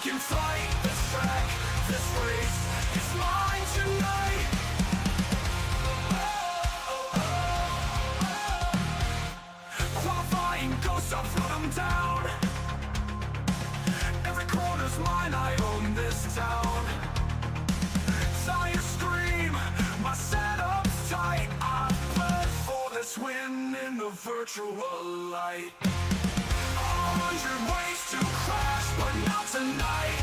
taking flight. This track, this race, it's mine tonight. Qualifying ghosts, I'll throw them down. Every corner's mine, I own this town. Sire scream, my setup's tight. I bled for this win in the virtual light. 100 ways to crash, but not tonight.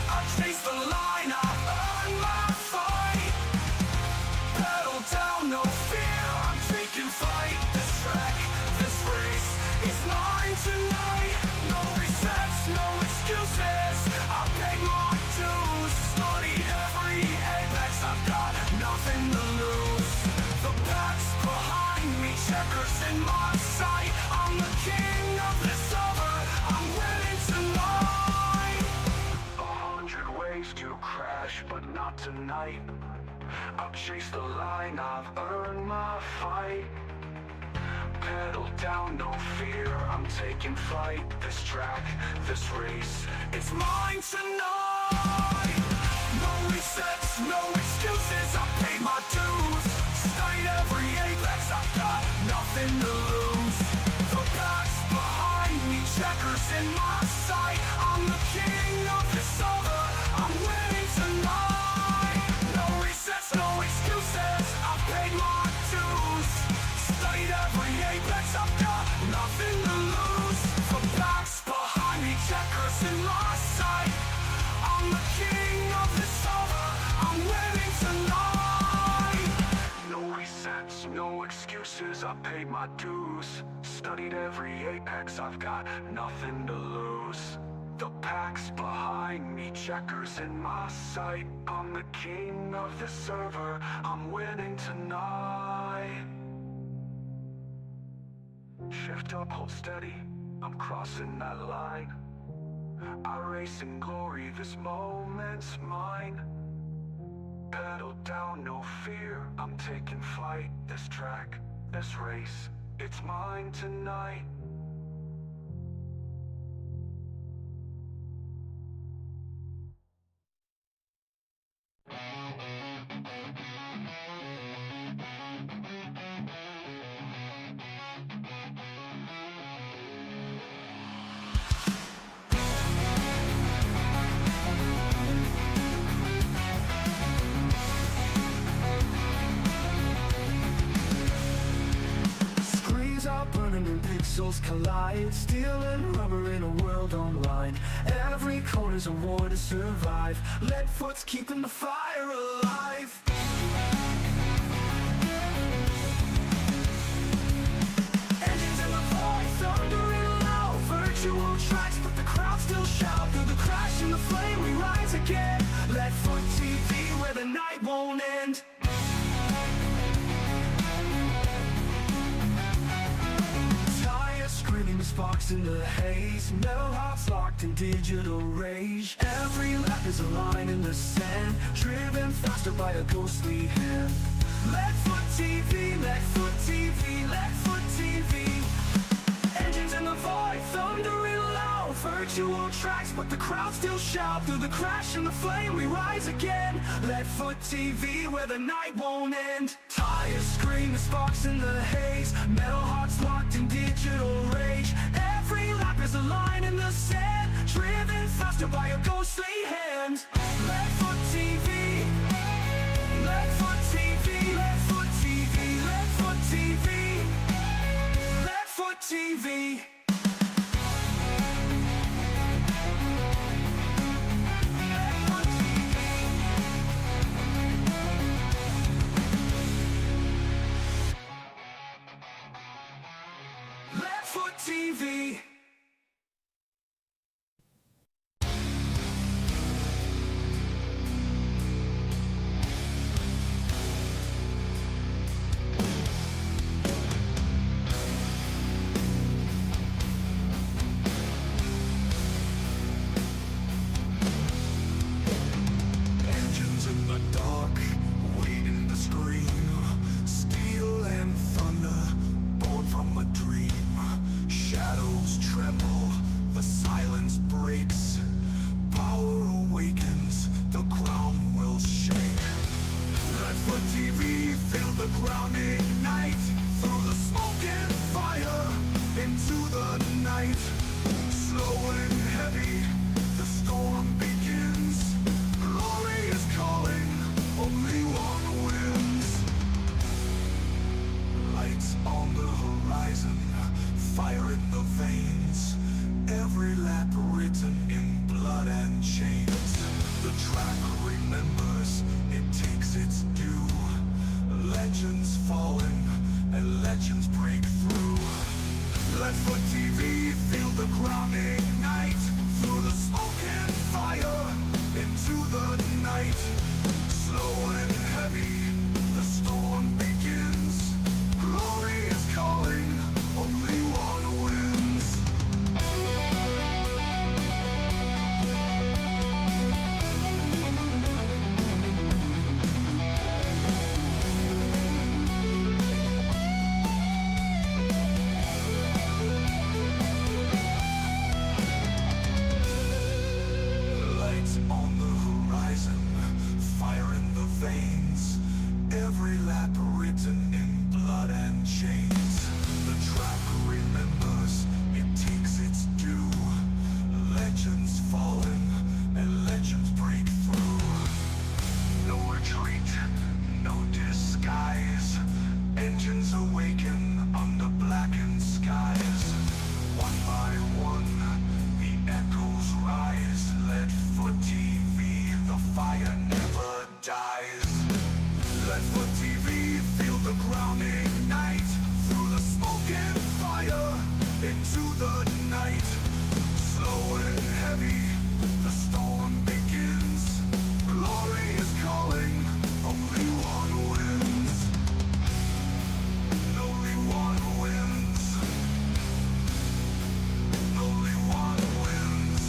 I chase the line, I earn my fight. Pedal down, no fear, I'm taking flight. This track, this race, it's mine tonight. No resets, no excuses, I paid my dues. Study every apex, I've got nothing to lose. The pack's behind me, checkers in my sight. I'm the king of this over, I'm winning tonight. 100 ways to crash, but not tonight. I'll chase the line, I've earned my fight. Pedal down, no fear, I'm taking flight. This track, this race, it's mine tonight. No resets, no excuses, I paid my dues. Studied every apex, I've got nothing to lose. The pack's behind me, checkers in my sight. I'm the king of this over, I'm winning tonight. No resets, no excuses, I've paid my dues. Studied every apex, I've got nothing to lose. The pack's behind me, checkers in my sight. I'm the king of this over, I'm winning tonight. No resets, no excuses, I paid my dues. Studied every apex, I've got nothing to lose. The pack's behind me, checkers in my sight. I'm the king of the server, I'm winning tonight. Shift up, hold steady, I'm crossing that line. iRacing glory, this moment's mine. Pedal down, no fear, I'm taking flight. This track, this race, it's mine tonight. Burning and pixels collide. Steel and rubber in a world online. Every corner's a war to survive. Lead foot's keeping the fire alive. Engines in the void, thundering loud. Virtual tracks, but the crowd still shout. Through the crash and the flame we rise again. Lead foot TV, where the night won't end. Screaming sparks in the haze. Metal hearts locked in digital rage. Every lap is a line in the sand, driven faster by a ghostly hand. Leadfoot TV, Leadfoot TV, Leadfoot TV. Engines in the void, thundering loud. Virtual tracks, but the crowd still shout. Through the crash and the flame we rise again. Leadfoot TV, where the night won't end. Tires screaming sparks in the haze. Metal hearts locked in digital rage. Every lap is a line in the sand, driven faster by a ghostly hand. Leadfoot TV, Leadfoot TV, Leadfoot TV, Leadfoot TV, Leadfoot TV. TV. dies. Let foot TV feel the ground ignite through the smoke and fire into the night. Slow and heavy, the storm begins. Glory is calling, only one wins. Only one wins. Only one wins.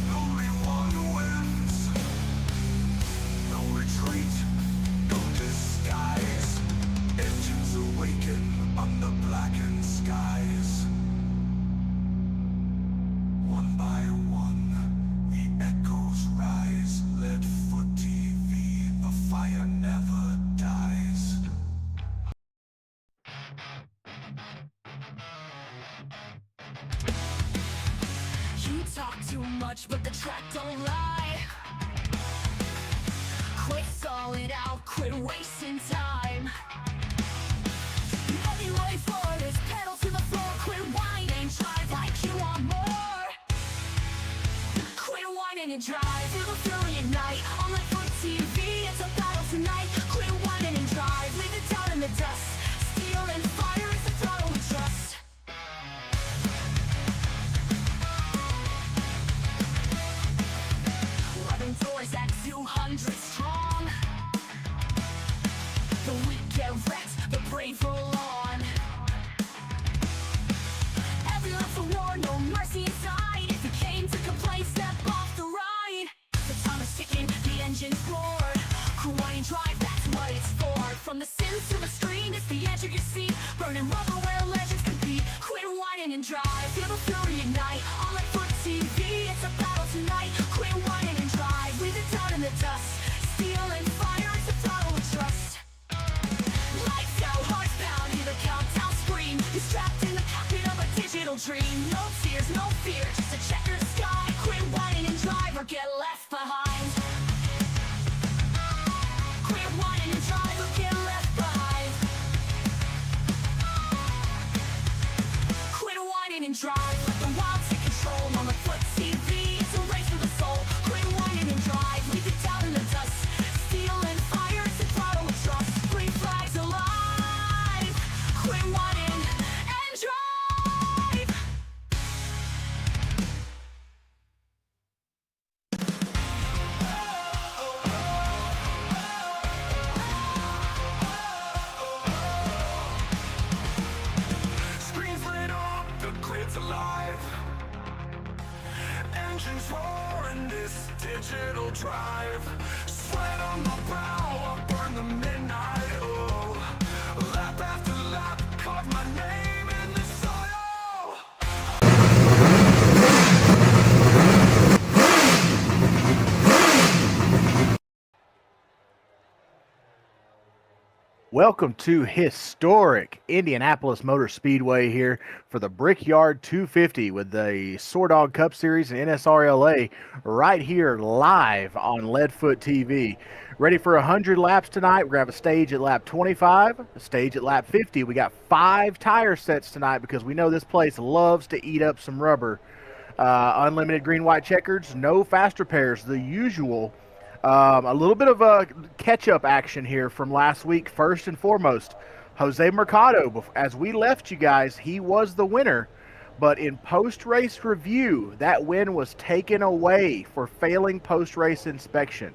Only one wins. No retreat, no disguise. Engines awaken on the blackened skies. One by one, the echoes rise. Let foot TV, the fire never dies. You talk too much, but the track don't lie. Quit stalling out, quit wasting time. The only way forward is pedal to the floor. Quit whining, drive like you want more. Quit whining and drive, feel the fury at night. On like foot TV, it's a battle tonight. Quit whining and drive, leave it down in the dust. Steel and fire, it's the throttle we trust. 11 doors at 200 strong. The weak get wrecked, the brave roll on. Every life's a war, no mercy inside. If you came to complain, step off the ride. The time is ticking, the engine's roared. Hawaii drive, that's what it's for. From the sins to the screen, it's the edge of your seat. Burning rubber where legends compete. Quit whining and drive, feel the fury ignite. On like foot TV, it's a battle tonight. Quit whining and drive, leave it down in the dust. Steel and fire, it's the throttle we trust. Lights out, hearts bound, hear the countdown scream. You're strapped in the cockpit of a digital dream. No tears, no fear, just a checkered sky. Quit whining and drive or get left behind. Quit whining and drive or get left behind. Quit whining and drive, let the wild take control. On the foot TV, it's a race for the soul. Quit whining and drive, leave it down in the dust. Steel and fire, it's the throttle we trust. Green flags alive. Quit whining and drive. Screens lit up, the grid's alive. Engines roar in this digital drive. Sweat on my brow, I burn the midnight oil. Lap after lap, carve my name in the soil. Welcome to historic Indianapolis Motor Speedway here for the Brickyard 250 with the SoarDogg Cup Series and NSRLA right here live on Leadfoot TV. Ready for 100 laps tonight. We're going to have a stage at lap 25, a stage at lap 50. We got 5 tire sets tonight because we know this place loves to eat up some rubber. Unlimited green, white checkers, no fast repairs, the usual. A little bit of a catch-up action here from last week. First and foremost, Jose Mercado, as we left you guys, he was the winner. But in post-race review, that win was taken away for failing post-race inspection.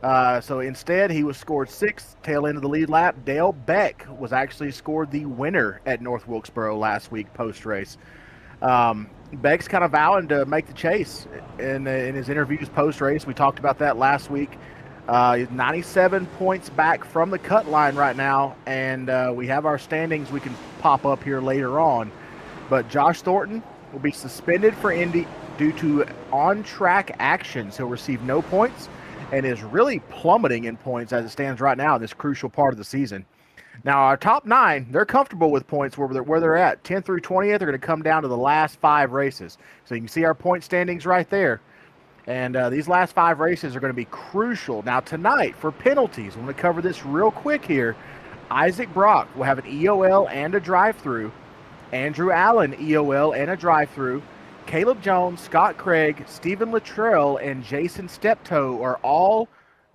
So instead, he was scored 6th, tail end of the lead lap. Dale Beck was actually scored the winner at North Wilkesboro last week post-race. Beck's kind of vowing to make the chase in his interviews post-race. We talked about that last week. He's 97 points back from the cut line right now, and we have our standings we can pop up here later on. But Josh Thornton will be suspended for Indy due to on-track actions. He'll receive no points and is really plummeting in points as it stands right now in this crucial part of the season. Now, our top 9, they're comfortable with points where they're at. 10th through 20th, they're going to come down to the last 5 races. So you can see our point standings right there. And these last 5 races are going to be crucial. Now, tonight, for penalties, I'm going to cover this real quick here. Isaac Brock will have an EOL and a drive-through. Andrew Allen, EOL and a drive-through. Caleb Jones, Scott Craig, Stephen Luttrell, and Jason Steptoe are all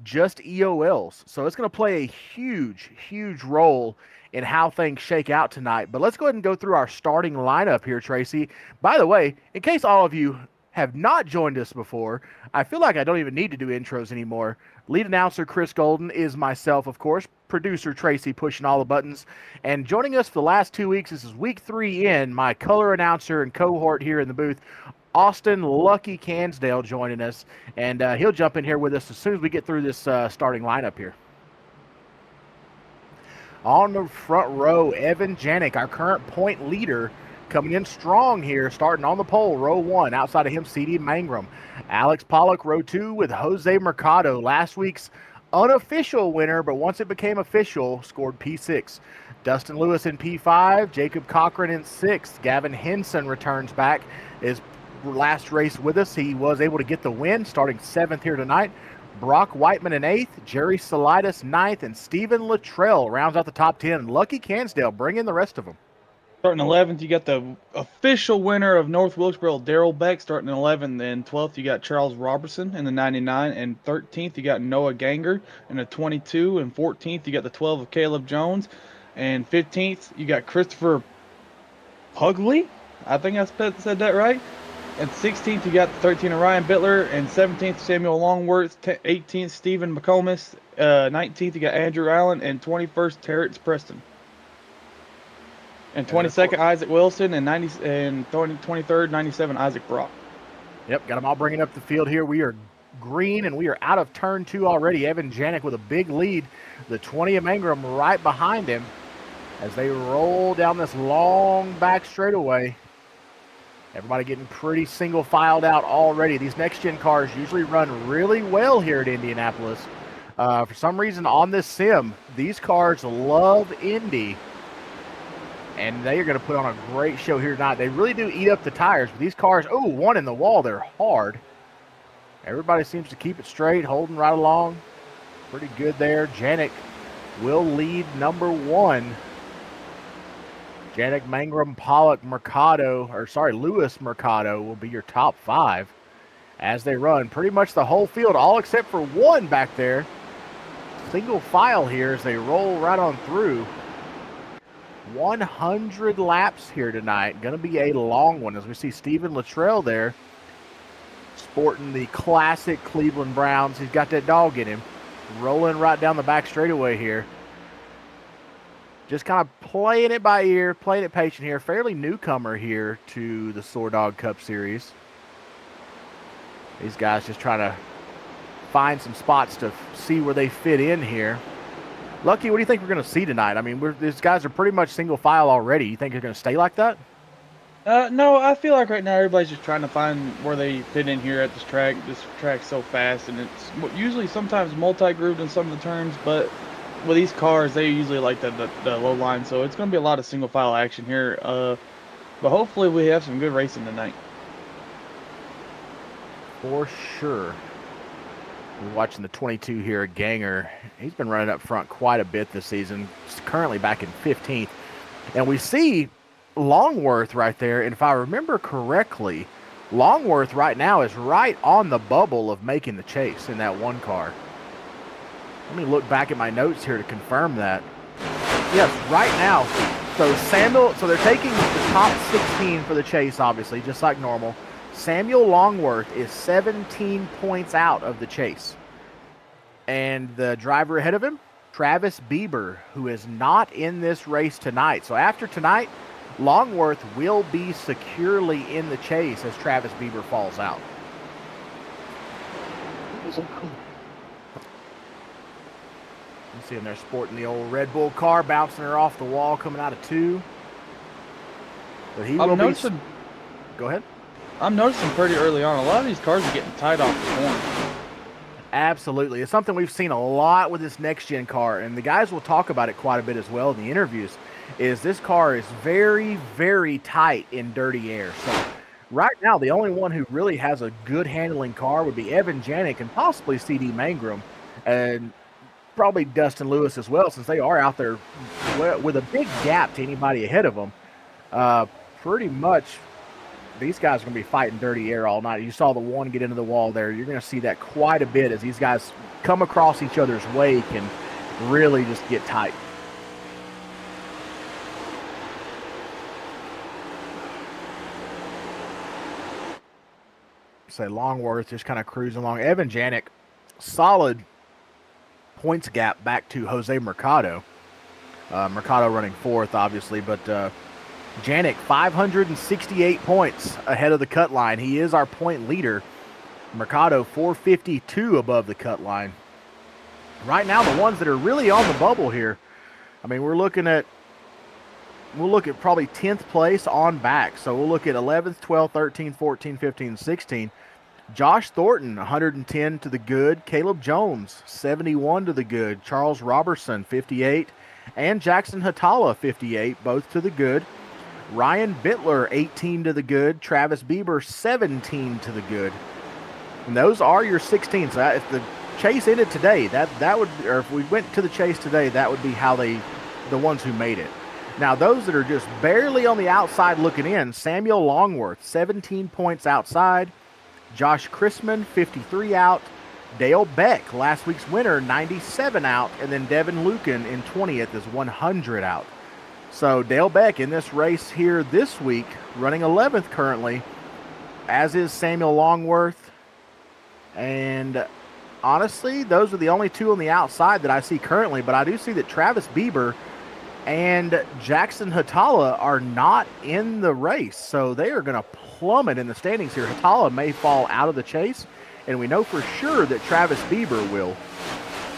just EOLs. So it's going to play a huge, huge role in how things shake out tonight. But let's go ahead and go through our starting lineup here, Tracy. By the way, in case all of you have not joined us before, I feel like I don't even need to do intros anymore. Lead announcer Chris Golden is myself, of course. Producer Tracy pushing all the buttons. And joining us for the last 2 weeks, this is week 3 in, my color announcer and cohort here in the booth, Austin Lucky Cansdale, joining us. And he'll jump in here with us as soon as we get through this starting lineup here. On the front row, Evan Janik, our current point leader, coming in strong here, starting on the pole, row 1. Outside of him, C.D. Mangrum. Alex Pollock, row 2 with Jose Mercado. Last week's unofficial winner, but once it became official, scored P6. Dustin Lewis in P5, Jacob Cochran in 6th. Gavin Henson returns back. His last race with us, he was able to get the win, starting 7th here tonight. Brock Whiteman in 8th, Jerry Salidas 9th, and Stephen Luttrell rounds out the top 10. Lucky Cansdale, bring in the rest of them. Starting 11th, you got the official winner of North Wilkesboro, Daryl Beck, starting 11th. And 12th, you got Charles Robertson in the 99. And 13th, you got Noah Ganger in the 22. And 14th, you got the 12 of Caleb Jones. And 15th, you got Christopher Pugley. I think I said that right. And 16th, you got the 13 of Ryan Bittler. And 17th, Samuel Longworth. 18th, Stephen McComas. 19th, you got Andrew Allen. And 21st, Terrence Preston. And 22nd, Isaac Wilson. And 23rd, 97, Isaac Brock. Yep, got them all bringing up the field here. We are green, and we are out of turn 2 already. Evan Janik with a big lead. The 20 of Mangrum right behind him as they roll down this long back straightaway. Everybody getting pretty single filed out already. These next-gen cars usually run really well here at Indianapolis. For some reason on this sim, these cars love Indy, and they are going to put on a great show here tonight. They really do eat up the tires, but these cars, oh, one in the wall, they're hard. Everybody seems to keep it straight, holding right along. Pretty good there. Janik will lead number 1. Janik, Mangrum, Pollock, Lewis Mercado will be your top 5 as they run. Pretty much the whole field, all except for one back there. Single file here as they roll right on through. 100 laps here tonight. Going to be a long one as we see Stephen Luttrell there sporting the classic Cleveland Browns. He's got that dog in him. Rolling right down the back straightaway here. Just kind of playing it by ear, playing it patient here. Fairly newcomer here to the SoarDogg Cup Series. These guys just trying to find some spots to see where they fit in here. Lucky, what do you think we're going to see tonight? I mean, these guys are pretty much single file already. You think they're going to stay like that? No, I feel like right now everybody's just trying to find where they fit in here at this track. This track's so fast, and it's usually sometimes multi-grooved in some of the turns, but with these cars, they usually like the low line, so it's going to be a lot of single file action here. But hopefully we have some good racing tonight. For sure. We're watching the 22 here, Ganger. He's been running up front quite a bit this season. He's currently back in 15th. And we see Longworth right there, and if I remember correctly, Longworth right now is right on the bubble of making the chase in that one car. Let me look back at my notes here to confirm that. Yes, right now. So they're taking the top 16 for the chase, obviously, just like normal. Samuel Longworth is 17 points out of the chase. And the driver ahead of him, Travis Bieber, who is not in this race tonight. So after tonight, Longworth will be securely in the chase as Travis Bieber falls out. You see him there sporting the old Red Bull car, bouncing her off the wall, coming out of 2. But he will be. Go ahead. I'm noticing pretty early on, a lot of these cars are getting tied off the corner. Absolutely. It's something we've seen a lot with this next-gen car, and the guys will talk about it quite a bit as well in the interviews, is this car is very, very tight in dirty air. So right now, the only one who really has a good handling car would be Evan Janik and possibly C.D. Mangrum, and probably Dustin Lewis as well, since they are out there with a big gap to anybody ahead of them. Pretty much these guys are going to be fighting dirty air all night. You saw the one get into the wall there. You're going to see that quite a bit as these guys come across each other's wake and really just get tight. Say Longworth just kind of cruising along. Evan Janik, solid points gap back to Jose Mercado. Mercado running fourth, obviously, but Janik, 568 points ahead of the cut line. He is our point leader. Mercado, 452 above the cut line. Right now, the ones that are really on the bubble here, I mean, we'll look at probably 10th place on back. So we'll look at 11th, 12th, 13th, 14th, 15th, 16th. Josh Thornton, 110 to the good. Caleb Jones, 71 to the good. Charles Robertson, 58. And Jackson Hatala, 58, both to the good. Ryan Bittler, 18 to the good. Travis Bieber, 17 to the good. And those are your 16. So if the chase ended today, that would, or if we went to the chase today, that would be how the ones who made it. Now, those that are just barely on the outside looking in, Samuel Longworth, 17 points outside. Josh Chrisman, 53 out. Dale Beck, last week's winner, 97 out. And then Devin Lucan in 20th is 100 out. So Dale Beck in this race here this week, running 11th currently, as is Samuel Longworth. And honestly, those are the only two on the outside that I see currently. But I do see that Travis Bieber and Jackson Hatala are not in the race. So they are going to plummet in the standings here. Hatala may fall out of the chase, and we know for sure that Travis Bieber will.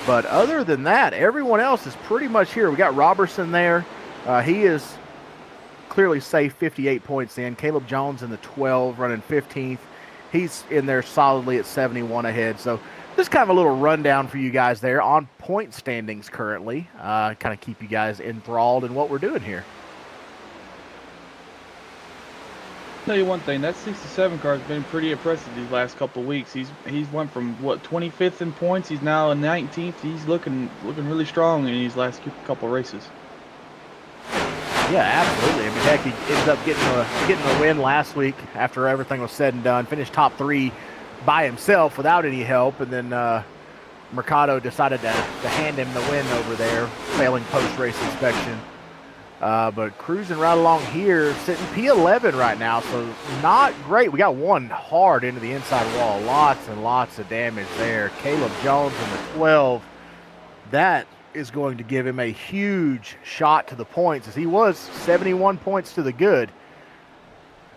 But other than that, everyone else is pretty much here. We got Robertson there. He is clearly safe, 58 points in. Caleb Jones in the 12, running 15th. He's in there solidly at 71 ahead. So just kind of a little rundown for you guys there on point standings currently. Kind of keep you guys enthralled in what we're doing here. Tell you one thing, that 67 car has been pretty impressive these last couple of weeks. He's went from 25th in points. He's now in 19th. He's looking really strong in these last couple of races. Yeah, absolutely. I mean, heck, he ended up getting a win last week after everything was said and done. Finished top 3 by himself without any help, and then Mercado decided to hand him the win over there, failing post-race inspection. But cruising right along here, sitting P11 right now, so not great. We got one hard into the inside wall. Lots and lots of damage there. Caleb Jones in the 12. That is going to give him a huge shot to the points, as he was 71 points to the good.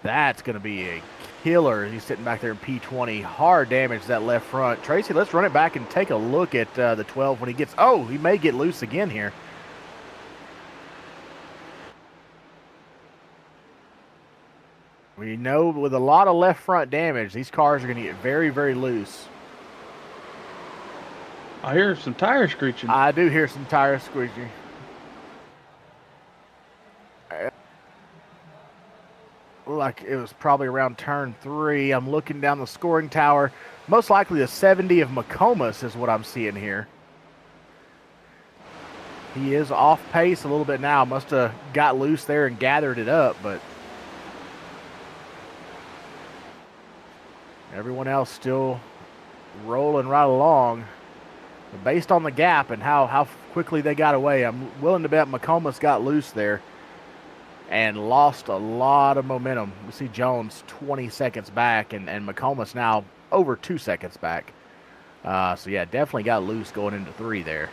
That's going to be a killer. He's sitting back there in P20. Hard damage to that left front. Tracy, let's run it back and take a look at the 12 when he gets... Oh, he may get loose again here. We know with a lot of left front damage, these cars are going to get very, very loose. I hear some tire screeching. I do hear some tire squeaking. Like it was probably around turn 3. I'm looking down the scoring tower. Most likely the 70 of McComas is what I'm seeing here. He is off pace a little bit now. Must have got loose there and gathered it up, but everyone else still rolling right along. But based on the gap and how quickly they got away, I'm willing to bet McComas got loose there and lost a lot of momentum. We see Jones 20 seconds back and McComas now over 2 seconds back. So, yeah, definitely got loose going into 3 there.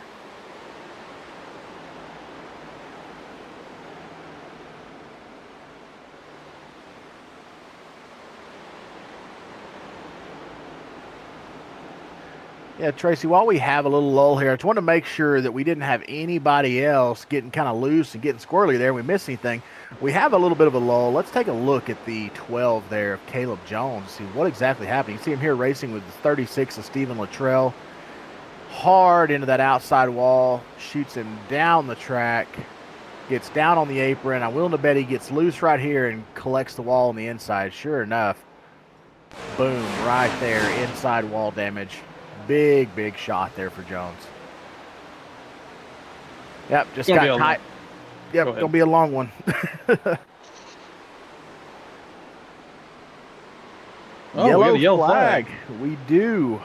Yeah, Tracy, while we have a little lull here, I just want to make sure that we didn't have anybody else getting kind of loose and getting squirrely there. We missed anything. We have a little bit of a lull. Let's take a look at the 12 there of Caleb Jones, see what exactly happened. You see him here racing with the 36 of Stephen Luttrell. Hard into that outside wall, shoots him down the track, gets down on the apron. I'm willing to bet he gets loose right here and collects the wall on the inside. Sure enough, boom, right there, inside wall damage. Big, big shot there for Jones. Yep, just got tight. Yep, gonna be a long one. Oh, we got a yellow flag. We do.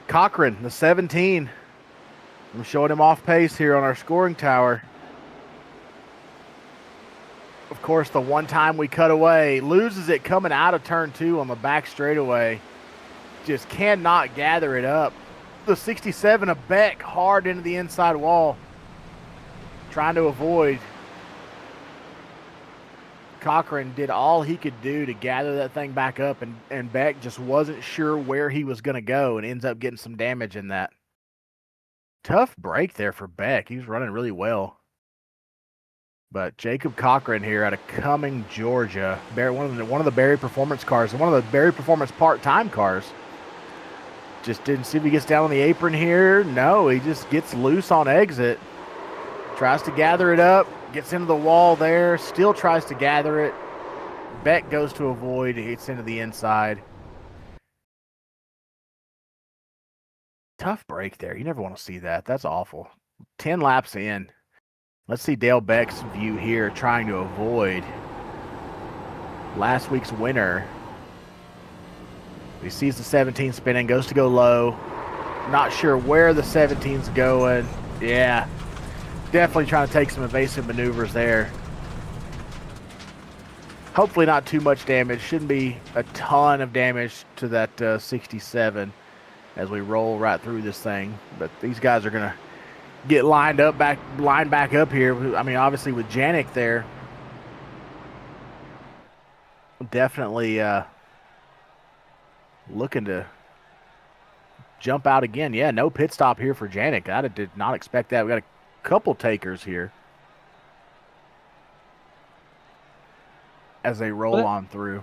Cochran, the 17. I'm showing him off pace here on our scoring tower. Of course, the one time we cut away, loses it coming out of turn 2 on the back straightaway. Just cannot gather it up. The 67 of Beck hard into the inside wall. Trying to avoid. Cochran did all he could do to gather that thing back up, and Beck just wasn't sure where he was going to go and ends up getting some damage in that. Tough break there for Beck. He was running really well. But Jacob Cochran here out of Cumming, Georgia, one of the Barry Performance cars, and one of the Barry Performance part-time cars. Just didn't see if he gets down on the apron here. No, he just gets loose on exit. Tries to gather it up, gets into the wall there, still tries to gather it. Beck goes to avoid, he gets into the inside. Tough break there. You never want to see that. That's awful. 10 laps in. Let's see Dale Beck's view here, trying to avoid last week's winner. He sees the 17 spinning, goes to go low. Not sure where the 17's going. Yeah, definitely trying to take some evasive maneuvers there. Hopefully not too much damage. Shouldn't be a ton of damage to that 67 as we roll right through this thing. But these guys are going to get lined back up here. I mean, obviously with Janik there, definitely looking to jump out again. Yeah, no pit stop here for Janik. I did not expect that. We got a couple takers here as they roll on through.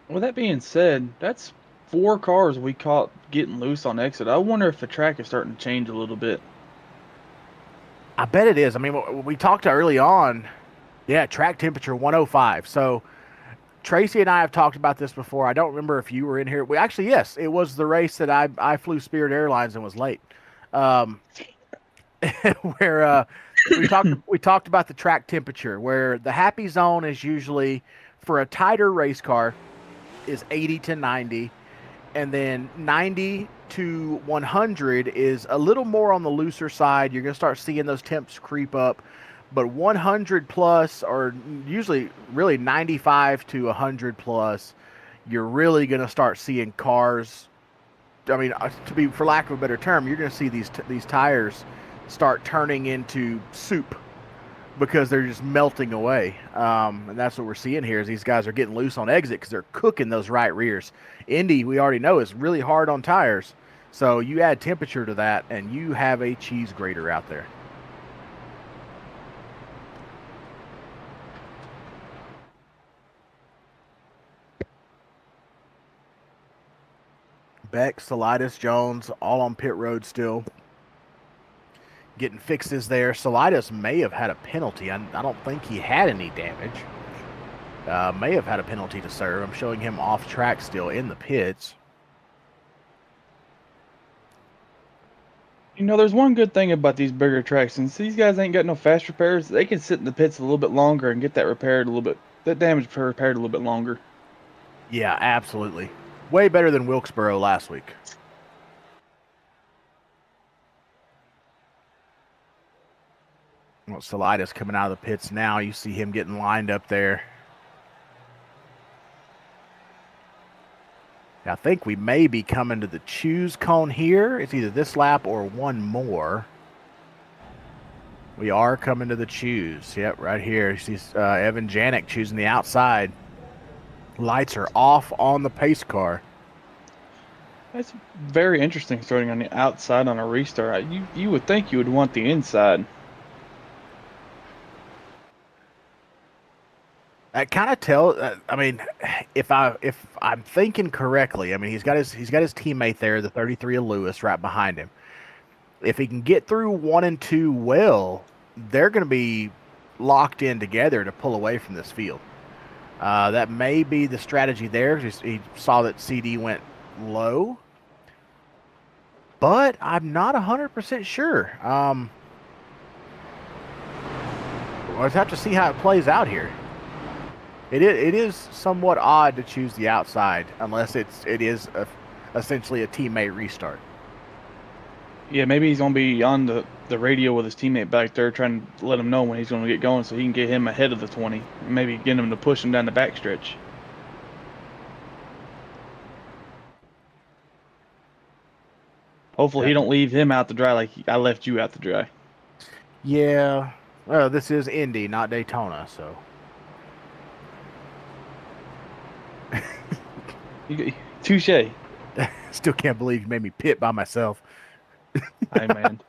With that being said, that's 4 cars we caught getting loose on exit. I wonder if the track is starting to change a little bit. I bet it is. I mean, we talked early on. Yeah, track temperature 105. So Tracy and I have talked about this before. I don't remember if you were in here. We actually, yes, it was the race that I flew Spirit Airlines and was late. Where we talked about the track temperature, where the happy zone is usually for a tighter race car is 80 to 90, and then 90 to 100 is a little more on the looser side. You're going to start seeing those temps creep up, but 100 plus, or usually really 95 to 100 plus, you're really going to start seeing cars. I mean, for lack of a better term, you're going to see these tires start turning into soup because they're just melting away. And that's what we're seeing here is these guys are getting loose on exit because they're cooking those right rears. Indy, we already know, is really hard on tires. So you add temperature to that, and you have a cheese grater out there. Beck, Salidas, Jones, all on pit road still. Getting fixes there. Salidas may have had a penalty. I don't think he had any damage. May have had a penalty to serve. I'm showing him off track still in the pits. You know, there's one good thing about these bigger tracks. Since these guys ain't got no fast repairs, they can sit in the pits a little bit longer and get that repaired a little bit, that damage repaired a little bit longer. Yeah, absolutely. Way better than Wilkesboro last week. Well, Salidas coming out of the pits now. You see him getting lined up there. I think we may be coming to the choose cone here. It's either this lap or one more. We are coming to the choose. Yep, right here. You see Evan Janik choosing the outside. Lights are off on the pace car. That's very interesting starting on the outside on a restart. You would think you would want the inside. I kind of tell. I mean, if I'm thinking correctly, I mean he's got his teammate there, the 33 of Lewis, right behind him. If he can get through 1 and 2 well, they're going to be locked in together to pull away from this field. That may be the strategy there. He saw that CD went low, but I'm not 100% sure. We'll have to see how it plays out here. It is somewhat odd to choose the outside unless it is essentially a teammate restart. Yeah, maybe he's gonna be on the radio with his teammate back there, trying to let him know when he's gonna get going, so he can get him ahead of the 20. Maybe get him to push him down the backstretch. Hopefully, he don't leave him out to dry like I left you out to dry. Yeah. Well, this is Indy, not Daytona, so. Touche. Still can't believe you made me pit by myself. Hey, man.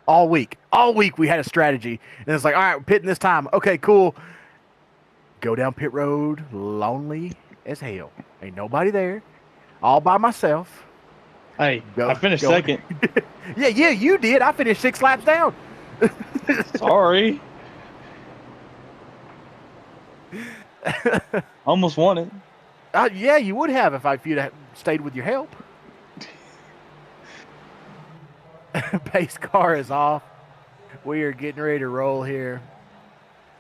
All week we had a strategy, and it's like, all right, we're pitting this time. Okay, cool. Go down pit road, lonely as hell. Ain't nobody there. All by myself. Hey, I finished second. Yeah, you did. I finished 6 laps down. Sorry. Almost won it. Yeah, you would have if you'd have stayed with your help. Pace car is off. We are getting ready to roll here.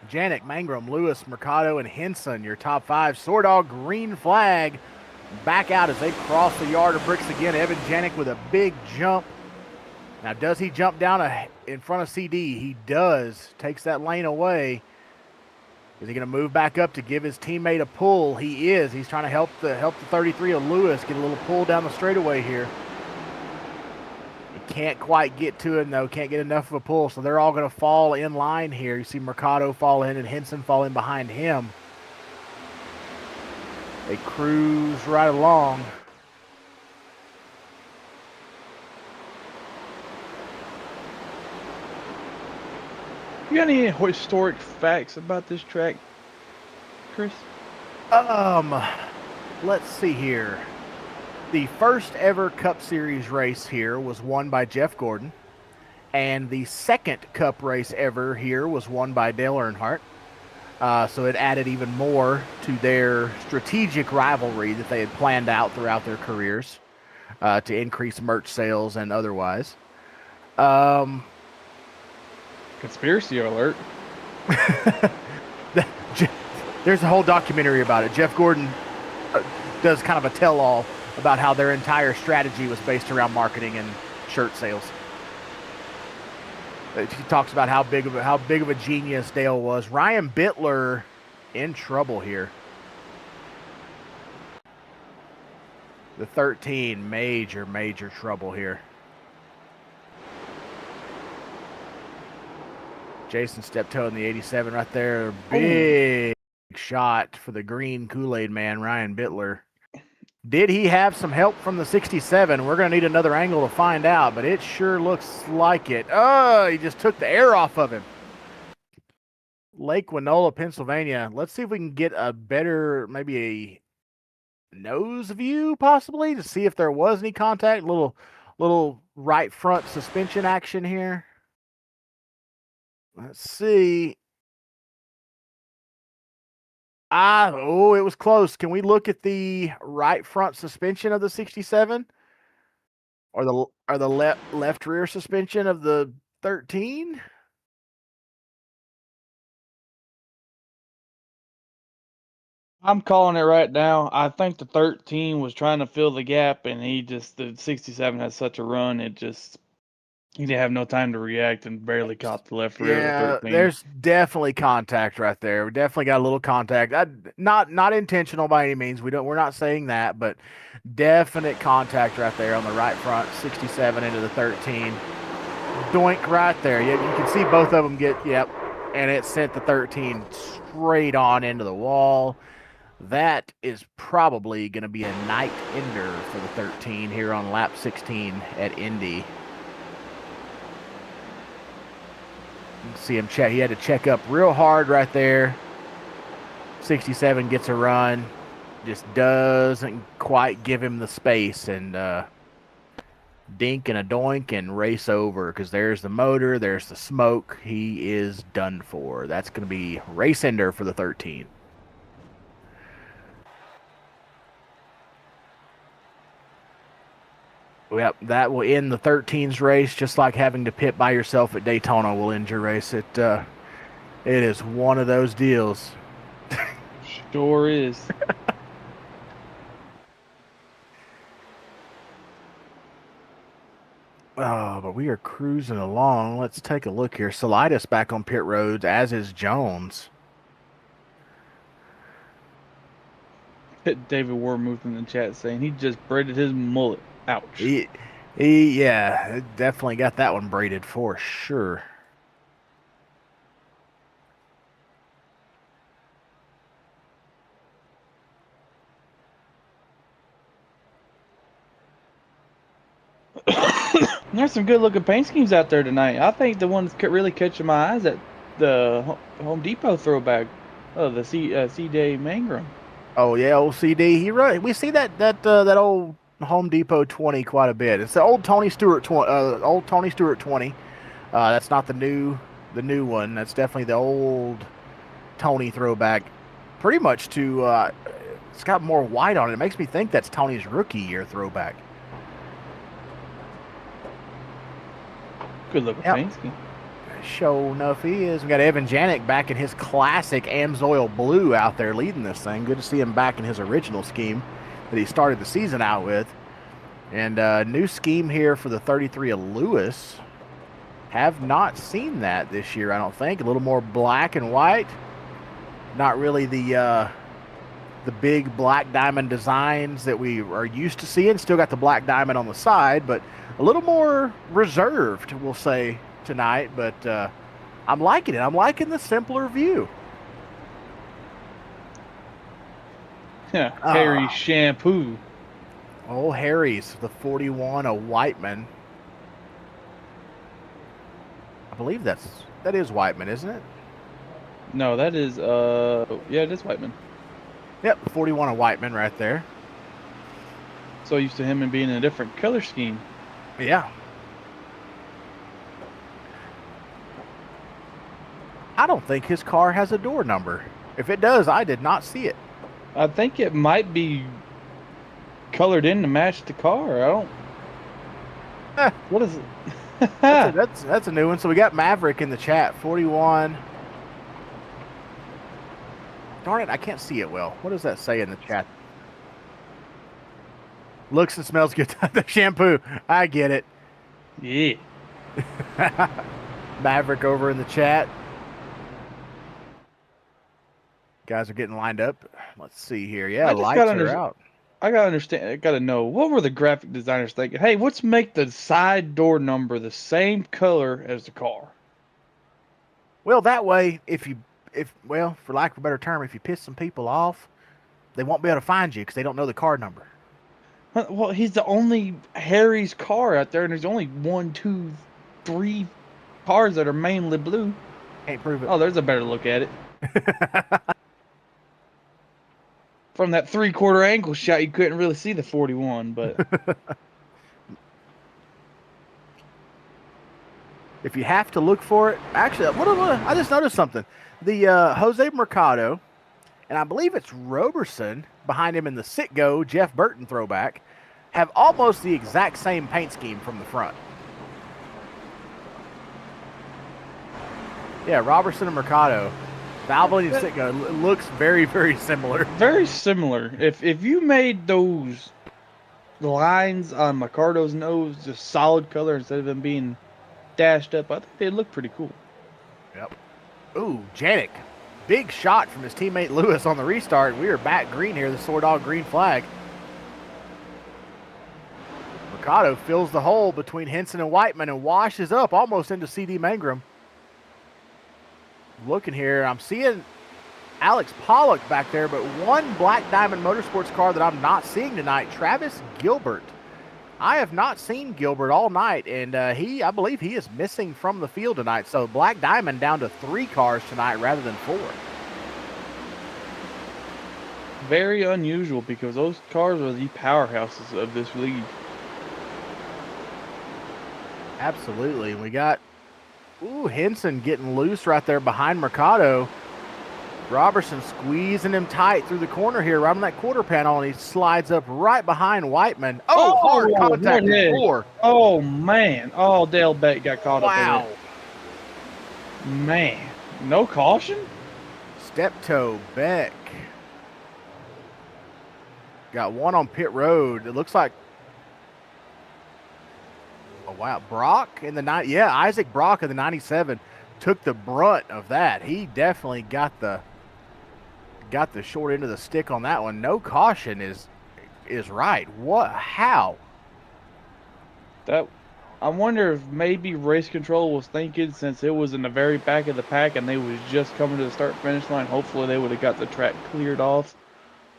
Janik, Mangrum, Lewis, Mercado, and Henson, your top 5. SoarDogg, green flag. Back out as they cross the yard of bricks again. Evan Janik with a big jump. Now, does he jump down in front of CD? He does. Takes that lane away. Is he going to move back up to give his teammate a pull? He is. He's trying to help the 33 of Lewis get a little pull down the straightaway here. He can't quite get to him, though. Can't get enough of a pull, so they're all going to fall in line here. You see Mercado fall in and Henson fall in behind him. They cruise right along. You got any historic facts about this track, Chris? Let's see here. The first ever Cup Series race here was won by Jeff Gordon, and the second Cup race ever here was won by Dale Earnhardt. So it added even more to their strategic rivalry that they had planned out throughout their careers to increase merch sales and otherwise. Conspiracy alert. There's a whole documentary about it. Jeff Gordon does kind of a tell-all about how their entire strategy was based around marketing and shirt sales. He talks about how big of a genius Dale was. Ryan Bittler in trouble here. The 13, major trouble here. Jason Steptoe in the 87 right there. Big shot for the green Kool-Aid man, Ryan Bittler. Did he have some help from the 67? We're going to need another angle to find out, but it sure looks like it. Oh, he just took the air off of him. Lake Winola, Pennsylvania. Let's see if we can get a better, maybe a nose view possibly to see if there was any contact. Little right front suspension action here. Let's see. Oh, it was close. Can we look at the right front suspension of the 67? Or the left rear suspension of the 13? I'm calling it right now. I think the 13 was trying to fill the gap, and the 67 had such a run, he didn't have no time to react and barely caught the left rear of the 13. There's definitely contact right there. We definitely got a little contact. Not intentional by any means. We're not saying that, but definite contact right there on the right front, 67 into the 13. Doink right there. You can see both of them and it sent the 13 straight on into the wall. That is probably going to be a night ender for the 13 here on lap 16 at Indy. See him check. He had to check up real hard right there. 67 gets a run. Just doesn't quite give him the space. And dink and a doink and race over because there's the motor. There's the smoke. He is done for. That's going to be race ender for the 13. Yep, that will end the 13's race, just like having to pit by yourself at Daytona will end your race. It is one of those deals. Sure is. Oh, but we are cruising along. Let's take a look here. Salidas back on pit roads, as is Jones. David Warmuth in the chat saying he just braided his mullet. Ouch. Yeah, definitely got that one braided for sure. There's some good looking paint schemes out there tonight. I think the one that's really catching my eyes at the Home Depot throwback. Oh, the C-Day Mangrum. Oh yeah, old CD. We see that old Home Depot 20 quite a bit. It's the old Tony Stewart 20. Old Tony Stewart 20. That's not the new one. That's definitely the old Tony throwback. Pretty much to it's got more white on it. It makes me think that's Tony's rookie year throwback. Good looking paint scheme. Sure enough he is. We got Evan Janik back in his classic Amsoil blue out there leading this thing. Good to see him back in his original scheme that he started the season out with. And new scheme here for the 33 of Lewis. Have not seen that this year, I don't think. A little more black and white. Not really the big black diamond designs that we are used to seeing. Still got the black diamond on the side, but a little more reserved, we'll say, tonight. But I'm liking it. I'm liking the simpler view. Yeah, Harry Shampoo. Oh, Harry's the 41 of Whiteman. I believe that is Whiteman, isn't it? No, that is yeah, it is Whiteman. Yep, 41 of Whiteman right there. So used to him and being in a different color scheme. Yeah. I don't think his car has a door number. If it does, I did not see it. I think it might be colored in to match the car. I don't. What is it? That's a new one. So we got Maverick in the chat. 41. Darn it, I can't see it well. What does that say in the chat? Looks and smells good. The shampoo. I get it. Yeah. Maverick over in the chat. Guys are getting lined up. Let's see here. Yeah, lights are out. I gotta understand. I gotta know, what were the graphic designers thinking? Hey, let's make the side door number the same color as the car. Well, that way, well, for lack of a better term, if you piss some people off, they won't be able to find you because they don't know the car number. Well, he's the only Harry's car out there, and there's only 1, 2, 3 cars that are mainly blue. Can't prove it. Oh, there's a better look at it. From that 3/4 angle shot, you couldn't really see the 41, but if you have to look for it, actually, I just noticed something. The Jose Mercado, and I believe it's Roberson behind him in the Sitgo Jeff Burton throwback, have almost the exact same paint scheme from the front. Yeah, Robertson and Mercado. Valvoline and Sitgo looks very, very similar. Very similar. If you made those lines on Mercado's nose just solid color instead of them being dashed up, I think they'd look pretty cool. Yep. Ooh, Janik. Big shot from his teammate Lewis on the restart. We are back green here, the SoarDogg green flag. Mercado fills the hole between Henson and Whiteman and washes up almost into CD Mangrum. Looking here, I'm seeing Alex Pollock back there, but one Black Diamond Motorsports car that I'm not seeing tonight, Travis Gilbert. I have not seen Gilbert all night, and I believe he is missing from the field tonight. So Black Diamond down to 3 cars tonight rather than 4. Very unusual because those cars are the powerhouses of this league. Absolutely. We got Henson getting loose right there behind Mercado. Robertson squeezing him tight through the corner here, right on that quarter panel, and he slides up right behind Whiteman. Oh, hard contact at 4. Oh, man. Oh, Dale Beck got caught Wow. up in it. Man. No caution? Step toe Beck. Got one on pit road. It looks like, oh wow, Brock in the Isaac Brock in the 97 took the brunt of that. He definitely got the short end of the stick on that one. No caution is right. What? How? That I wonder if maybe race control was thinking, since it was in the very back of the pack and they was just coming to the start finish line, hopefully they would have got the track cleared off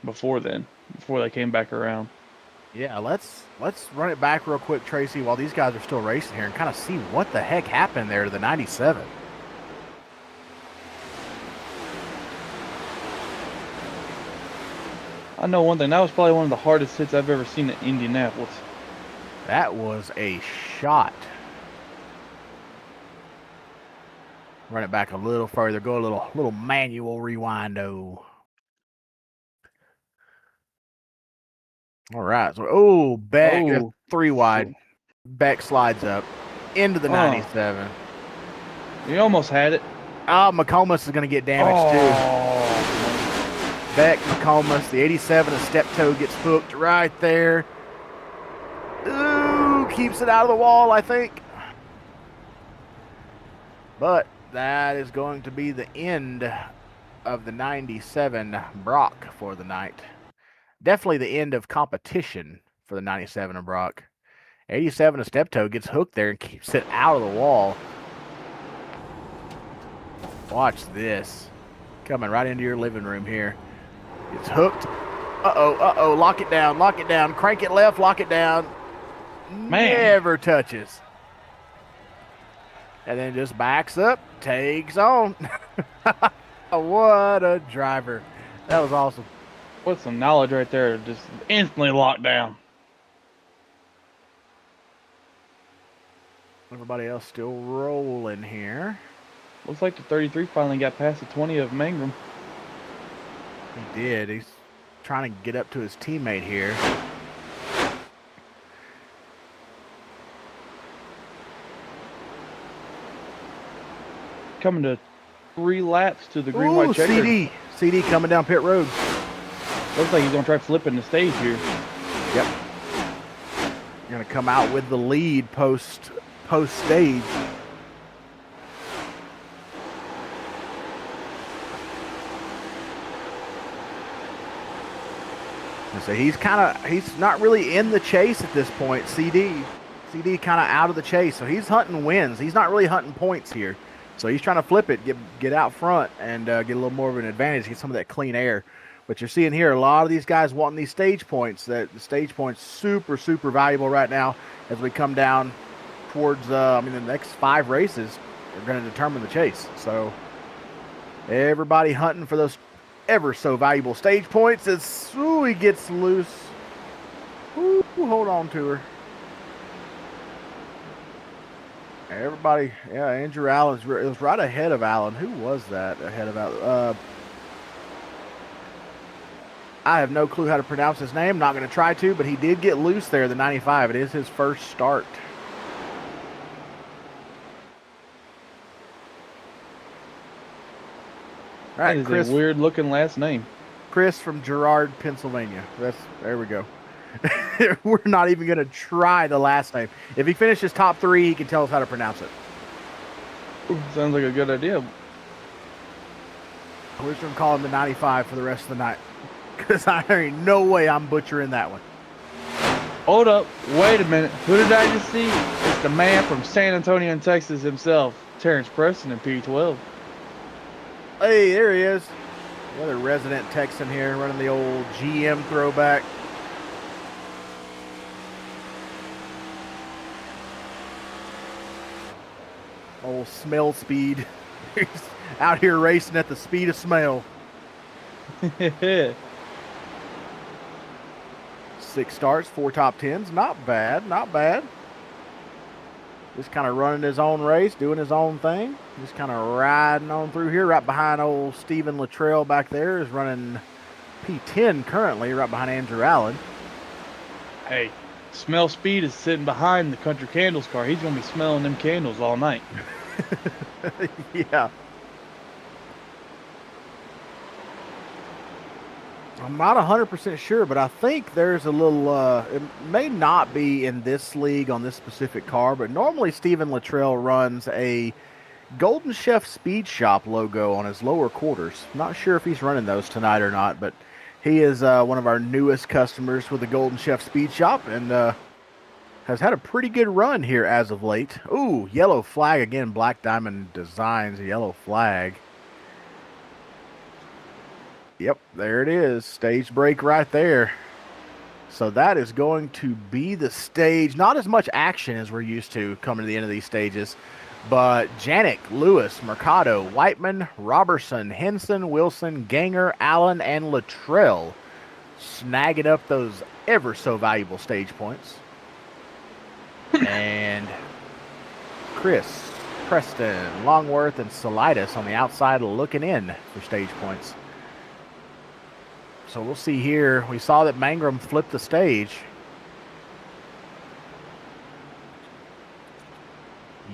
before they came back around. Yeah, let's run it back real quick, Tracy, while these guys are still racing here, and kind of see what the heck happened there to the 97. I know one thing, that was probably one of the hardest hits I've ever seen at Indianapolis. That was a shot. Run it back a little further. Go a little manual rewindo. All right. So, Beck, Oh. 3 wide. Beck slides up into the 97. You almost had it. McComas is going to get damaged too. Beck, McComas, the 87, a step toe gets hooked right there. Ooh, keeps it out of the wall, I think. But that is going to be the end of the 97 Brock for the night. Definitely the end of competition for the 97 of Brock. 87, a step toe, gets hooked there and keeps it out of the wall. Watch this. Coming right into your living room here. It's hooked. Uh-oh. Lock it down. Crank it left, lock it down. Man. Never touches. And then just backs up, takes on. What a driver. That was awesome. What's some knowledge right there? Just instantly locked down. Everybody else still rolling here. Looks like the 33 finally got past the 20 of Mangrum. He did. He's trying to get up to his teammate here. Coming to 3 laps to the green white checker. CD coming down pit road. Looks like he's gonna try flipping the stage here. Yep. Gonna come out with the lead post stage. So he's not really in the chase at this point. CD kind of out of the chase, so he's hunting wins. He's not really hunting points here. So he's trying to flip it, get out front, and get a little more of an advantage, get some of that clean air. But you're seeing here a lot of these guys wanting these stage points. The stage points super valuable right now as we come down towards the next 5 races are going to determine the chase. So everybody hunting for those ever so valuable stage points. As he gets loose. Ooh, hold on to her. Everybody, yeah, Andrew Allen's, it was right ahead of Allen. Who was that ahead of Allen? I have no clue how to pronounce his name. Not going to try to, but he did get loose there, the 95. It is his first start. All right, Chris. A weird looking last name. Chris from Girard, Pennsylvania. There we go. We're not even going to try the last name. If he finishes top 3, he can tell us how to pronounce it. Ooh, sounds like a good idea. We're just going to call him the 95 for the rest of the night. Because there ain't no way I'm butchering that one. Hold up. Wait a minute. Who did I just see? It's the man from San Antonio, Texas himself, Terrence Preston in P12. Hey, there he is. Another resident Texan here running the old GM throwback. Old smell speed. He's out here racing at the speed of smell. 6 starts, 4 top 10s. Not bad, not bad. Just kind of running his own race, doing his own thing. Just kind of riding on through here. Right behind old Stephen Luttrell back there is running P10 currently, right behind Andrew Allen. Hey, Smell Speed is sitting behind the Country Candles car. He's going to be smelling them candles all night. Yeah. I'm not 100% sure, but I think there's a little, it may not be in this league on this specific car, but normally Steven Luttrell runs a Golden Chef Speed Shop logo on his lower quarters. Not sure if he's running those tonight or not, but he is one of our newest customers with the Golden Chef Speed Shop and has had a pretty good run here as of late. Ooh, yellow flag again. Black Diamond Designs, yellow flag. Yep, there it is. Stage break right there. So that is going to be the stage. Not as much action as we're used to coming to the end of these stages. But Janik, Lewis, Mercado, Whiteman, Robertson, Henson, Wilson, Ganger, Allen, and Luttrell snagging up those ever so valuable stage points. And Chris, Preston, Longworth, and Salidas on the outside looking in for stage points. So we'll see here. We saw that Mangrum flipped the stage.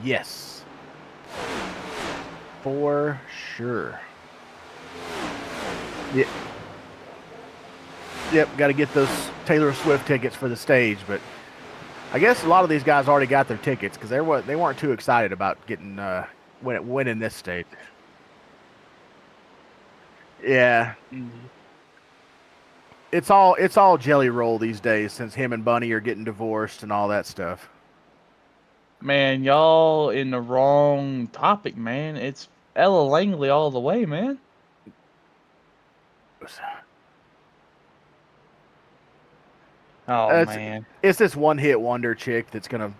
Yes. For sure. Yeah. Yep, got to get those Taylor Swift tickets for the stage, but I guess a lot of these guys already got their tickets because they weren't too excited about getting winning this stage. Yeah. It's all jelly roll these days since him and Bunny are getting divorced and all that stuff. Man, y'all in the wrong topic, man. It's Ella Langley all the way, man. Oh, man. It's this one-hit wonder chick that's going to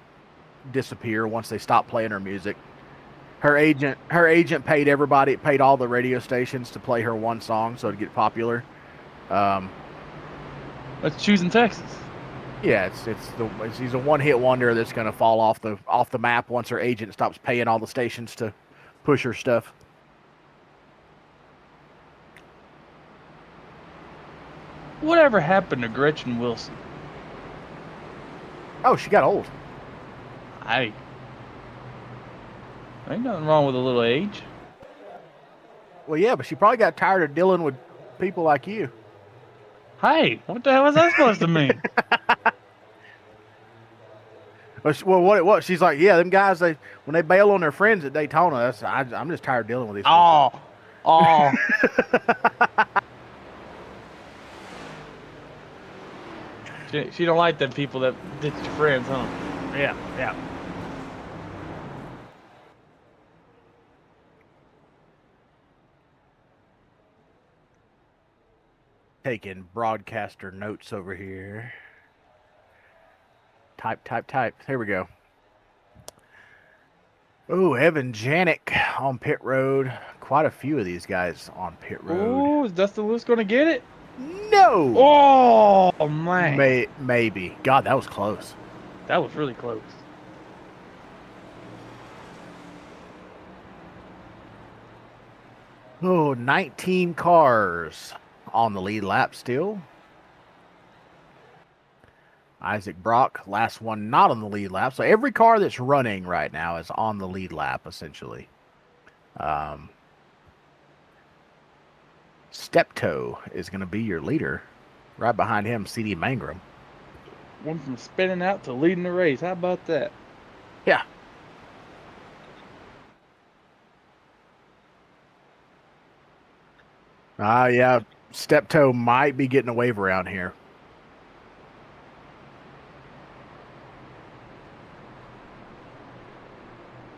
disappear once they stop playing her music. Her agent paid all the radio stations to play her one song so it'd get popular. Let's choose in Texas. Yeah, she's a one-hit wonder that's going to fall off the map once her agent stops paying all the stations to push her stuff. Whatever happened to Gretchen Wilson? Oh, she got old. Hey, ain't nothing wrong with a little age. Well, yeah, but she probably got tired of dealing with people like you. Hey, what the hell is that supposed to mean? Well, what? She's like, yeah, them guys, when they bail on their friends at Daytona, I'm just tired of dealing with these people. Oh. She don't like them people that ditch your friends, huh? Yeah. Taking broadcaster notes over here. Type. Here we go. Oh, Evan Janik on pit road. Quite a few of these guys on pit road. Ooh, is Dustin Lewis going to get it? No. Oh, man. Maybe. God, that was close. That was really close. Oh, 19 cars on the lead lap still. Isaac Brock, last one not on the lead lap. So every car that's running right now is on the lead lap, essentially. Steptoe is going to be your leader. Right behind him, CD Mangrum. One from spinning out to leading the race. How about that? Yeah. Yeah. Steptoe might be getting a wave around here.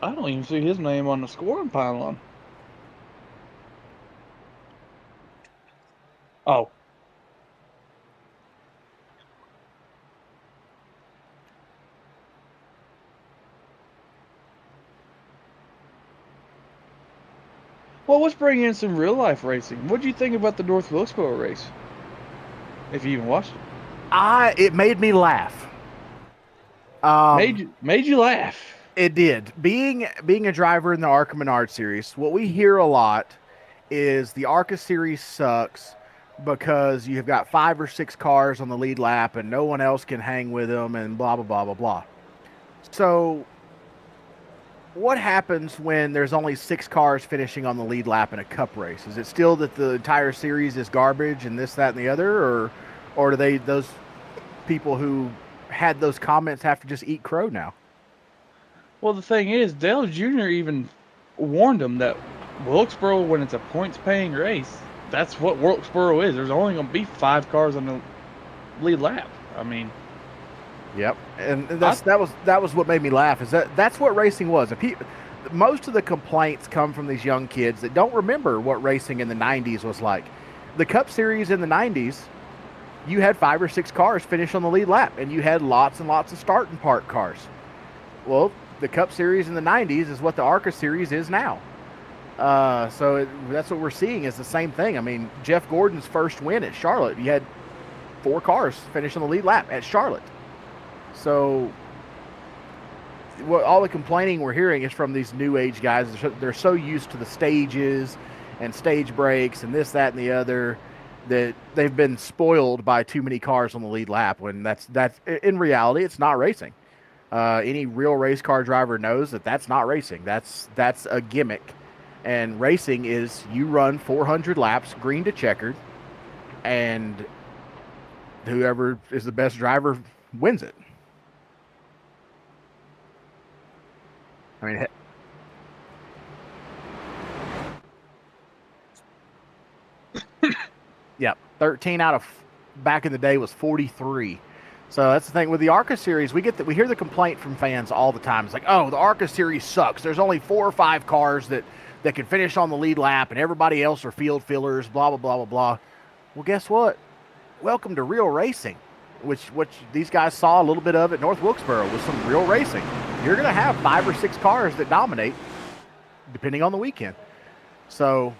I don't even see his name on the scoring pylon. Oh. Well, let's bring in some real life racing. What did you think about the North Wilkesboro race? If you even watched it. It made me laugh. Made you laugh. It did. Being a driver in the ARCA Menard series, what we hear a lot is the ARCA series sucks because you've got 5 or 6 cars on the lead lap and no one else can hang with them and blah, blah, blah, blah, blah. So what happens when there's only 6 cars finishing on the lead lap in a cup race? Is it still that the entire series is garbage and this, that, and the other, or do those people who had those comments have to just eat crow now? Well, the thing is, Dale Jr. even warned him that Wilkesboro, when it's a points-paying race, that's what Wilkesboro is. There's only going to be 5 cars on the lead lap. I mean, yep, and that was what made me laugh. Is that's what racing was. Most of the complaints come from these young kids that don't remember what racing in the '90s was like. The Cup Series in the '90s, you had 5 or 6 cars finish on the lead lap, and you had lots and lots of start and park cars. Well, the Cup Series in the '90s is what the ARCA Series is now. That's what we're seeing is the same thing. I mean, Jeff Gordon's first win at Charlotte, you had 4 cars finish on the lead lap at Charlotte. So all the complaining we're hearing is from these new age guys. They're so used to the stages and stage breaks and this, that, and the other that they've been spoiled by too many cars on the lead lap, when that's in reality, it's not racing. Any real race car driver knows that that's not racing. That's a gimmick. And racing is you run 400 laps, green to checkered, and whoever is the best driver wins it. I mean, yeah, 13 out of back in the day was 43. So that's the thing with the ARCA series. We hear the complaint from fans all the time. It's like, oh, the ARCA series sucks. There's only 4 or 5 cars that can finish on the lead lap, and everybody else are field fillers. Blah blah blah blah blah. Well, guess what? Welcome to real racing, which these guys saw a little bit of at North Wilkesboro with some real racing. You're going to have 5 or 6 cars that dominate, depending on the weekend. So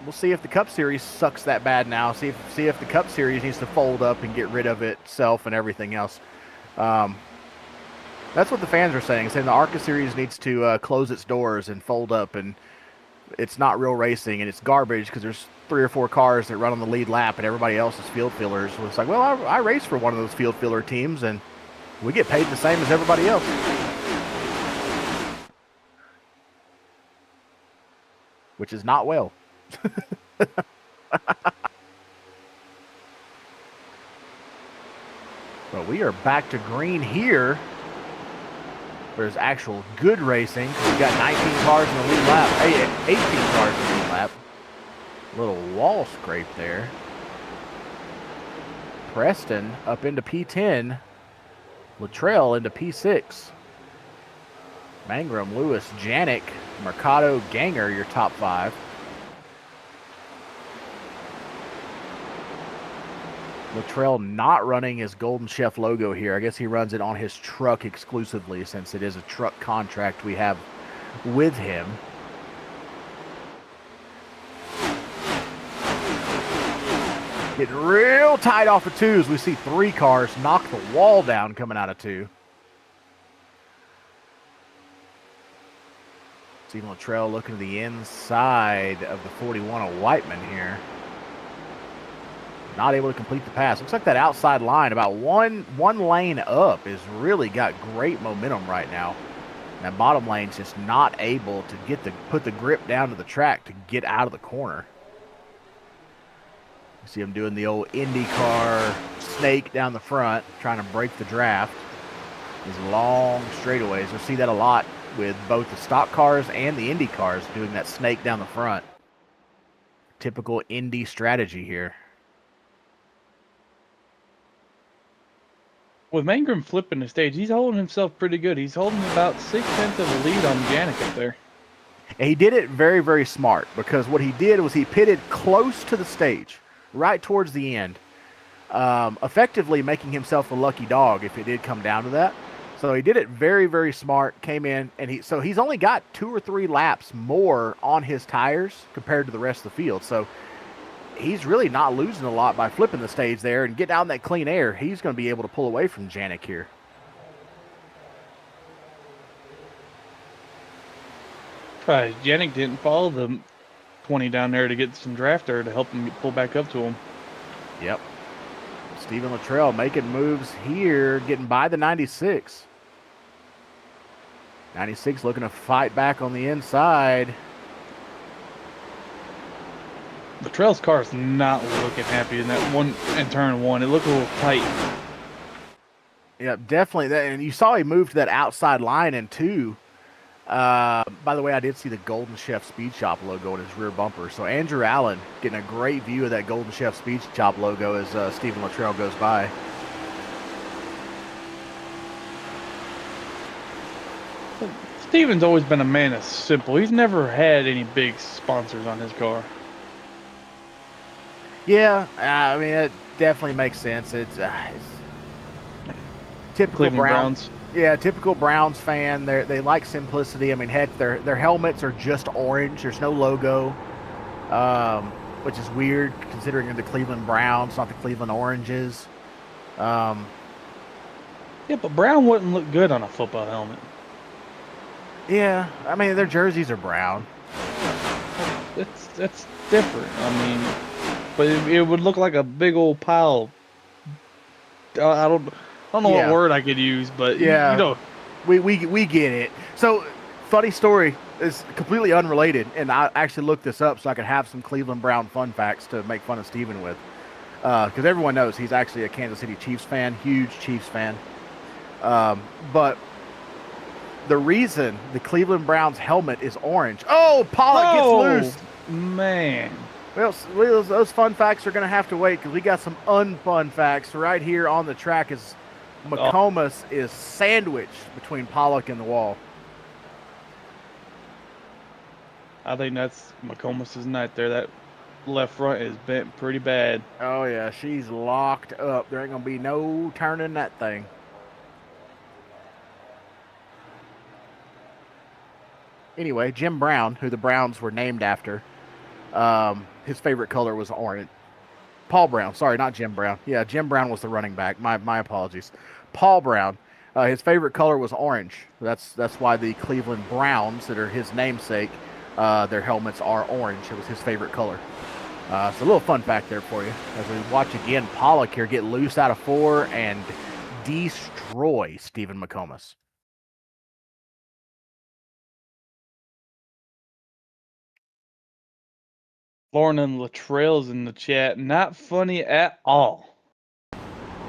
we'll see if the Cup Series sucks that bad now. See if the Cup Series needs to fold up and get rid of itself and everything else. That's what the fans are saying the ARCA Series needs to close its doors and fold up, and it's not real racing, and it's garbage because there's 3 or 4 cars that run on the lead lap and everybody else is field fillers. Well, it's like, well, I race for one of those field filler teams, and we get paid the same as everybody else. Which is not well. But we are back to green here. There's actual good racing. We've got 19 cars in the lead lap. 18 cars in the lead lap. Little wall scrape there. Preston up into P10. Luttrell into P6. Mangrum, Lewis, Janik, Mercado, Ganger, your top 5. Luttrell not running his Golden Chef logo here. I guess he runs it on his truck exclusively, since it is a truck contract we have with him. Getting real tight off of 2s. We see 3 cars knock the wall down coming out of 2. Stephen Luttrell looking to the inside of the 41 of Whiteman here. Not able to complete the pass. Looks like that outside line, about one lane up, is really got great momentum right now. And that bottom lane's just not able to put the grip down to the track to get out of the corner. You see him doing the old IndyCar snake down the front, trying to break the draft. These long straightaways. You'll see that a lot with both the stock cars and the Indy cars, doing that snake down the front. Typical Indy strategy here. with Mangrum flipping the stage, he's holding himself pretty good. He's holding about 6/10 of the lead on Janik up there. And he did it very, very smart, because what he did was he pitted close to the stage, right towards the end, effectively making himself a lucky dog if it did come down to that. So he did it very, very smart, came in, and he's only got 2 or 3 laps more on his tires compared to the rest of the field. So he's really not losing a lot by flipping the stage there and getting out in that clean air. He's going to be able to pull away from Janik here. Janik didn't follow the 20 down there to get some draft air to help him pull back up to him. Yep. Stephen Luttrell making moves here, getting by the 96. 96 looking to fight back on the inside. Latrell's car is not looking happy in that one in turn one. It looked a little tight. Yeah, definitely. And you saw he moved to that outside line in two. By the way, I did see the Golden Chef Speed Shop logo in his rear bumper. So Andrew Allen getting a great view of that Golden Chef Speed Shop logo as Stephen Luttrell goes by. Steven's always been a man that's simple. He's never had any big sponsors on his car. Yeah, I mean, it definitely makes sense. It's typical Cleveland Browns. Browns. Yeah, typical Browns fan. They like simplicity. I mean, heck, their helmets are just orange. There's no logo, which is weird considering they're the Cleveland Browns, not the Cleveland Oranges. Yeah, but Brown wouldn't look good on a football helmet. Yeah, I mean, their jerseys are brown. That's different. I mean, but it would look like a big old pile. I don't know Yeah. what word I could use, but Yeah. you know, We get it. So, funny story is completely unrelated, and I actually looked this up so I could have some Cleveland Brown fun facts to make fun of Steven with. Because everyone knows he's actually a Kansas City Chiefs fan, huge Chiefs fan. But the reason the Cleveland Browns helmet is orange. Oh, Pollock gets loose. Man. Well, those fun facts are going to have to wait because we got some unfun facts right here on the track as McComas is sandwiched between Pollock and the wall. I think that's McComas' night there. That left front is bent pretty bad. Oh, yeah, she's locked up. There ain't going to be no turning that thing. Anyway, Jim Brown, who the Browns were named after, his favorite color was orange. Paul Brown, sorry, not Jim Brown. Yeah, Jim Brown was the running back. My apologies. Paul Brown, his favorite color was orange. That's why the Cleveland Browns, that are his namesake, their helmets are orange. It was his favorite color. So a little fun fact there for you. As we watch again, Pollock here get loose out of 4 and destroy Stephen McComas. Lauren and Latrell's in the chat. Not funny at all.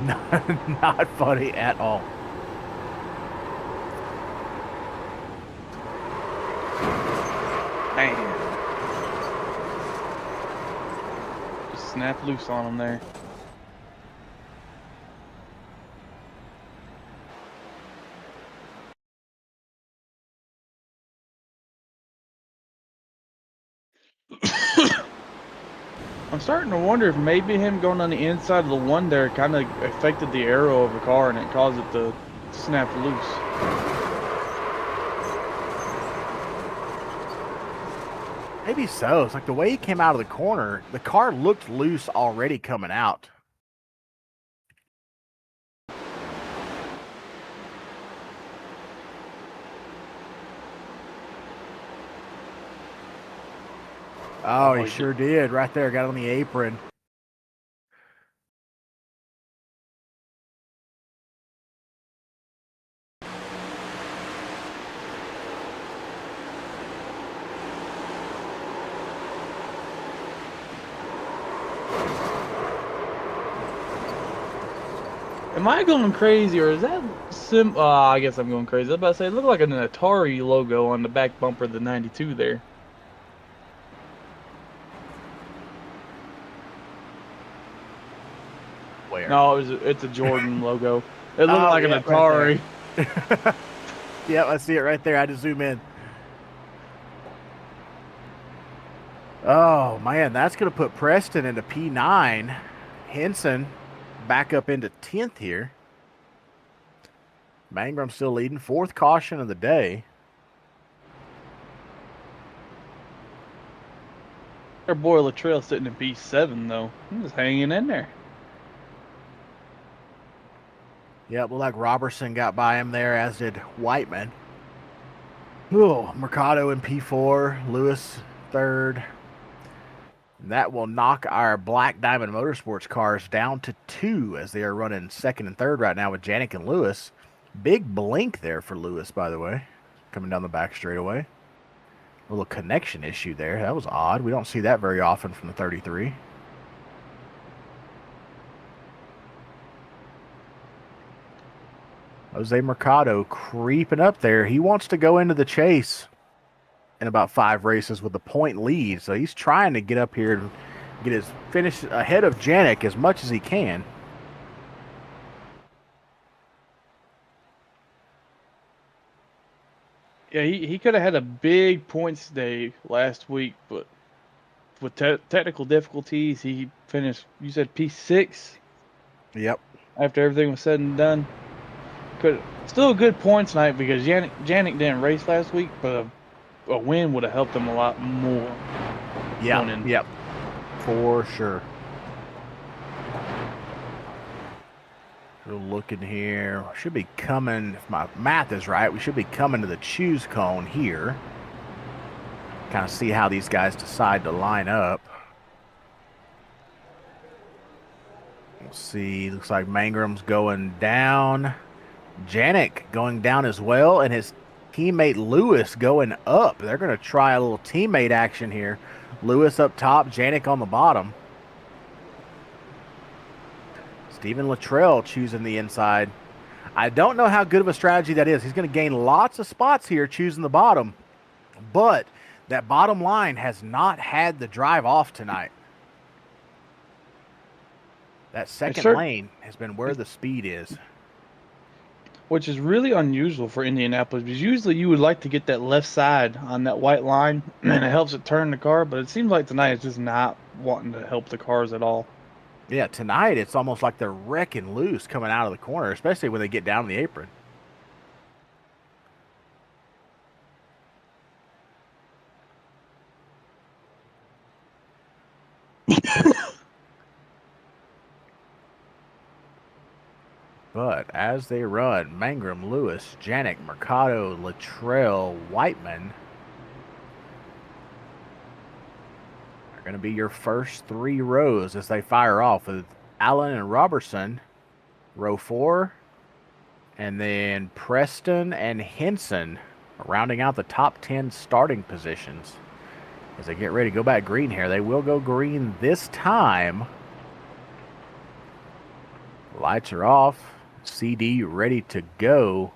Not funny at all. Man. Just snap loose on him there. I'm starting to wonder if maybe him going on the inside of the one there kind of affected the aero of the car and it caused it to snap loose. Maybe so. It's like the way he came out of the corner, the car looked loose already coming out. Oh, he sure did. Right there, got on the apron. Am I going crazy or is that I guess I'm going crazy. I was about to say, it looked like an Atari logo on the back bumper of the 92 there. Where? No, it's a Jordan logo. It looked like an yeah, Atari. Right yep, I see it right there. I had to zoom in. Oh, man, that's going to put Preston into P9. Henson back up into 10th here. Mangrum still leading. 4th caution of the day. Our boy Latrell sitting in P7 though. He's just hanging in there. Yep, looked like Robertson got by him there, as did Whiteman. Oh, Mercado in P4, Lewis 3rd. And that will knock our Black Diamond Motorsports cars down to 2 as they are running 2nd and 3rd right now with Janik and Lewis. Big blink there for Lewis, by the way. coming down the back straightaway. A little connection issue there. That was odd. We don't see that very often from the 33. Jose Mercado creeping up there. He wants to go into the chase in about 5 races with a point lead. So he's trying to get up here and get his finish ahead of Janik as much as he can. Yeah, he could have had a big points day last week, but with technical difficulties, he finished, you said P6? Yep. After everything was said and done. Still a good points night because Janik didn't race last week, but a win would have helped him a lot more. Yeah, yep. For sure. We're looking here. Should be coming, if my math is right, we should be coming to the choose cone here. Kind of see how these guys decide to line up. We'll see. Looks like Mangram's going down. Janik going down as well, and his teammate Lewis going up. They're going to try a little teammate action here. Lewis up top, Janik on the bottom. Steven Luttrell choosing the inside. I don't know how good of a strategy that is. He's going to gain lots of spots here choosing the bottom, but that bottom line has not had the drive off tonight. That second lane has been where the speed is. Which is really unusual for Indianapolis, because usually you would like to get that left side on that white line, and it helps it turn the car, but it seems like tonight it's just not wanting to help the cars at all. Yeah, tonight it's almost like they're wrecking loose coming out of the corner, especially when they get down the apron. But as they run, Mangrum, Lewis, Janik, Mercado, Luttrell, Whiteman are going to be your first 3 rows as they fire off with Allen and Robertson, row 4, and then Preston and Henson rounding out the top 10 starting positions. As they get ready to go back green here, they will go green this time. Lights are off. CD ready to go.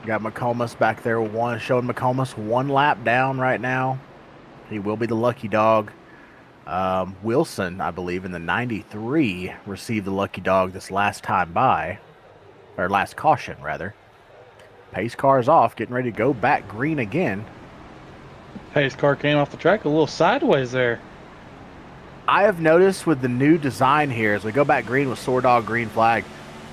Got McComas back there, showing McComas 1 lap down right now. He will be the lucky dog. Wilson, I believe, in the 93 received the lucky dog this last time by, or last caution rather. Pace car is off, getting ready to go back green again. Pace car came off the track a little sideways there. I have noticed with the new design here, as we go back green with SoarDogg green flag,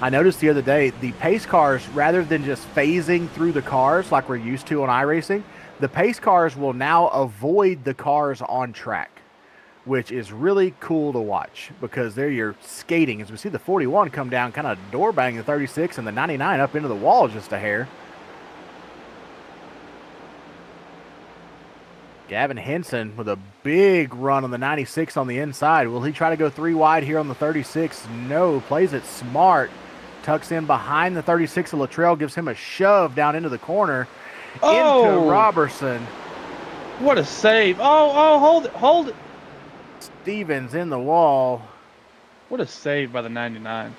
I noticed the other day, the pace cars, rather than just phasing through the cars like we're used to on iRacing, the pace cars will now avoid the cars on track, which is really cool to watch because there you're skating. As we see the 41 come down, kind of door bang the 36 and the 99 up into the wall just a hair. Gavin Henson with a big run on the 96 on the inside. Will he try to go 3 wide here on the 36? No, plays it smart. Tucks in behind the 36 of Luttrell, gives him a shove down into the corner. Into Robertson. What a save. Oh, hold it. Stevens in the wall. What a save by the 99.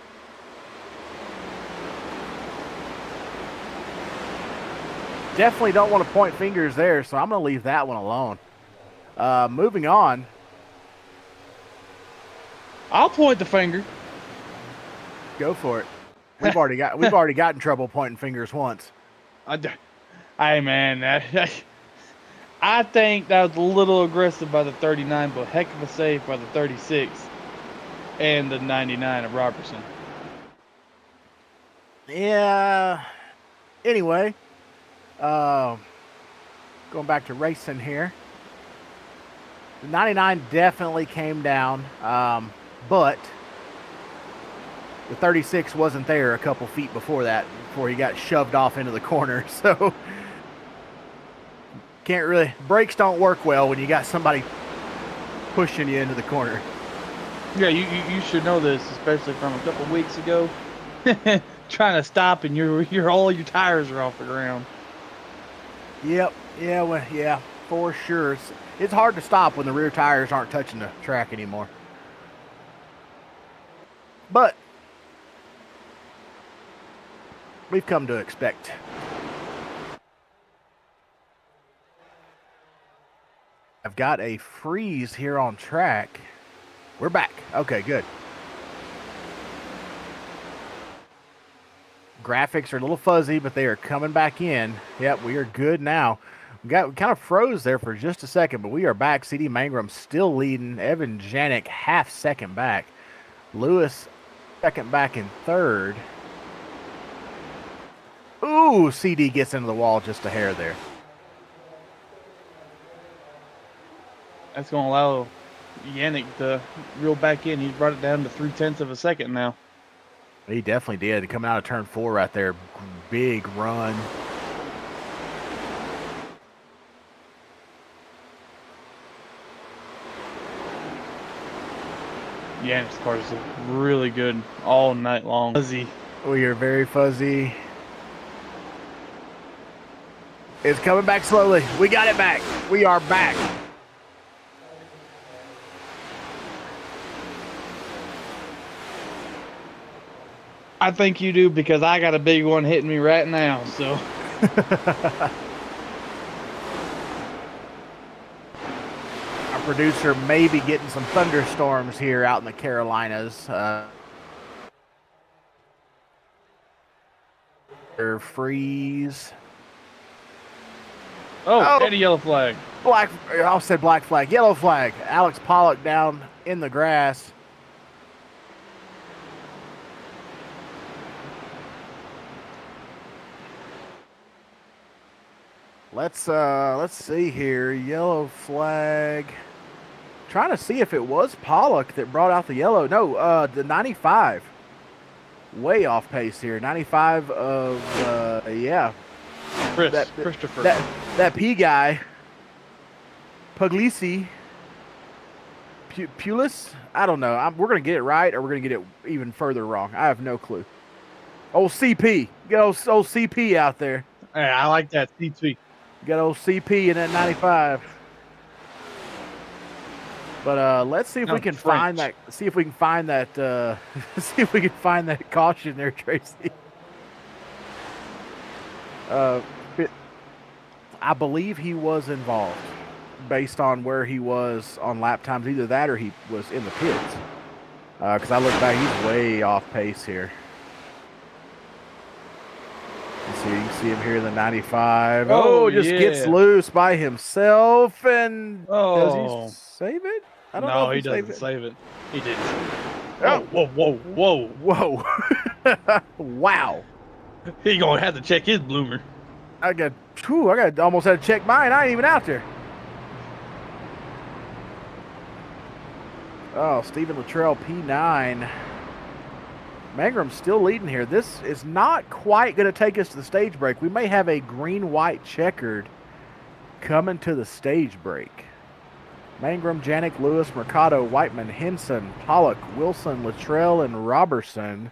Definitely don't want to point fingers there, so I'm going to leave that one alone. Moving on. I'll point the finger. Go for it. We've already got in trouble pointing fingers once. Hey man, I think that was a little aggressive by the 39, but heck of a save by the 36 and the 99 of Robertson. Yeah. Anyway. Going back to racing here. The 99 definitely came down, but the 36 wasn't there a couple feet before that, before he got shoved off into the corner. So can't really, brakes don't work well when you got somebody pushing you into the corner. Yeah, you should know this, especially from a couple weeks ago. Trying to stop and you're all your tires are off the ground. Yep. Yeah. Well, yeah. For sure. It's hard to stop when the rear tires aren't touching the track anymore. But we've come to expect. I've got a freeze here on track. We're back. Okay, good. Graphics are a little fuzzy, but they are coming back in. Yep, we are good now. We kind of froze there for just a second, but we are back. CD Mangrum still leading. Evan Janik half second back. Lewis second back in third. Ooh, CD gets into the wall just a hair there. That's going to allow Yannick to reel back in. He's brought it down to 0.3 of a second now. He definitely did. Coming out of turn 4 right there. Big run. Yannick's car is really good all night long. Fuzzy. We are very fuzzy. It's coming back slowly. We got it back. We are back. I think you do because I got a big one hitting me right now, so. Our producer may be getting some thunderstorms here out in the Carolinas. Freeze. Oh, Eddie yellow flag. I said black flag. Yellow flag. Alex Pollock down in the grass. Let's see here. Yellow flag. Trying to see if it was Pollock that brought out the yellow. No, the 95. Way off pace here. 95 of yeah. Christopher. That P guy. Puglisi. Pulis? I don't know. We're gonna get it right, or we're gonna get it even further wrong. I have no clue. Old CP. Get old CP out there. Yeah, I like that. CP. Got old CP in that 95. But let's see if we can find that. See if we can find that. See if we can find that caution there, Tracy. I believe he was involved, based on where he was on lap times. Either that, or he was in the pits. Because I look back, he's way off pace here. So you can see him here in the 95. Oh, just gets loose by himself. And does he save it? I don't know. No, he doesn't save it. He didn't. Oh, whoa. Wow. He going to have to check his bloomer. I almost had to check mine. I ain't even out there. Oh, Stephen Luttrell, P9. Mangrum's still leading here. This is not quite going to take us to the stage break. We may have a green-white checkered coming to the stage break. Mangrum, Janik, Lewis, Mercado, Whiteman, Henson, Pollock, Wilson, Luttrell, and Robertson.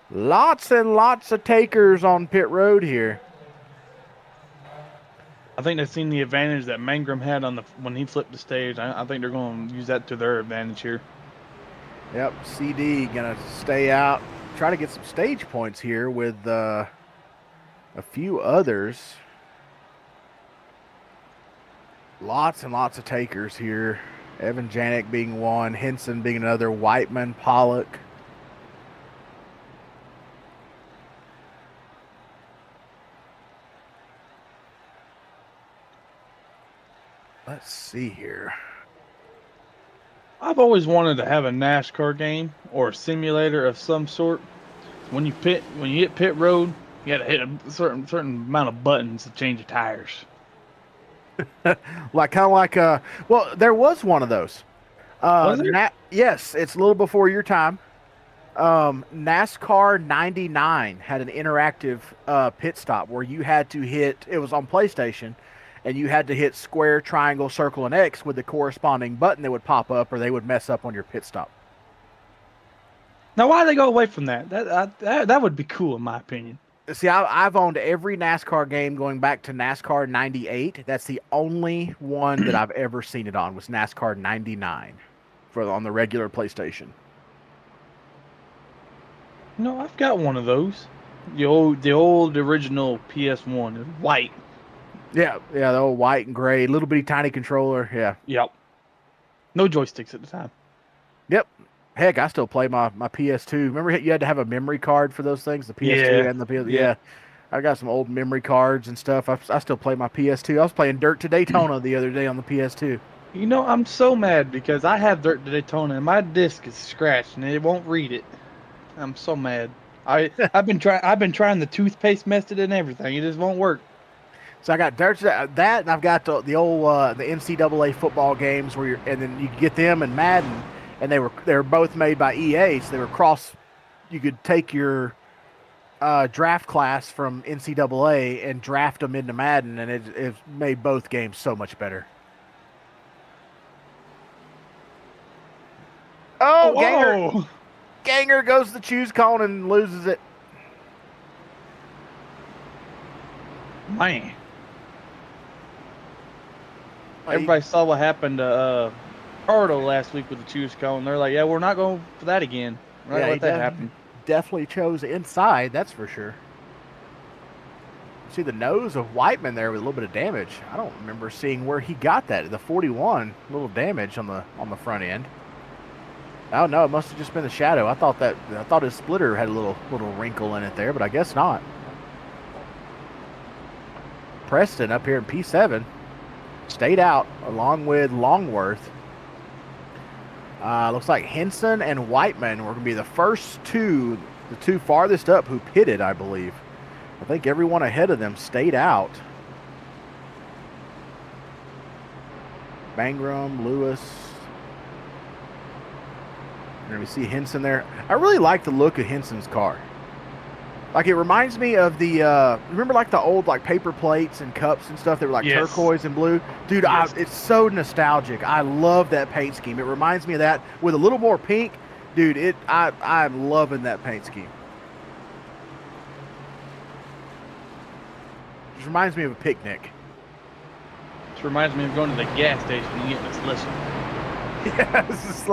Lots and lots of takers on pit road here. I think they've seen the advantage that Mangrum had when he flipped the stage. I think they're going to use that to their advantage here. Yep, CD going to stay out. Try to get some stage points here with a few others. Lots and lots of takers here. Evan Janik being one, Henson being another, Whiteman, Pollock. Let's see here. I've always wanted to have a NASCAR game or a simulator of some sort. When you hit pit road, you got to hit a certain amount of buttons to change your tires. Well, there was one of those. Was there? Yes, it's a little before your time. NASCAR 99 had an interactive pit stop where you had to hit. It was on PlayStation, and you had to hit square, triangle, circle, and X with the corresponding button that would pop up, or they would mess up on your pit stop. Now, why they go away from that? That would be cool, in my opinion. See, I've owned every NASCAR game going back to NASCAR 98. That's the only one that I've ever seen it on, was NASCAR 99 on the regular PlayStation. No, I've got one of those. The old original PS1, white. Yeah, the old white and gray, little bitty tiny controller. Yeah. Yep. No joysticks at the time. Yep. Heck, I still play my PS2. Remember you had to have a memory card for those things? The PS2 and the PS. Yeah. I got some old memory cards and stuff. I still play my PS2. I was playing Dirt to Daytona the other day on the PS2. You know, I'm so mad because I have Dirt to Daytona and my disc is scratched and it won't read it. I'm so mad. I've been trying the toothpaste method and everything. It just won't work. So I got Dirt to that, and I've got the old the NCAA football games and then you could get them and Madden. And they were both made by EA, so they were you could take your draft class from NCAA and draft them into Madden, and it made both games so much better. Oh, whoa. Ganger goes to the choose cone and loses it. Man. Everybody saw what happened to Ricardo last week with the choose cone. They're like, yeah, we're not going for that again. We're not gonna let that happen. Definitely chose inside, that's for sure. See the nose of Whiteman there with a little bit of damage. I don't remember seeing where he got that. The 41, little damage on the front end. Oh no, it must have just been the shadow. I thought his splitter had a little wrinkle in it there, but I guess not. Preston up here in P7 stayed out along with Longworth. Looks like Henson and Whiteman were going to be the two farthest up who pitted, I believe. I think everyone ahead of them stayed out. Bangram, Lewis. And we see Henson there. I really like the look of Henson's car. Like, it reminds me of the, remember like the old like paper plates and cups and stuff that were like turquoise and blue? Dude, it's so nostalgic. I love that paint scheme. It reminds me of that with a little more pink. Dude, I'm loving that paint scheme. Just reminds me of a picnic. This reminds me of going to the gas station and getting a slushy. Yeah, this is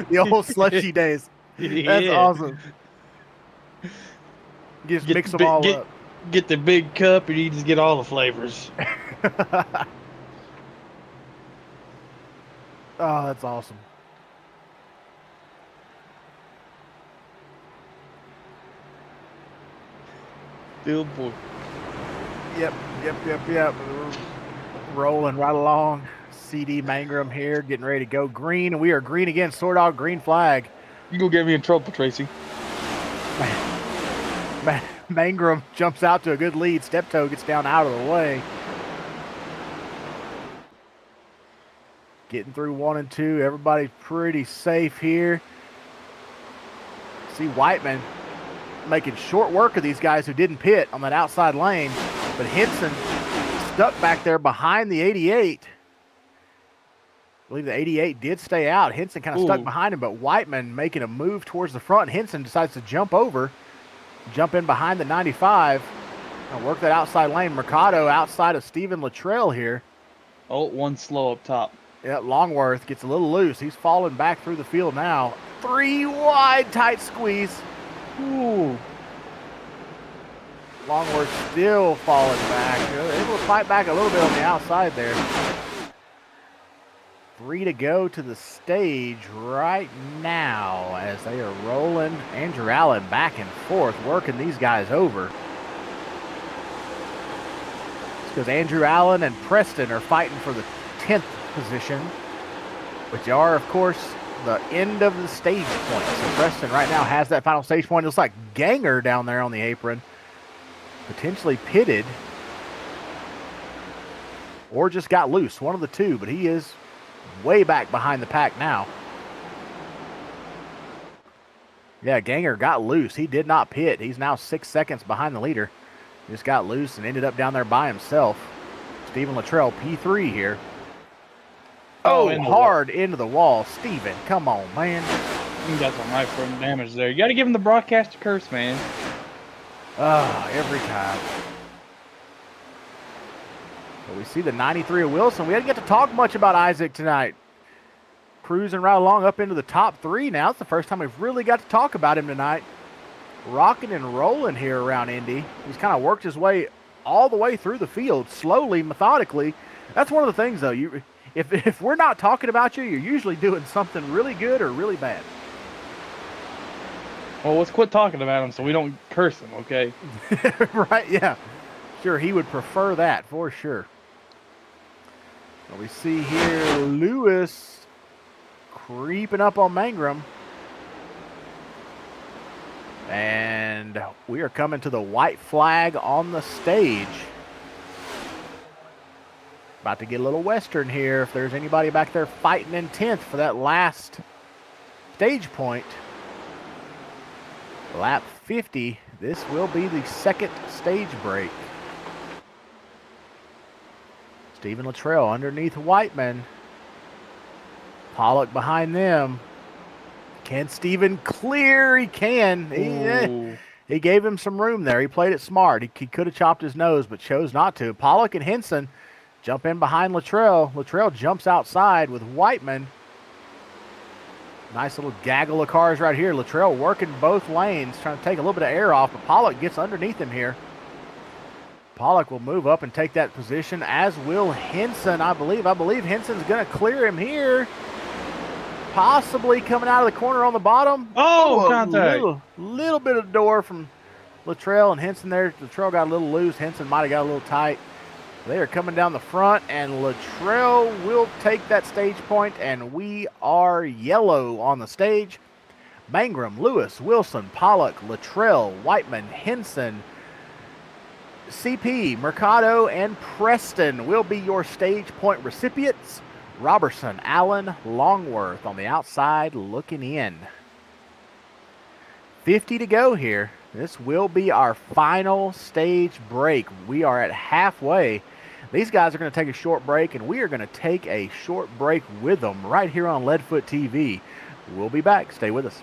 the old slushy days. That's awesome. Just mix them all up. Get the big cup and you just get all the flavors. Oh, that's awesome. Still boy. Yep. Rolling right along. CD Mangrum here, getting ready to go green. And we are green again. SoarDogg, green flag. You gonna get me in trouble, Tracy. Mangrum jumps out to a good lead. Steptoe gets down out of the way. Getting through 1 and 2. Everybody's pretty safe here. See Whiteman making short work of these guys who didn't pit on that outside lane. But Henson stuck back there behind the 88. I believe the 88 did stay out. Henson kind of stuck behind him, but Whiteman making a move towards the front. Henson decides to jump in behind the 95 and work that outside lane. Mercado outside of Steven Luttrell here. Oh, one slow up top. Yeah, Longworth gets a little loose. He's falling back through the field now. 3 wide, tight squeeze. Ooh. Longworth still falling back. Able to fight back a little bit on the outside there. 3 to go to the stage right now as they are rolling. Andrew Allen back and forth, working these guys over. It's because Andrew Allen and Preston are fighting for the 10th position, which are, of course, the end of the stage point. So Preston right now has that final stage point. It looks like Ganger down there on the apron, potentially pitted or just got loose, one of the two, but he is way back behind the pack now. Yeah, Ganger got loose. He did not pit. He's now 6 seconds behind the leader. Just got loose and ended up down there by himself. Stephen Luttrell, P3 here. Oh, Oh, hard into the wall. Stephen, come on, man. He got some right front damage there. You got to give him the broadcaster curse, man. Every time. But we see the 93 of Wilson. We didn't get to talk much about Isaac tonight. Cruising right along up into the top 3 now. It's the first time we've really got to talk about him tonight. Rocking and rolling here around Indy. He's kind of worked his way all the way through the field, slowly, methodically. That's one of the things, though. If we're not talking about you, you're usually doing something really good or really bad. Well, let's quit talking about him so we don't curse him, okay? Right, yeah. Sure, he would prefer that for sure. Well, we see here Lewis creeping up on Mangrum. And we are coming to the white flag on the stage. About to get a little Western here if there's anybody back there fighting in 10th for that last stage point. Lap 50. This will be the second stage break. Stephen Luttrell underneath Whiteman. Pollock behind them. Can Stephen clear? He can. He gave him some room there. He played it smart. He could have chopped his nose, but chose not to. Pollock and Henson jump in behind Luttrell. Luttrell jumps outside with Whiteman. Nice little gaggle of cars right here. Luttrell working both lanes, trying to take a little bit of air off, but Pollock gets underneath him here. Pollock will move up and take that position, as will Henson, I believe. I believe Henson's going to clear him here. Possibly coming out of the corner on the bottom. Oh, contact. Little bit of door from Luttrell and Henson there. Luttrell got a little loose. Henson might have got a little tight. They are coming down the front, and Luttrell will take that stage point, and we are yellow on the stage. Mangrum, Lewis, Wilson, Pollock, Luttrell, Whiteman, Henson, CP, Mercado, and Preston will be your stage point recipients. Robertson, Allen, Longworth on the outside looking in. 50 to go here. This will be our final stage break. We are at halfway. These guys are going to take a short break, and we are going to take a short break with them right here on Leadfoot TV. We'll be back. Stay with us.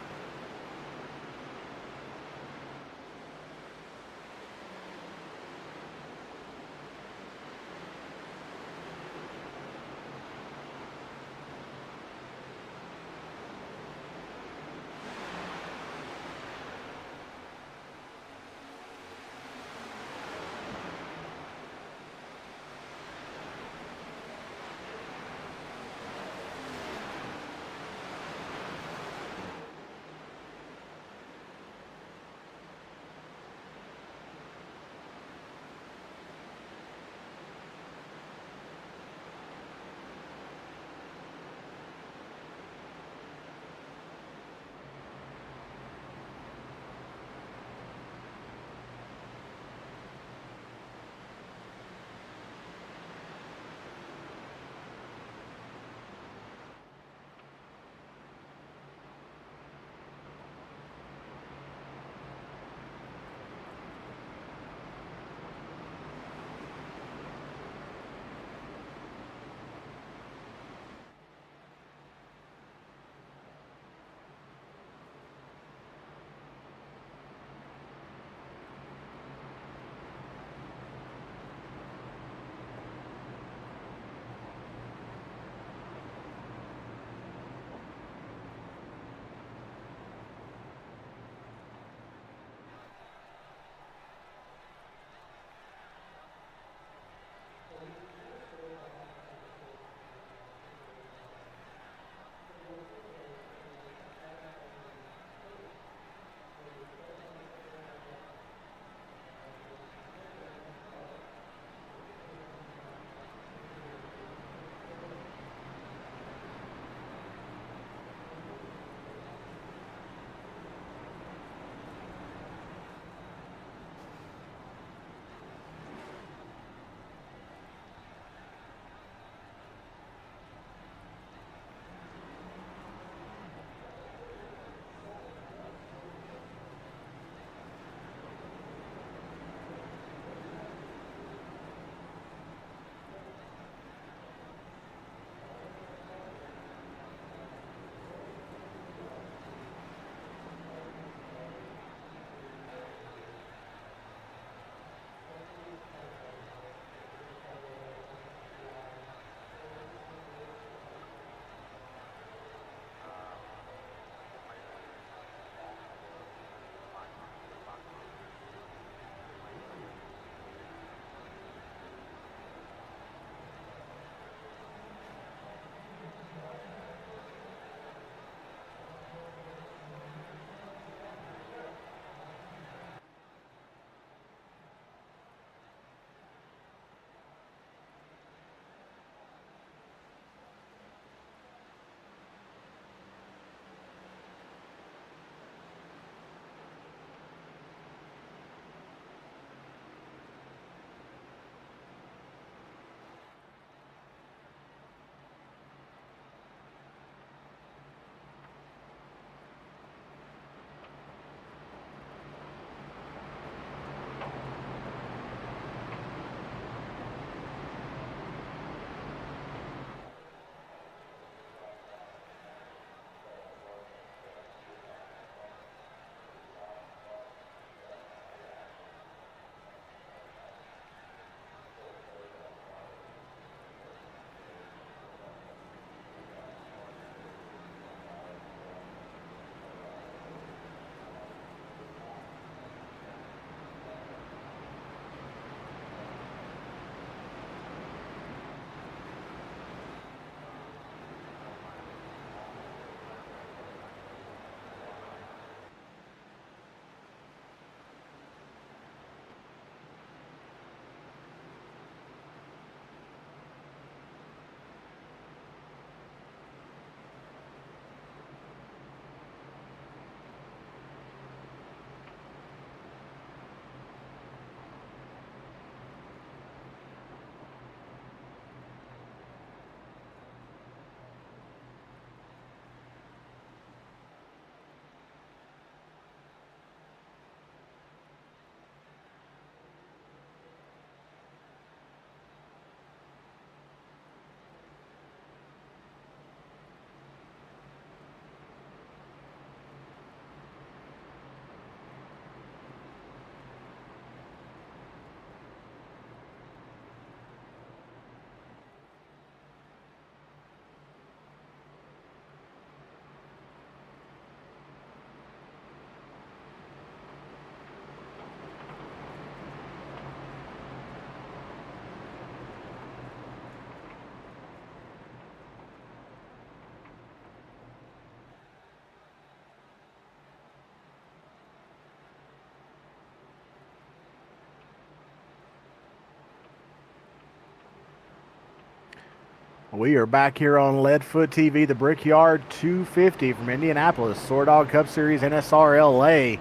We are back here on Leadfoot TV, the Brickyard 250 from Indianapolis, SoarDogg Cup Series NSRLA.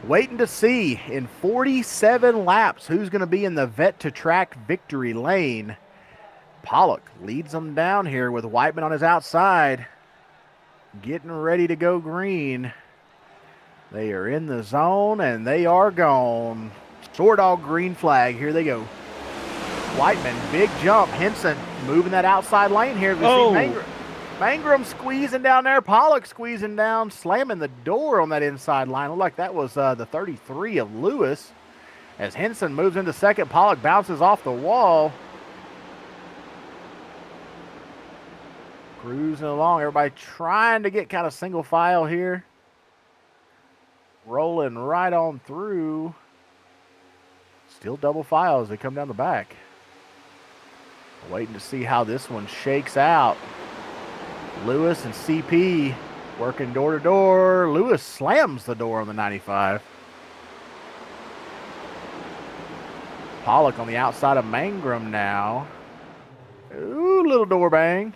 Waiting to see in 47 laps who's going to be in the vet to track victory lane. Pollock leads them down here with Whiteman on his outside, getting ready to go green. They are in the zone and they are gone. SoarDogg green flag. Here they go. Whiteman, big jump. Henson moving that outside lane here. We see Mangrum squeezing down there. Pollock squeezing down, slamming the door on that inside line. Looked like that was the 33 of Lewis. As Henson moves into second, Pollock bounces off the wall. Cruising along. Everybody trying to get kind of single file here. Rolling right on through. Still double file as they come down the back. Waiting to see how this one shakes out. Lewis and CP working door to door. Lewis slams the door on the 95. Pollock on the outside of Mangrum now. Ooh, little door bang.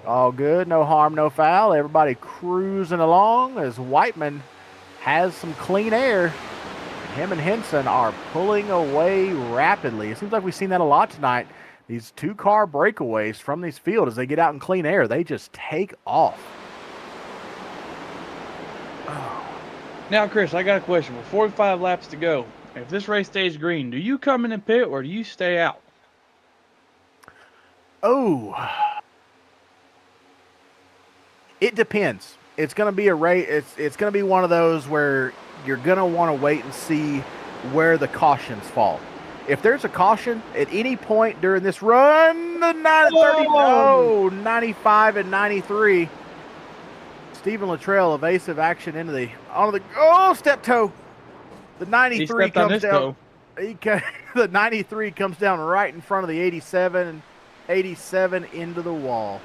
All good, no harm, no foul. Everybody cruising along as Whiteman has some clean air. Him and Henson are pulling away rapidly. It seems like we've seen that a lot tonight. These two-car breakaways from these fields, as they get out in clean air, they just take off. Oh. Now, Chris, I got a question. With 45 laps to go, if this race stays green, do you come in and pit or do you stay out? Oh. It depends. It's going to be a race. It's going to be one of those where you're going to want to wait and see where the cautions fall. If there's a caution at any point during this run, the 95 and 93, Stephen Luttrell, evasive action into the step toe. The 93 comes down. The 93 comes down right in front of the 87 into the wall.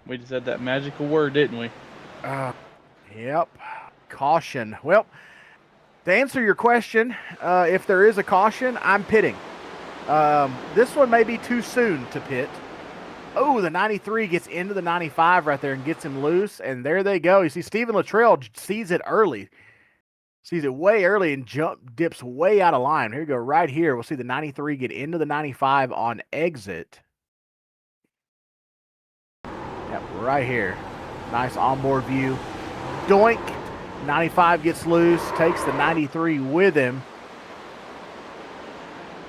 We just said that magical word, didn't we? Yep. Caution. Well, to answer your question, if there is a caution, I'm pitting. This one may be too soon to pit. Oh, the 93 gets into the 95 right there and gets him loose, and there they go. You see Stephen Luttrell sees it early. Sees it way early and dips way out of line. Here you go, right here. We'll see the 93 get into the 95 on exit. Yep, right here. Nice onboard view. Doink. 95 gets loose, takes the 93 with him.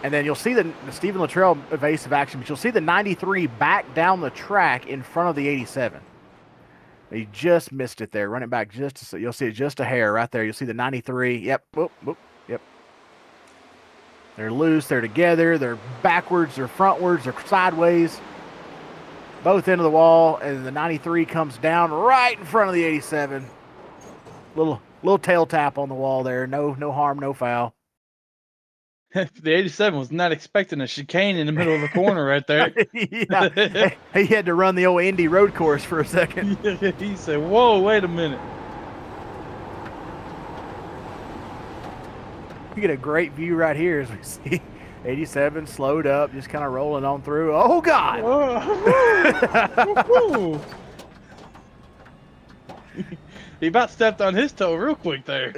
And then you'll see the Stephen Luttrell evasive action, but you'll see the 93 back down the track in front of the 87. He just missed it there. Run it back you'll see it just a hair right there. You'll see the 93. Yep. Whoop, whoop, yep. They're loose. They're together. They're backwards. They're frontwards. They're sideways. Both into the wall, and the 93 comes down right in front of the 87. Little tail tap on the wall there. No harm, no foul. The 87 was not expecting a chicane in the middle of the corner right there. Yeah, he had to run the old Indy road course for a second. He said, whoa, wait a minute. You get a great view right here as we see 87 slowed up, just kind of rolling on through. Oh, God! He about stepped on his toe real quick there.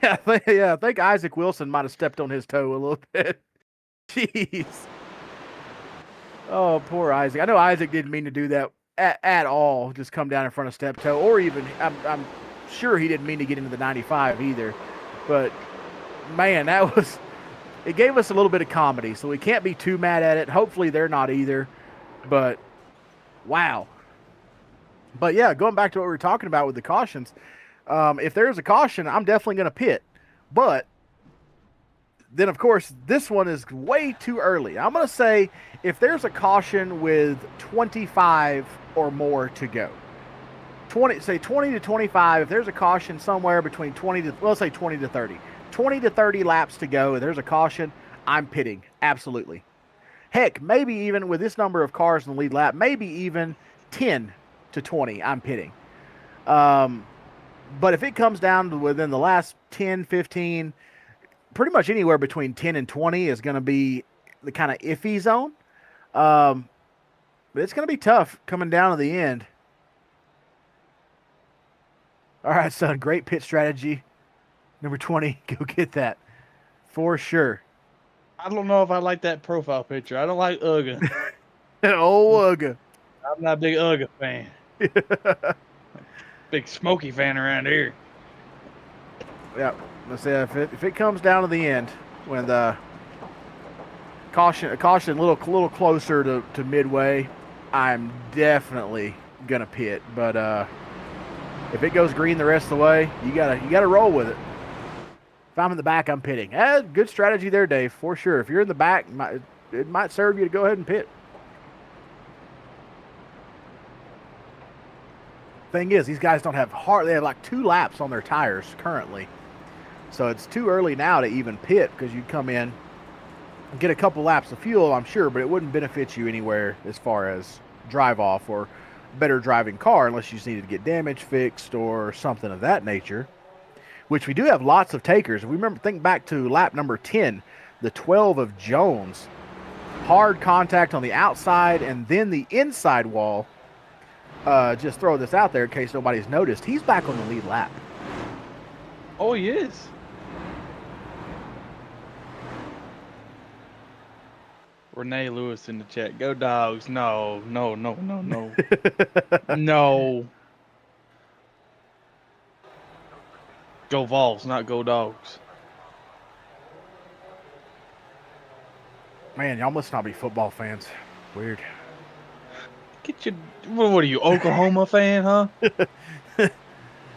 I think Isaac Wilson might have stepped on his toe a little bit. Jeez. Oh, poor Isaac. I know Isaac didn't mean to do that at all, just come down in front of step toe, or even, I'm sure he didn't mean to get into the 95 either. But, man, it gave us a little bit of comedy, so we can't be too mad at it. Hopefully they're not either. But, wow. But, yeah, going back to what we were talking about with the cautions, if there's a caution, I'm definitely going to pit. But then, of course, this one is way too early. I'm going to say if there's a caution with 25 or more to go, 20 to 25, if there's a caution somewhere between 20 to 30. 20 to 30 laps to go, if there's a caution, I'm pitting. Absolutely. Heck, maybe even with this number of cars in the lead lap, maybe even 10 to 20, I'm pitting. But if it comes down to within the last 10, 15, pretty much anywhere between 10 and 20 is going to be the kind of iffy zone. But it's going to be tough coming down to the end. All right, son. Great pit strategy. Number 20, go get that. For sure. I don't know if I like that profile picture. I don't like Uga. Oh, Ugga. I'm not a big Uga fan. Big Smokey fan around here. Yeah, let's say if it comes down to the end, when the caution a little closer to midway, I'm definitely gonna pit. But if it goes green the rest of the way, you gotta roll with it. If I'm in the back, I'm pitting. Good strategy there, Dave, for sure. If you're in the back, it might serve you to go ahead and pit. Thing is, these guys don't have they have like 2 laps on their tires currently. So it's too early now to even pit, because you'd come in and get a couple laps of fuel, I'm sure, but it wouldn't benefit you anywhere as far as drive off or better driving car, unless you just needed to get damage fixed or something of that nature, which we do have lots of takers. If we think back to lap number 10, the 12 of Jones, hard contact on the outside and then the inside wall. Just throw this out there in case nobody's noticed. He's back on the lead lap. Oh, he is. Renee Lewis in the chat. Go Dogs. No. No. Go Vols, not go Dogs. Man, y'all must not be football fans. Weird. Get your. What are you, Oklahoma fan, huh?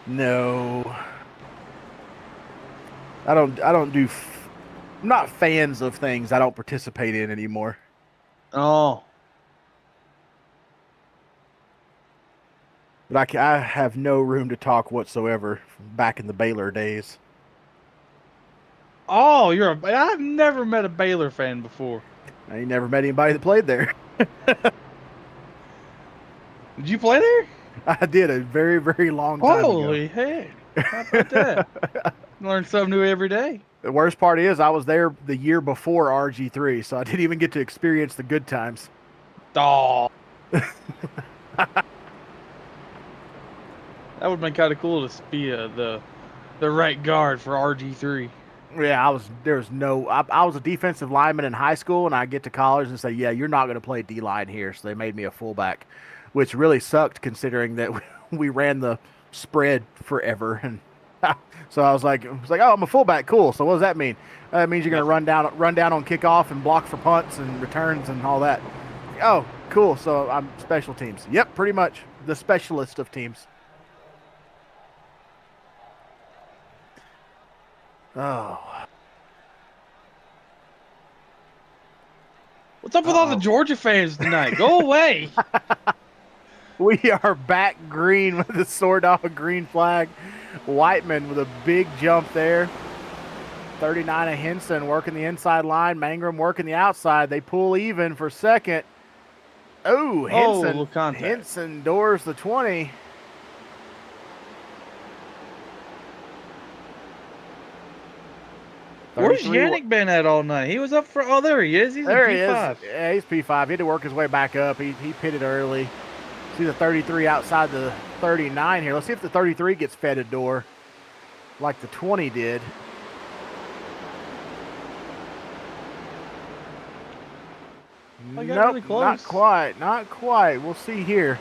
No. I'm not fans of things I don't participate in anymore. Oh. But I have no room to talk whatsoever from back in the Baylor days. Oh, I've never met a Baylor fan before. I ain't never met anybody that played there. Did you play there? I did a very, very long time ago. Holy heck. How about that? Learn something new every day. The worst part is I was there the year before RG3, so I didn't even get to experience the good times. Oh. That would have been kind of cool to be the right guard for RG3. Yeah, I was a defensive lineman in high school, and I get to college and say, yeah, you're not going to play D-line here. So they made me a fullback, which really sucked considering that we ran the spread forever. And so I was like, oh, I'm a fullback. Cool. So what does that mean? It means you're going to run down on kickoff and block for punts and returns and all that. Oh, cool. So I'm special teams. Yep, pretty much the specialist of teams. Oh. What's up with all the Georgia fans tonight? Go away. We are back green with the SoarDogg green flag. Whiteman with a big jump there. 39 of Henson working the inside line. Mangrum working the outside. They pull even for second. Oh, Henson doors the 20. Where's Yannick been at all night? He was up for. Oh, there he is. He's there in P5. He is. Yeah, he's P5. He had to work his way back up. He pitted early. See the 33 outside the 39 here. Let's see if the 33 gets fed a door like the 20 did. Nope, really close. Not quite. Not quite. We'll see here.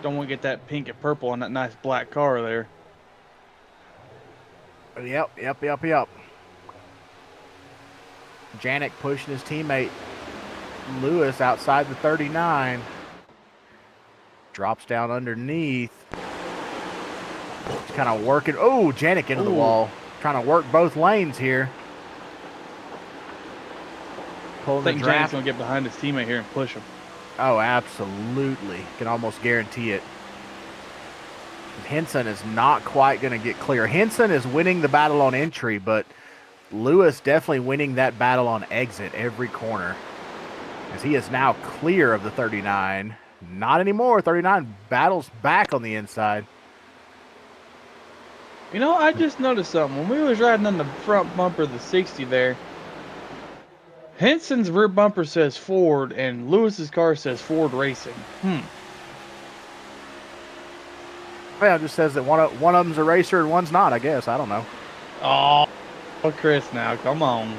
Don't want to get that pink and purple on that nice black car there. Yep. Janik pushing his teammate Lewis outside the 39. Drops down underneath. Just kind of working. Oh, Janik into the wall. Trying to work both lanes here. I think Janik's going to get behind his teammate here and push him. Oh, absolutely. Can almost guarantee it. Henson is not quite going to get clear. Henson is winning the battle on entry, but Lewis definitely winning that battle on exit every corner, as he is now clear of the 39. Not anymore. 39 battles back on the inside. You know, I just noticed something. When we was riding on the front bumper of the 60 there, Henson's rear bumper says Ford, and Lewis's car says Ford Racing. Well, it just says that one of them's a racer and one's not. I guess I don't know. Oh, Chris, now come on.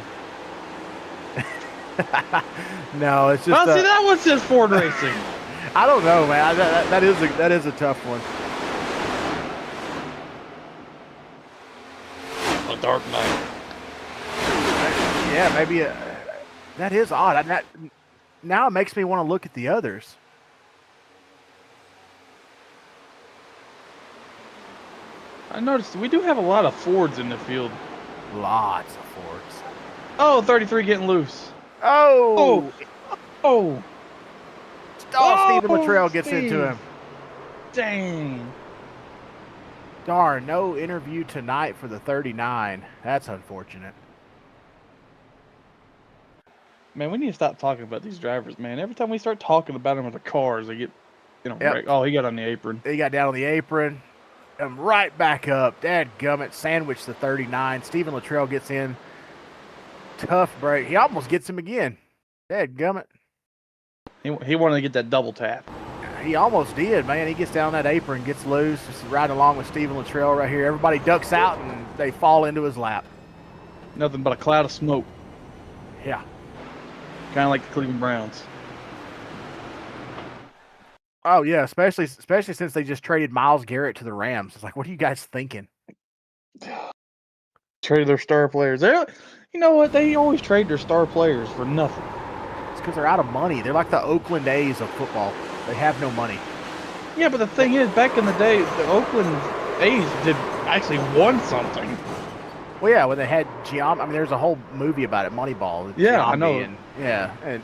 No, it's just. See, that one says Ford Racing. I don't know, man. That is a tough one. A Dark Knight. Yeah, maybe that is odd. Now it makes me want to look at the others. I noticed we do have a lot of Fords in the field. Lots of Fords. Oh, 33 getting loose. Oh, Oh, Stephen Luttrell gets Steve. into him. Dang. Darn, no interview tonight for the 39. That's unfortunate. Man, we need to stop talking about these drivers, man. Every time we start talking about them with the cars, they get, wrecked. Oh, he got on the apron. He got down on the apron. And right back up. Dadgummit, sandwiched the 39. Stephen Luttrell gets in. Tough break. He almost gets him again. Dadgummit. He wanted to get that double tap. He almost did, man. He gets down that apron, gets loose, just right along with Stephen Luttrell right here. Everybody ducks out, and they fall into his lap. Nothing but a cloud of smoke. Yeah. Kind of like the Cleveland Browns. Oh, yeah, especially since they just traded Myles Garrett to the Rams. It's like, what are you guys thinking? Trade their star players. You know what? They always trade their star players for nothing. It's because they're out of money. They're like the Oakland A's of football. They have no money. Yeah, but the thing is, back in the day, the Oakland A's actually won something. Well, yeah, when they had Giambi. I mean, there's a whole movie about it, Moneyball. Yeah, I Giambi know. And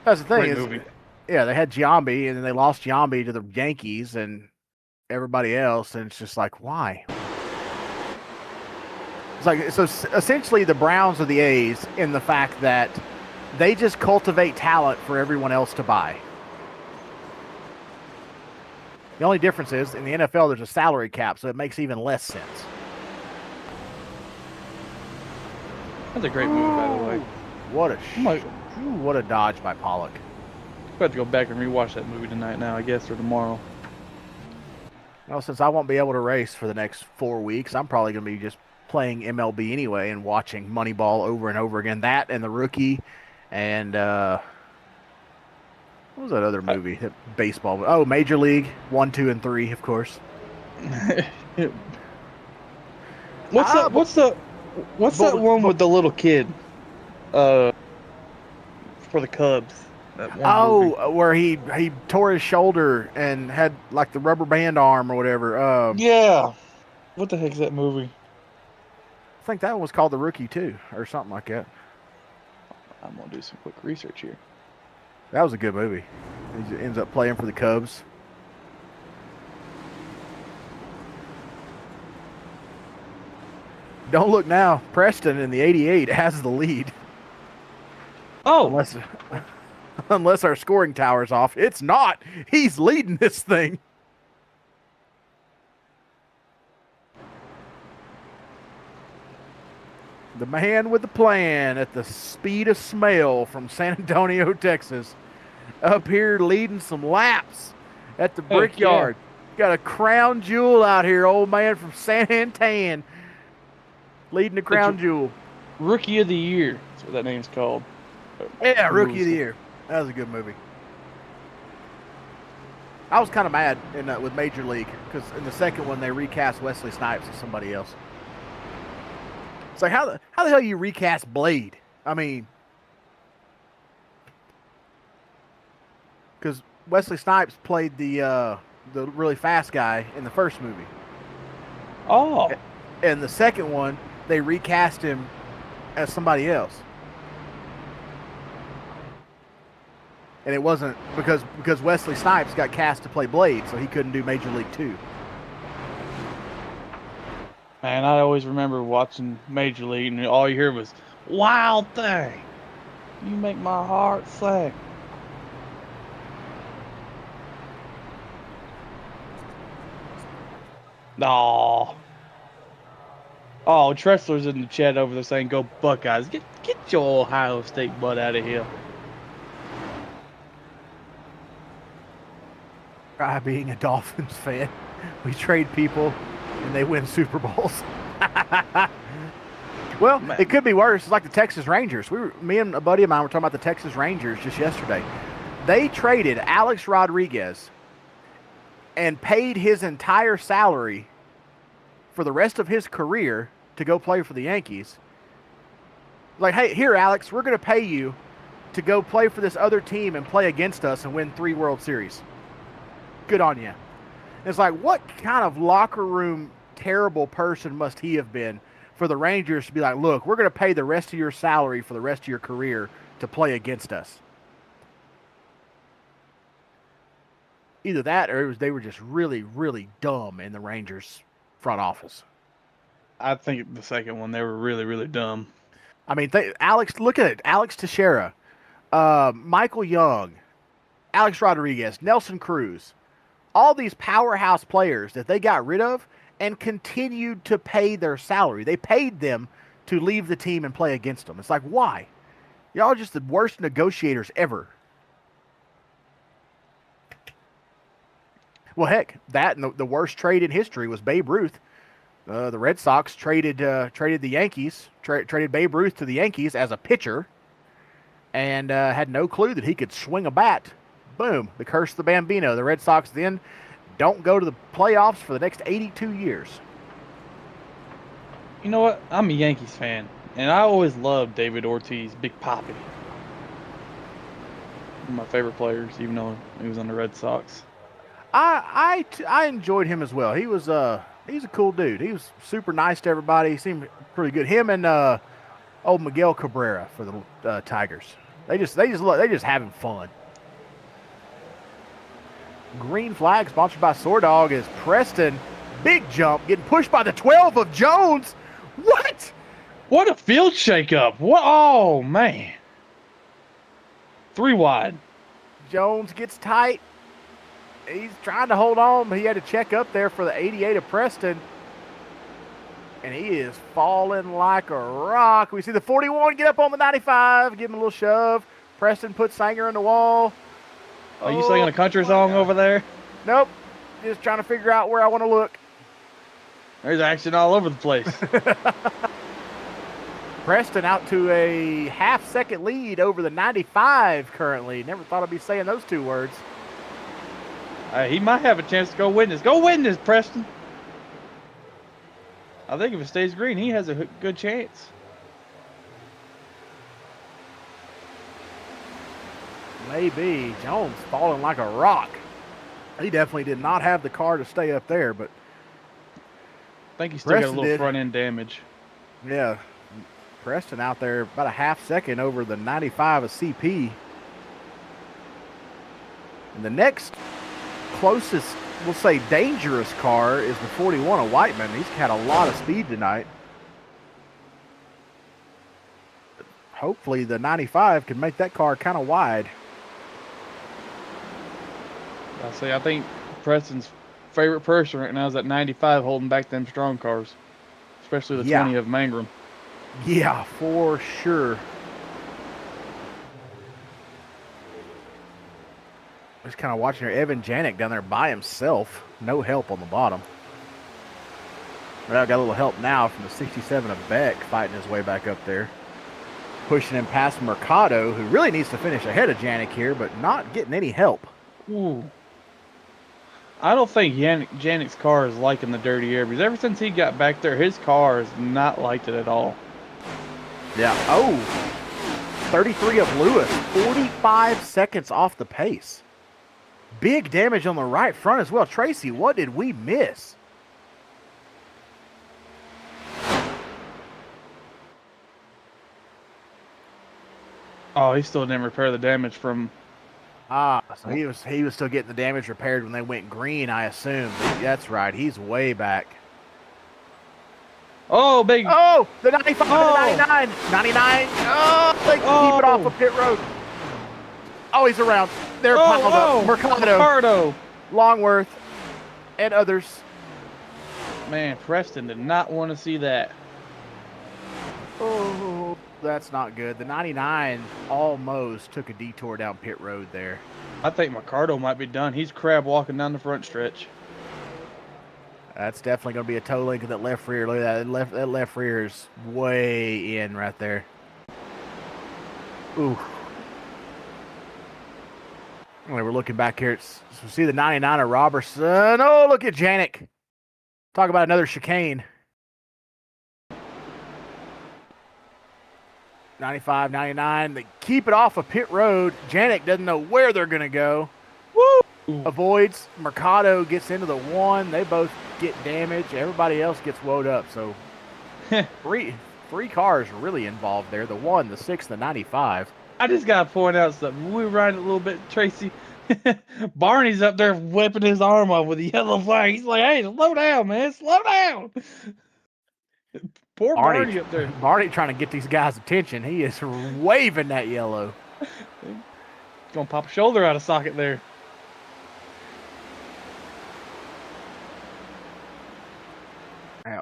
that's the thing Great is, movie. yeah, they had Giambi, and then they lost Giambi to the Yankees and everybody else, and it's just like, why? It's like, so essentially the Browns are the A's in the fact that they just cultivate talent for everyone else to buy. The only difference is in the NFL there's a salary cap, so it makes even less sense. That's a great movie, by the way. What a dodge by Pollock. I'm about to go back and rewatch that movie tonight now, I guess, or tomorrow. Well, since I won't be able to race for the next 4 weeks, I'm probably going to be just playing MLB anyway and watching Moneyball over and over again. That and The Rookie and what was that other movie? That baseball. Oh, Major League 1, 2, and 3, of course. What's that one with the little kid? For the Cubs. That one movie. Where he tore his shoulder and had like the rubber band arm or whatever. Yeah. What the heck's that movie? I think that one was called The Rookie too, or something like that. I'm gonna do some quick research here. That was a good movie. He ends up playing for the Cubs. Don't look now. Preston in the 88 has the lead. Oh, Unless our scoring tower's off. It's not. He's leading this thing. The man with the plan at the speed of smell from San Antonio, Texas. Up here leading some laps at the Brickyard. Got a crown jewel out here, old man from San Antonio. Leading the crown jewel. Rookie of the Year. That's what that name's called. Yeah, Rookie of the Year. That was a good movie. I was kind of mad with Major League because in the second one they recast Wesley Snipes as somebody else. It's like, how the hell you recast Blade? I mean, because Wesley Snipes played the really fast guy in the first movie. Oh. And the second one, they recast him as somebody else. And it wasn't because Wesley Snipes got cast to play Blade, so he couldn't do Major League 2. Man, I always remember watching Major League, and all you hear was, "Wild thing, you make my heart sing." Aw. Oh, Tressler's in the chat over there saying, "Go Buckeyes." Get Get your Ohio State butt out of here. Try being a Dolphins fan. We trade people and they win Super Bowls. Well, Man. it could be worse. It's like the Texas Rangers. Me and a buddy of mine were talking about the Texas Rangers just yesterday. They traded Alex Rodriguez and paid his entire salary for the rest of his career to go play for the Yankees. Like, hey, here, Alex, we're going to pay you to go play for this other team and play against us and win 3 World Series. Good on you. It's like, what kind of locker room terrible person must he have been for the Rangers to be like, look, we're going to pay the rest of your salary for the rest of your career to play against us? Either that or they were just really, really dumb in the Rangers front office. I think the second one, they were really, really dumb. I mean, Alex, look at it. Alex Teixeira, Michael Young, Alex Rodriguez, Nelson Cruz, all these powerhouse players that they got rid of and continued to pay their salary. They paid them to leave the team and play against them. It's like, why? Y'all are just the worst negotiators ever. Well, heck, that and the worst trade in history was Babe Ruth. The Red Sox traded the Yankees, traded Babe Ruth to the Yankees as a pitcher, and had no clue that he could swing a bat. Boom, the curse of the Bambino. The Red Sox then don't go to the playoffs for the next 82 years. You know what? I'm a Yankees fan, and I always loved David Ortiz, Big Papi. One of my favorite players, even though he was on the Red Sox. I enjoyed him as well. He's a cool dude. He was super nice to everybody. He seemed pretty good. Him and old Miguel Cabrera for the Tigers. They just having fun. Green flag sponsored by SoarDogg is Preston. Big jump, getting pushed by the 12 of Jones. What? What a field shakeup. What? Oh, man. 3 wide. Jones gets tight. He's trying to hold on, but he had to check up there for the 88 of Preston. And he is falling like a rock. We see the 41 get up on the 95, give him a little shove. Preston puts Sanger in the wall. Are you singing a country song over there? Nope. Just trying to figure out where I want to look. There's action all over the place. Preston out to a half-second lead over the 95 currently. Never thought I'd be saying those 2 words. He might have a chance to go win this. Go win this, Preston. I think if it stays green, he has a good chance. Maybe. Jones falling like a rock. He definitely did not have the car to stay up there, but I think he still got a little front end damage. yeah, Preston out there about a half-second over the 95 of CP. And the next closest, we'll say, dangerous car is the 41 of Whiteman. He's had a lot of speed tonight. Hopefully the 95 can make that car kind of wide. I think Preston's favorite person right now is that 95 holding back them strong cars, especially the 20 of Mangrum. Yeah, for sure. Just kind of watching here, Evan Janik down there by himself. No help on the bottom. Well, got a little help now from the 67 of Beck fighting his way back up there. Pushing him past Mercado, who really needs to finish ahead of Janik here, but not getting any help. Ooh. I don't think Janik's car is liking the dirty air, because ever since he got back there, his car has not liked it at all. Yeah. Oh, 33 of Lewis, 45 seconds off the pace. Big damage on the right front as well. Tracy, what did we miss? Oh, he still didn't repair the damage from... So he was still getting the damage repaired when they went green, I assume. That's right. He's way back. Oh, big... Oh, the 95, the 99. 99. Oh, they can keep it off of pit road. Oh, he's around. They're piled up. Mercado. Longworth, and others. Man, Preston did not want to see that. Oh, that's not good. The 99 almost took a detour down pit road there. I think Mercado might be done. He's crab walking down the front stretch. That's definitely going to be a toe link of that left rear. Look at that. That left rear is way in right there. Ooh. Anyway, we're looking back here. So see the 99 of Robertson. Oh, look at Janik. Talk about another chicane. 95, 99. They keep it off of pit road. Janik doesn't know where they're going to go. Woo! Avoids. Mercado gets into the 1. They both get damaged. Everybody else gets woed up. So three cars really involved there. The 1, the 6, the 95. I just got to point out something. We were riding a little bit, Tracy. Barney's up there whipping his arm off with the yellow flag. He's like, hey, slow down, man. Slow down. Poor Barney up there. Barney trying to get these guys' attention. He is waving that yellow. He's going to pop a shoulder out of socket there. Yeah.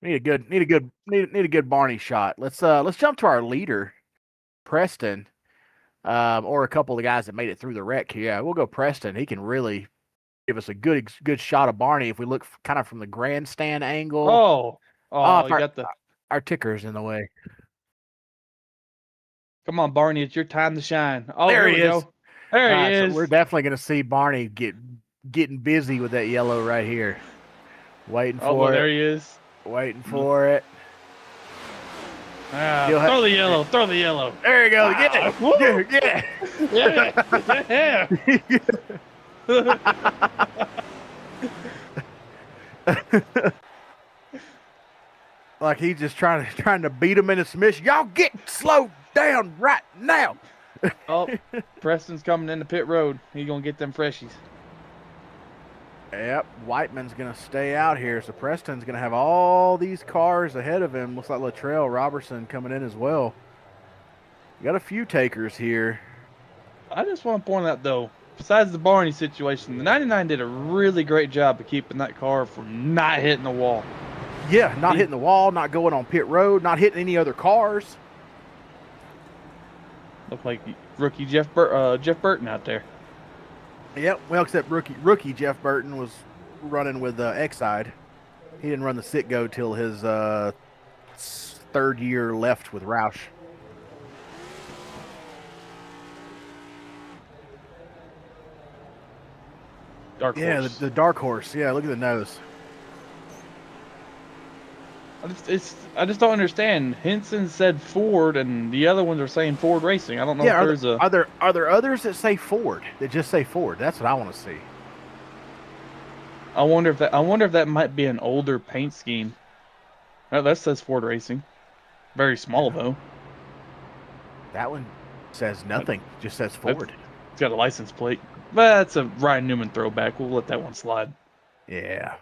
Need a good Barney shot. Let's jump to our leader, Preston, or a couple of the guys that made it through the wreck here. Yeah, we'll go Preston. He can really give us a good shot of Barney if we look kind of from the grandstand angle. You got our ticker's in the way. Come on, Barney, it's your time to shine. Oh, there he is. Go. There he is. So we're definitely going to see Barney getting busy with that yellow right here. Waiting for it. There he is. Waiting for it. Throw the yellow. Throw the yellow. There you go. Get it. Yeah. Like he's just trying to beat him into submission. Y'all get slowed down right now. Oh, Preston's coming into pit road. He's gonna get them freshies. Yep, Whiteman's going to stay out here, so Preston's going to have all these cars ahead of him. Looks like Latrell Robertson coming in as well. You got a few takers here. I just want to point out, though, besides the Barney situation, the 99 did a really great job of keeping that car from not hitting the wall. Yeah, not hitting the wall, not going on pit road, not hitting any other cars. Looked like rookie Jeff Burton out there. Yep, well, except rookie Jeff Burton was running with Exide. He didn't run the Sitgo till his third year left with Roush. Dark horse. Yeah, the dark horse. Yeah, look at the nose. I just don't understand. Henson said Ford, and the other ones are saying Ford Racing. I don't know if there's are there others that say Ford that just say Ford? That's what I want to see. I wonder if that might be an older paint scheme. That says Ford Racing. Very small though. That one says nothing. Just says Ford. It's got a license plate. But that's a Ryan Newman throwback. We'll let that one slide. Yeah.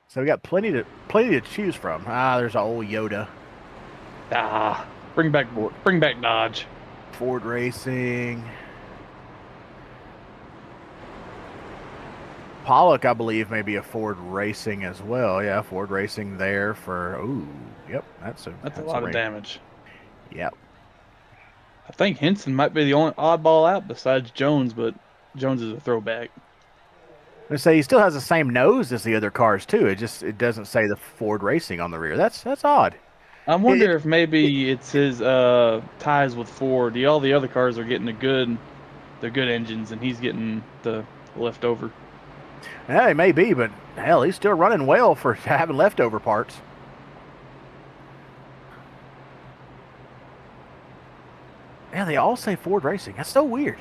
So we got plenty to choose from. There's an old Yoda. Bring back Dodge. Ford Racing. Pollock, I believe, may be a Ford Racing as well. Yeah, Ford Racing there for. Ooh, yep, that's a lot of damage. Yep. I think Henson might be the only oddball out besides Jones, but Jones is a throwback. I say he still has the same nose as the other cars too. It doesn't say the Ford Racing on the rear. That's odd. I wonder if maybe it's his ties with Ford. All the other cars are getting the good engines, and he's getting the leftover. Yeah, it may be, but hell, he's still running well for having leftover parts. Yeah, they all say Ford Racing. That's so weird.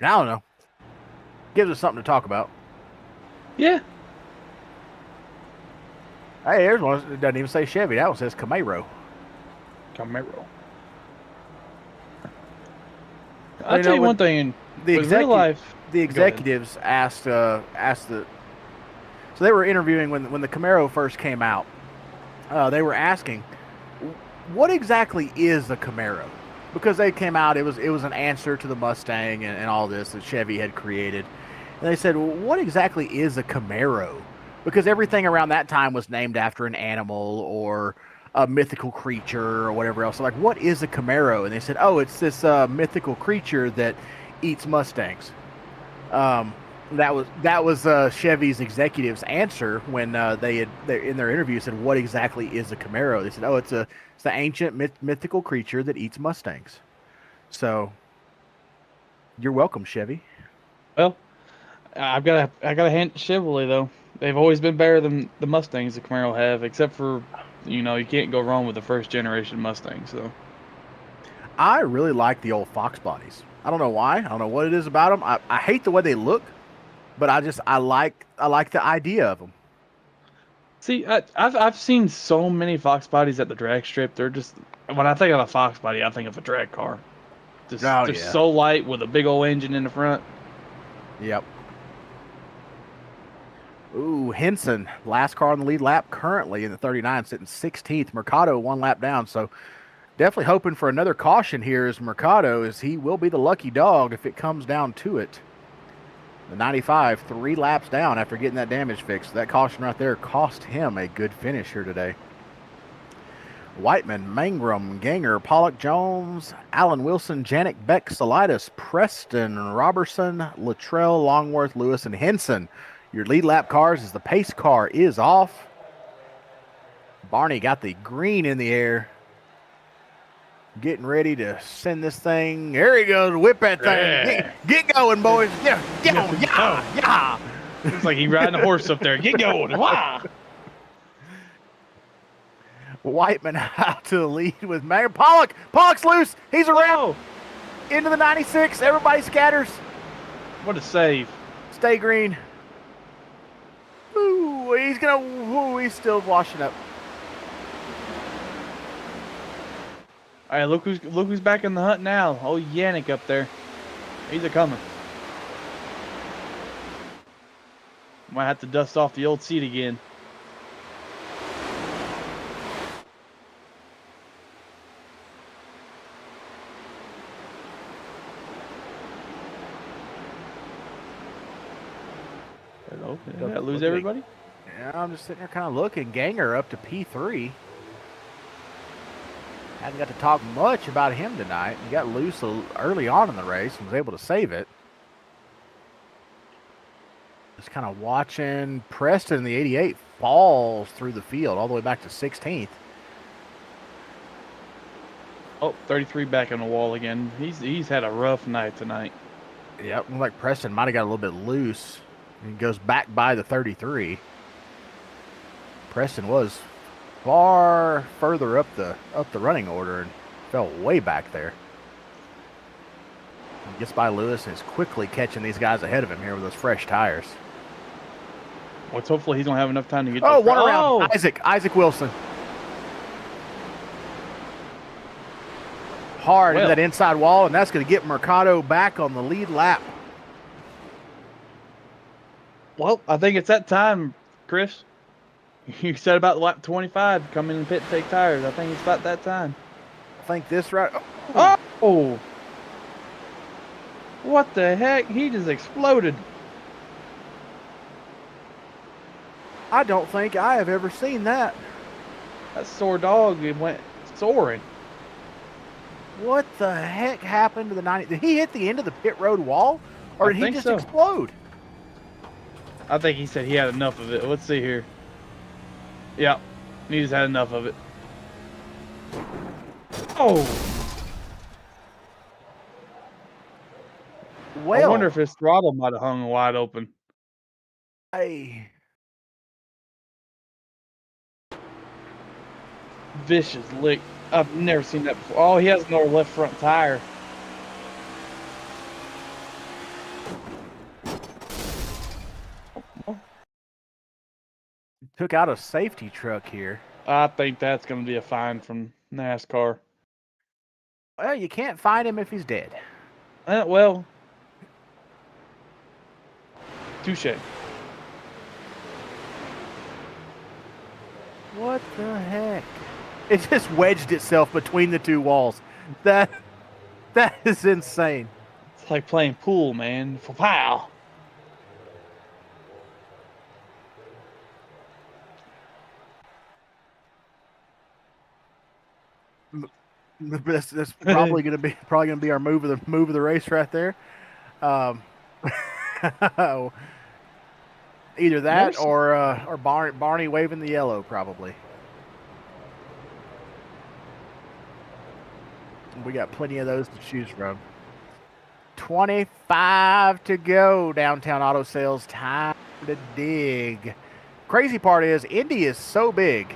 I don't know. Gives us something to talk about. Yeah. Hey, there's one. It doesn't even say Chevy. That one says Camaro. I'll tell you one thing. Real life, the executives asked the. So they were interviewing when the Camaro first came out. They were asking, what exactly is a Camaro? Because they came out, it was an answer to the Mustang and all this that Chevy had created. And they said, well, what exactly is a Camaro? Because everything around that time was named after an animal or a mythical creature or whatever else. So like, what is a Camaro? And they said, oh, it's this mythical creature that eats Mustangs. That was Chevy's executive's answer when they in their interview said, what exactly is a Camaro? They said, oh, it's the ancient mythical creature that eats Mustangs. So you're welcome, Chevy. Well, I got to hand it to Chevrolet though. They've always been better than the Mustangs the Camaro have, except for, you can't go wrong with the first generation Mustang. So I really like the old Fox bodies. I don't know why. I don't know what it is about them. I hate the way they look, but I like the idea of them. see, I've seen so many Fox bodies at the drag strip. They're just, when I think of a Fox body, I think of a drag car. They're so light with a big old engine in the front. Yep. Ooh, Henson, last car on the lead lap currently in the 39, sitting 16th. Mercado 1 lap down, so definitely hoping for another caution here as Mercado, as he will be the lucky dog if it comes down to it. The 95, 3 laps down after getting that damage fixed. That caution right there cost him a good finish here today. Whiteman, Mangrum, Ganger, Pollock, Jones, Allen Wilson, Janik, Beck, Salidas, Preston, Robertson, Luttrell, Longworth, Lewis, and Henson. Your lead lap cars as the pace car is off. Barney got the green in the air. Getting ready to send this thing. There he goes. Whip that thing. Yeah. Get going, boys. Get on. Yeah. Looks like he's riding a horse up there. Get going. Wow. Whiteman out to the lead with Mayor Pollock. Pollock's loose. He's around. Whoa. Into the 96. Everybody scatters. What a save. Stay green. Ooh, he's still washing up. All right, look who's back in the hunt now. Oh, Yannick up there. He's a coming. Might have to dust off the old seat again. Hello. Did I lose everybody? Yeah, I'm just sitting there kind of looking. Ganger up to P3. Hadn't got to talk much about him tonight. He got loose early on in the race and was able to save it. Just kind of watching Preston in the 88 falls through the field all the way back to 16th. Oh, 33 back on the wall again. He's had a rough night tonight. Yep, looked like Preston might have got a little bit loose. He goes back by the 33. Preston was far further up the running order and fell way back there. He gets by Lewis and is quickly catching these guys ahead of him here with those fresh tires. Let's hopefully he's gonna have enough time to get. Oh, one around. Isaac Wilson. Hard into that inside wall, and that's going to get Mercado back on the lead lap. Well, I think it's that time, Chris. You said about lap 25, come in and pit and take tires. I think it's about that time. I think this right. Oh! What the heck? He just exploded. I don't think I have ever seen that. That SoarDogg, it went soaring. What the heck happened to the 90? Did he hit the end of the pit road wall? Or did he just explode? I think he said he had enough of it. Let's see here. Yeah, he just had enough of it. Oh! Well, I wonder if his throttle might have hung wide open. Vicious lick. I've never seen that before. Oh, he has no left front tire. Took out a safety truck here. I think that's going to be a fine from NASCAR. Well, you can't find him if he's dead. Well, touche. What the heck? It just wedged itself between the two walls. That is insane. It's like playing pool, man. Pow! That's probably gonna be our move of the race right there. Um, either Never that s- or Barney waving the yellow probably. We got plenty of those to choose from. 25 to go. Downtown auto sales. Time to dig. Crazy part is Indy is so big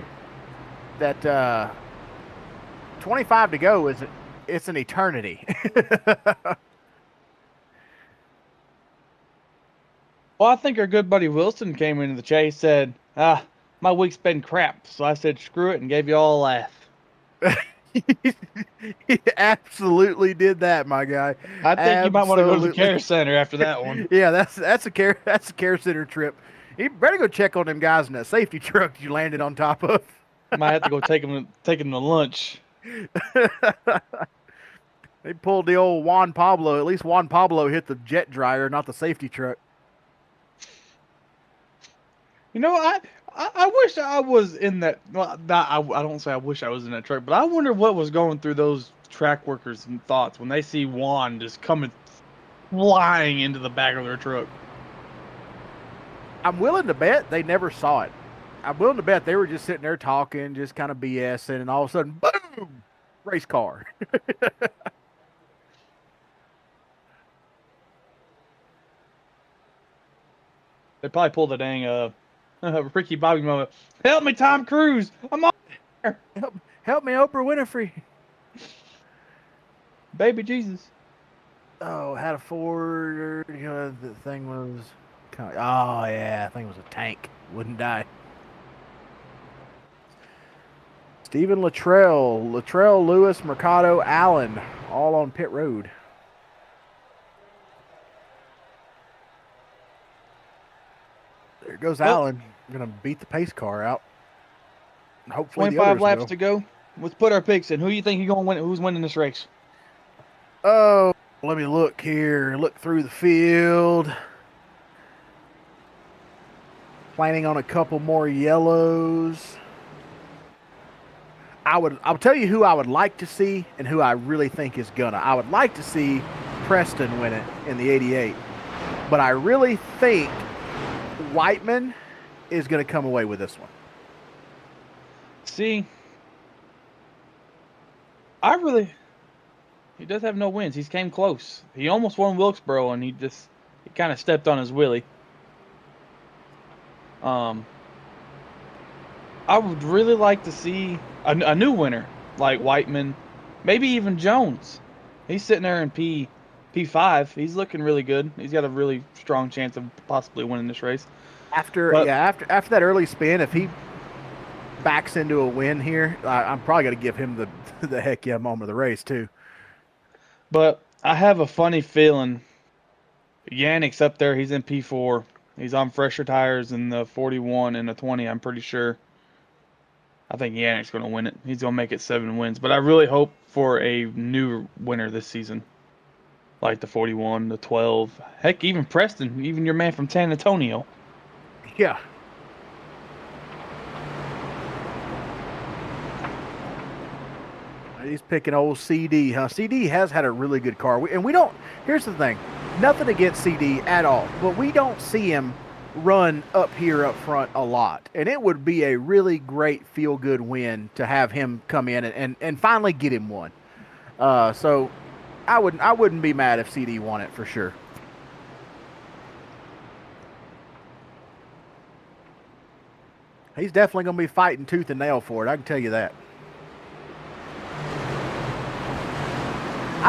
that 25 to go it's an eternity. Well, I think our good buddy Wilson came into the chase, said, my week's been crap. So I said, screw it, and gave you all a laugh. He absolutely did that, my guy. I think you might want to go to the Absolutely. care center after that one. Yeah, that's a care center trip. You better go check on them guys in that safety truck you landed on top of. Might have to go take him to lunch. They pulled the old Juan Pablo. At least Juan Pablo hit the jet dryer, not the safety truck. You know, I wish I was in that. Well, I don't say I wish I was in that truck, but I wonder what was going through those track workers' thoughts when they see Juan just coming flying into the back of their truck. I'm willing to bet they never saw it. I'm willing to bet they were just sitting there talking, just kind of BSing, and all of a sudden, boom, race car. They probably pulled the dang Ricky Bobby moment. Help me, Tom Cruise! I'm on there, Help me, Oprah Winfrey. baby Jesus. Oh, had a Ford. You know, the thing was. Oh yeah, I think it was a tank. Wouldn't die. Stephen Luttrell, Lewis, Mercado, Allen, all on pit road. There goes Allen. Going to beat the pace car out. Hopefully, 25 laps will. to go. Let's put our picks in. Who do you think you're going to win? Who's winning this race? Oh, let me look here. Look through the field. Planning on a couple more yellows. I'll tell you who I would like to see and who I really think is gonna. I would like to see Preston win it in the 88. But I really think Whiteman is gonna come away with this one. See, he does have no wins. He's came close. He almost won Wilkesboro, and he kind of stepped on his willy. I would really like to see a new winner like Whiteman, maybe even Jones. He's sitting there in P5. He's looking really good. He's got a really strong chance of possibly winning this race. After that early spin, if he backs into a win here, I'm probably going to give him the heck yeah moment of the race too. But I have a funny feeling Yannick's up there. He's in P4. He's on fresher tires in the 41 and the 20, I'm pretty sure. I think Yannick's going to win it. He's going to make it 7 wins. But I really hope for a new winner this season. Like the 41, the 12. Heck, even Preston, even your man from San Antonio. Yeah. He's picking old CD, huh? CD has had a really good car. Here's the thing. Nothing against CD at all. But we don't see him run up here up front a lot. And it would be a really great feel-good win to have him come in and finally get him one. So I wouldn't be mad if CD won it for sure. He's definitely going to be fighting tooth and nail for it. I can tell you that.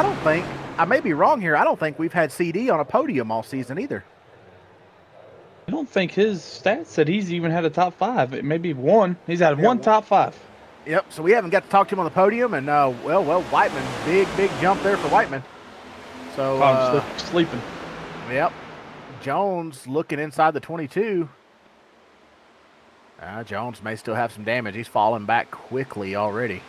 I may be wrong here. I don't think we've had CD on a podium all season either. I don't think his stats said he's even had a top 5. It may be one. He's had one top 5. Yep, so we haven't got to talk to him on the podium, and Whiteman, big jump there for Whiteman. So I'm sleeping. Yep, Jones looking inside the 22. Jones may still have some damage. He's falling back quickly already.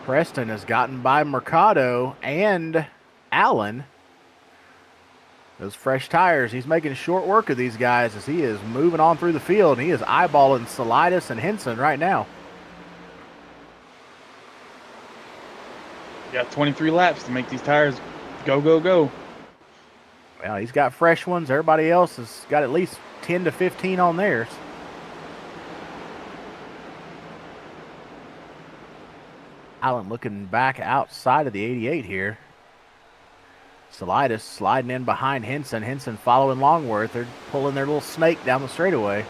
Preston has gotten by Mercado and Allen. Those fresh tires, he's making short work of these guys as he is moving on through the field, and he is eyeballing Salidas and Henson right now. Got 23 laps to make these tires go, go, go. Well, he's got fresh ones. Everybody else has got at least 10 to 15 on theirs. Allen looking back outside of the 88 here. Salidas sliding in behind Henson. Henson following Longworth. They're pulling their little snake down the straightaway.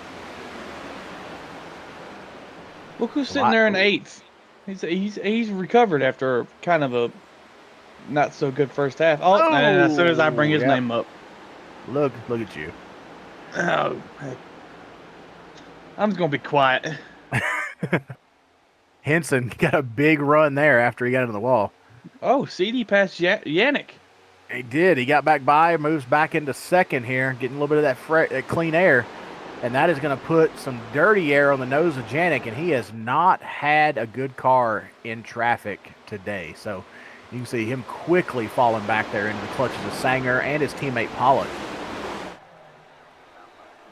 Look who's sitting there in 8th. He's recovered after kind of a not so good first half. Oh, and as soon as I bring his name up. Look at you. Oh, I'm just going to be quiet. Henson got a big run there after he got into the wall. Oh, CD passed Yannick. He did. He got back by, moves back into second here, getting a little bit of that clean air. And that is going to put some dirty air on the nose of Janik, and he has not had a good car in traffic today. So you can see him quickly falling back there into the clutches of Sanger and his teammate Pollock.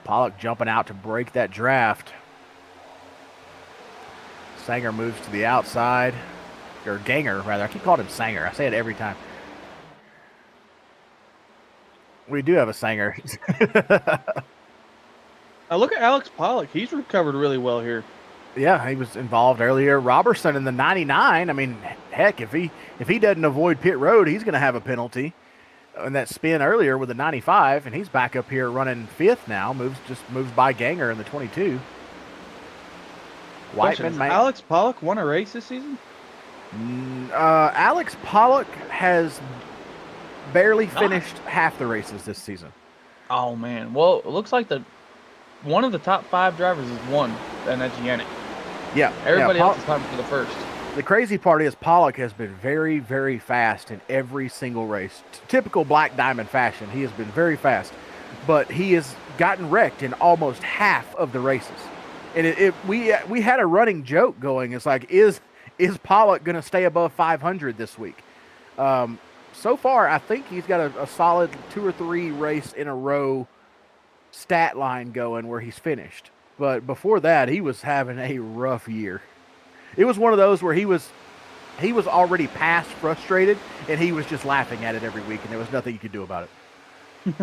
Pollock jumping out to break that draft. Sanger moves to the outside, or Ganger, rather. I keep calling him Sanger. I say it every time. We do have a Sanger. Now look at Alex Pollock. He's recovered really well here. Yeah, he was involved earlier. Robertson in the 99. I mean, heck, if he doesn't avoid pit road, he's going to have a penalty. And that spin earlier with the 95, and he's back up here running 5th now. Moves by Ganger in the 22. Whiteman, Alex Pollock won a race this season? Alex Pollock has barely finished half the races this season. Oh, man. Well, it looks like one of the top 5 drivers has won, and that's Yannick. Yeah. Everybody else is fighting for the first. The crazy part is Pollock has been very, very fast in every single race. Typical Black Diamond fashion. He has been very fast. But he has gotten wrecked in almost half of the races. And we had a running joke going. It's like, is Pollock going to stay above 500 this week? So far, I think he's got a solid 2 or 3 race in a row stat line going where he's finished. But before that, he was having a rough year. It was one of those where he was already past frustrated, and he was just laughing at it every week, and there was nothing you could do about it.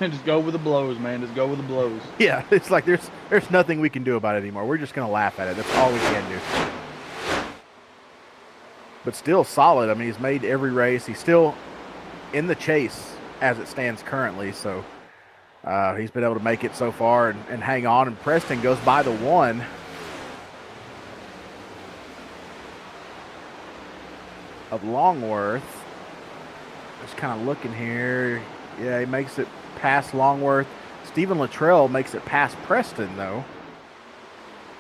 And just go with the blows, man. Just go with the blows. Yeah, it's like there's nothing we can do about it anymore. We're just going to laugh at it. That's all we can do. But still solid. I mean, he's made every race. He's still in the chase as it stands currently, so he's been able to make it so far and hang on. And Preston goes by the 1. Of Longworth. Just kind of looking here. Yeah, he makes it past Longworth. Stephen Luttrell makes it past Preston, though.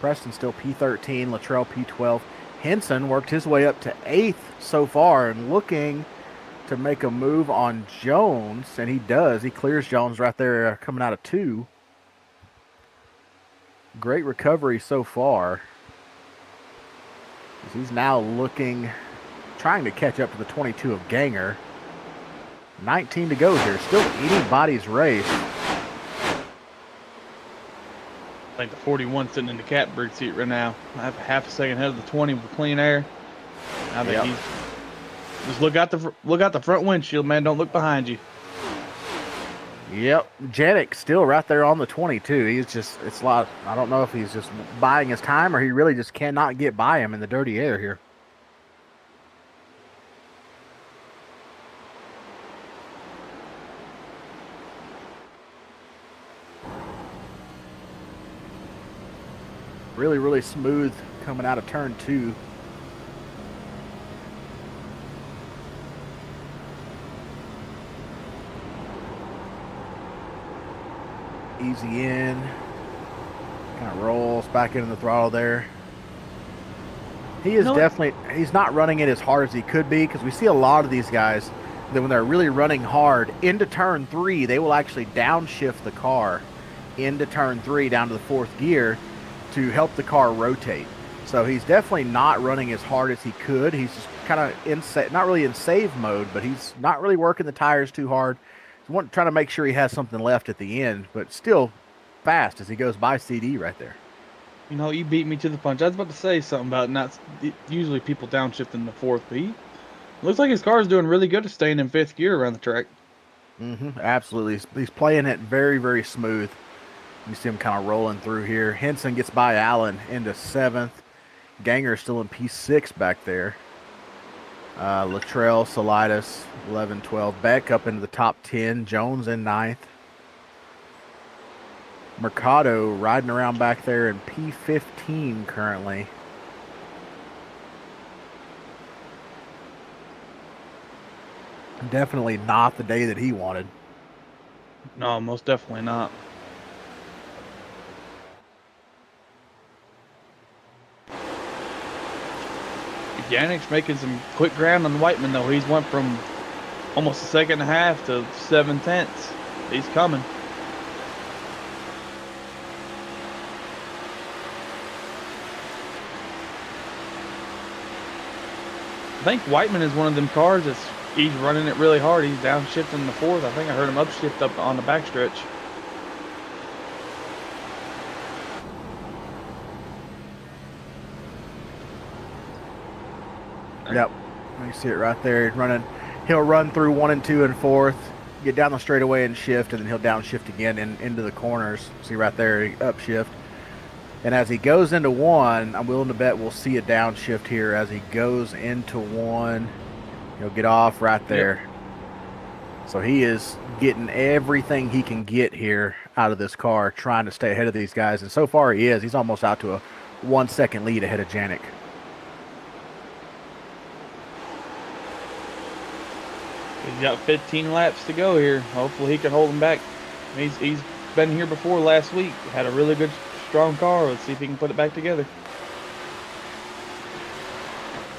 Preston still P13, Luttrell P12. Henson worked his way up to 8th so far and looking to make a move on Jones, and he does. He clears Jones right there coming out of 2. Great recovery so far. He's now trying to catch up to the 22 of Ganger. 19 to go here. Still eating Body's race. I think the 41 sitting in the catbird seat right now. I have half a second ahead of the 20 with clean air. I think he's just look out the front windshield, man. Don't look behind you. Yep, Janik still right there on the 22. It's a lot. I don't know if he's just buying his time or he really just cannot get by him in the dirty air here. Really, really smooth coming out of turn 2. Easy in. Kind of rolls back into the throttle there. He is he's not running it as hard as he could be, because we see a lot of these guys that when they're really running hard into turn 3, they will actually downshift the car into turn 3 down to the 4th gear to help the car rotate. So he's definitely not running as hard as he could. He's just kind of not really in save mode, but he's not really working the tires too hard, trying to make sure he has something left at the end, but still fast as he goes by CD right there. You know, you beat me to the punch. I was about to say something about not usually people downshift in the fourth, but he looks like his car is doing really good at staying in fifth gear around the track. Absolutely. He's playing it very, very smooth. You see him kind of rolling through here. Henson gets by Allen into seventh. Ganger still in P6 back there. Luttrell, Salidas, 11, 12. Beck up into the top 10. Jones in ninth. Mercado riding around back there in P15 currently. Definitely not the day that he wanted. No, most definitely not. Yannick's making some quick ground on Whiteman, though. He's went from almost a second and a half to 7/10. He's coming. I think Whiteman is one of them cars he's running it really hard. He's downshifting the fourth. I think I heard him upshift up on the backstretch. Yep, you see it right there. He'll run through 1 and 2 and fourth, get down the straightaway and shift, and then he'll downshift again into the corners. See right there, he upshift. And as he goes into one, I'm willing to bet we'll see a downshift here as he goes into one. He'll get off right there. Yep. So he is getting everything he can get here out of this car, trying to stay ahead of these guys. And so far he is. He's almost out to a 1 second lead ahead of Janik. He's got 15 laps to go here. Hopefully he can hold him back. He's been here before last week. Had a really good, strong car. Let's see if he can put it back together.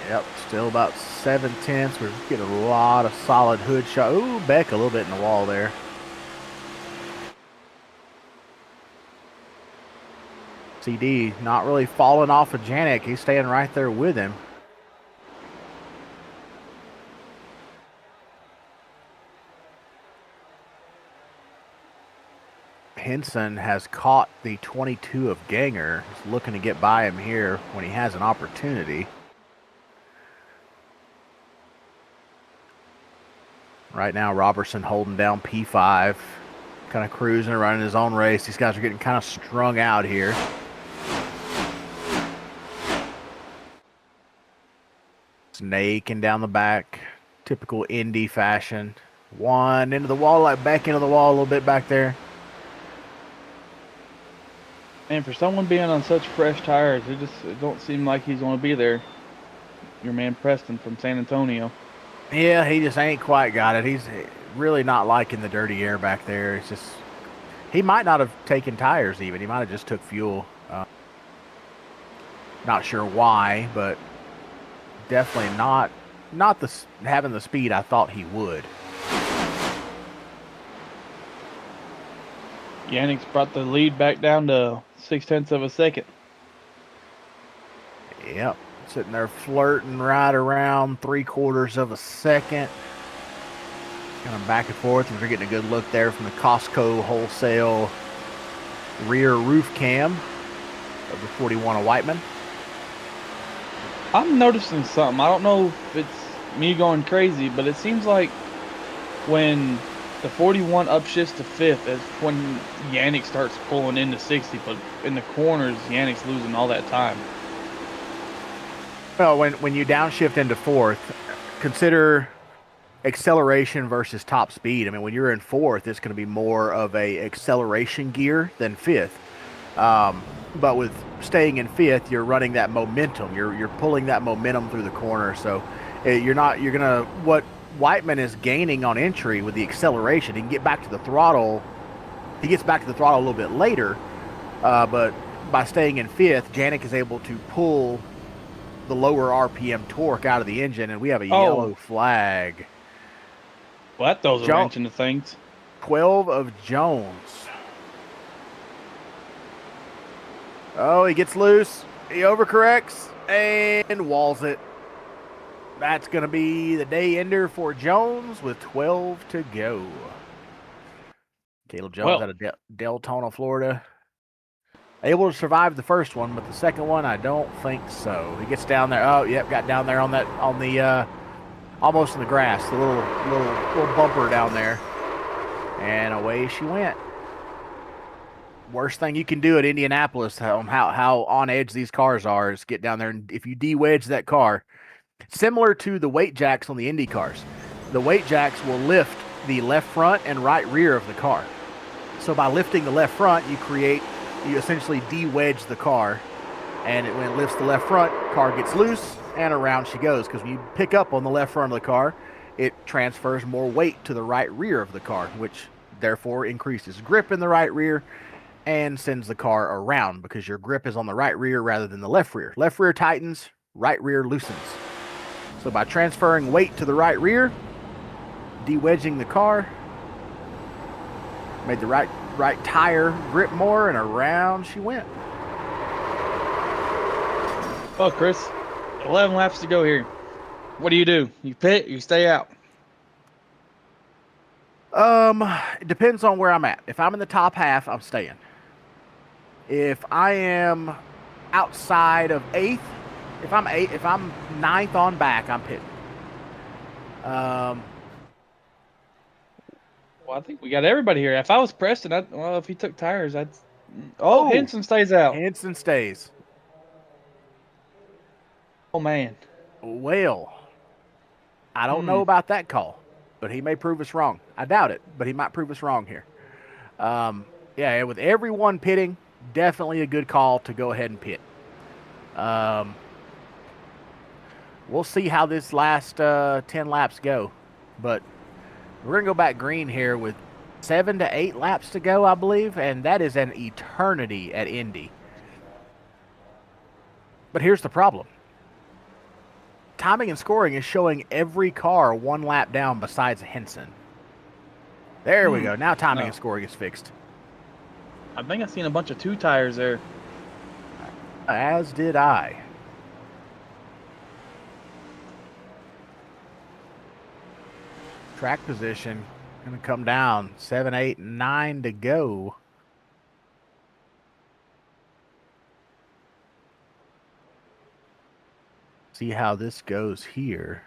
Yep, still about 7/10. We're getting a lot of solid hood shot. Ooh, Beck a little bit in the wall there. CD not really falling off of Janik. He's staying right there with him. Henson has caught the 22 of Ganger. He's looking to get by him here when he has an opportunity. Right now, Robertson holding down P5, kind of cruising, running his own race. These guys are getting kind of strung out here. Snaking down the back, typical Indy fashion. One into the wall, like back into the wall a little bit back there. And for someone being on such fresh tires, it don't seem like he's going to be there. Your man Preston from San Antonio. Yeah, he just ain't quite got it. He's really not liking the dirty air back there. It's just, he might not have taken tires even. He might have just took fuel. Not sure why, but definitely not having the speed I thought he would. Yannick's brought the lead back down to 0.6 of a second. Yep, sitting there flirting right around 3/4 of a second. Kind of back and forth. We're getting a good look there from the Costco wholesale rear roof cam of the 41 of Whiteman. I'm noticing something. I don't know if it's me going crazy, but it seems like when the 41 upshifts to fifth, that's when Yannick starts pulling into 60, but in the corners, Yannick's losing all that time. Well, when you downshift into fourth, consider acceleration versus top speed. I mean, when you're in fourth, it's going to be more of a acceleration gear than fifth. But with staying in fifth, you're running that momentum. You're pulling that momentum through the corner. So what Whiteman is gaining on entry with the acceleration, he can get back to the throttle. He gets back to the throttle a little bit later, but by staying in fifth, Janik is able to pull the lower RPM torque out of the engine, and we have a yellow flag. Well, that throws a wrench into things. 12 of Jones. Oh, he gets loose. He overcorrects and walls it. That's going to be the day ender for Jones with 12 to go. Caleb Jones Well, out of Deltona, Florida. Able to survive the first one, but the second one, I don't think so. He gets down there. Oh, yep, got down there on the almost in the grass, the little bumper down there, and away she went. Worst thing you can do at Indianapolis, how on edge these cars are, is get down there, and if you de-wedge that car, similar to the weight jacks on the Indy cars, the weight jacks will lift the left front and right rear of the car. So by lifting the left front, you essentially de-wedge the car, and when it lifts the left front, car gets loose, and around she goes, because when you pick up on the left front of the car, it transfers more weight to the right rear of the car, which therefore increases grip in the right rear and sends the car around, because your grip is on the right rear rather than the left rear. Left rear tightens, right rear loosens. So by transferring weight to the right rear, de-wedging the car, made the right tire grip more, and around she went. well, Chris, 11 laps to go here. What do? You pit, you stay out? It depends on where I'm at. If I'm in the top half, I'm staying. If I am outside of 8th, if I'm 9th on back, I'm pitting. Well, I think we got everybody here. If I was Preston, if he took tires, I'd. Oh, Henson stays out. Henson stays. Oh man. Well, I don't know about that call, but he may prove us wrong. I doubt it, but he might prove us wrong here. Yeah, with everyone pitting, definitely a good call to go ahead and pit. We'll see how this last 10 laps go, but we're going to go back green here with 7 to 8 laps to go, I believe, and that is an eternity at Indy. But here's the problem. Timing and scoring is showing every car 1 lap down besides Henson. There we go. Now timing and scoring is fixed. I think I seen a bunch of 2 tires there. As did I. Track position going to come down. 7, 8, 9 to go. See how this goes here.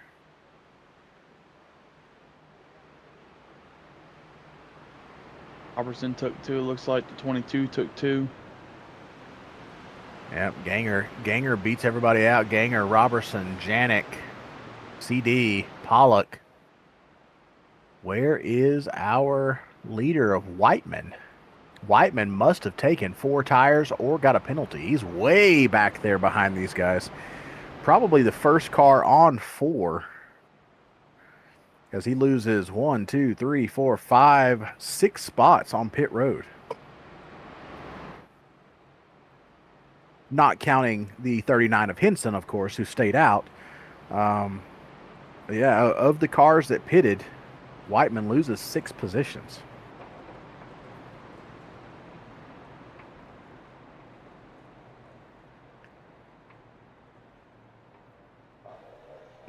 Robertson took 2. It looks like the 22 took 2. Yep, Ganger beats everybody out. Ganger, Robertson, Janik, CD, Pollock. Where is our leader of Whiteman? Whiteman must have taken 4 tires or got a penalty. He's way back there behind these guys. Probably the first car on 4. Because he loses 1, 2, 3, 4, 5, 6 spots on pit road. Not counting the 39 of Henson, of course, who stayed out. Yeah, of the cars that pitted, Whiteman loses 6 positions.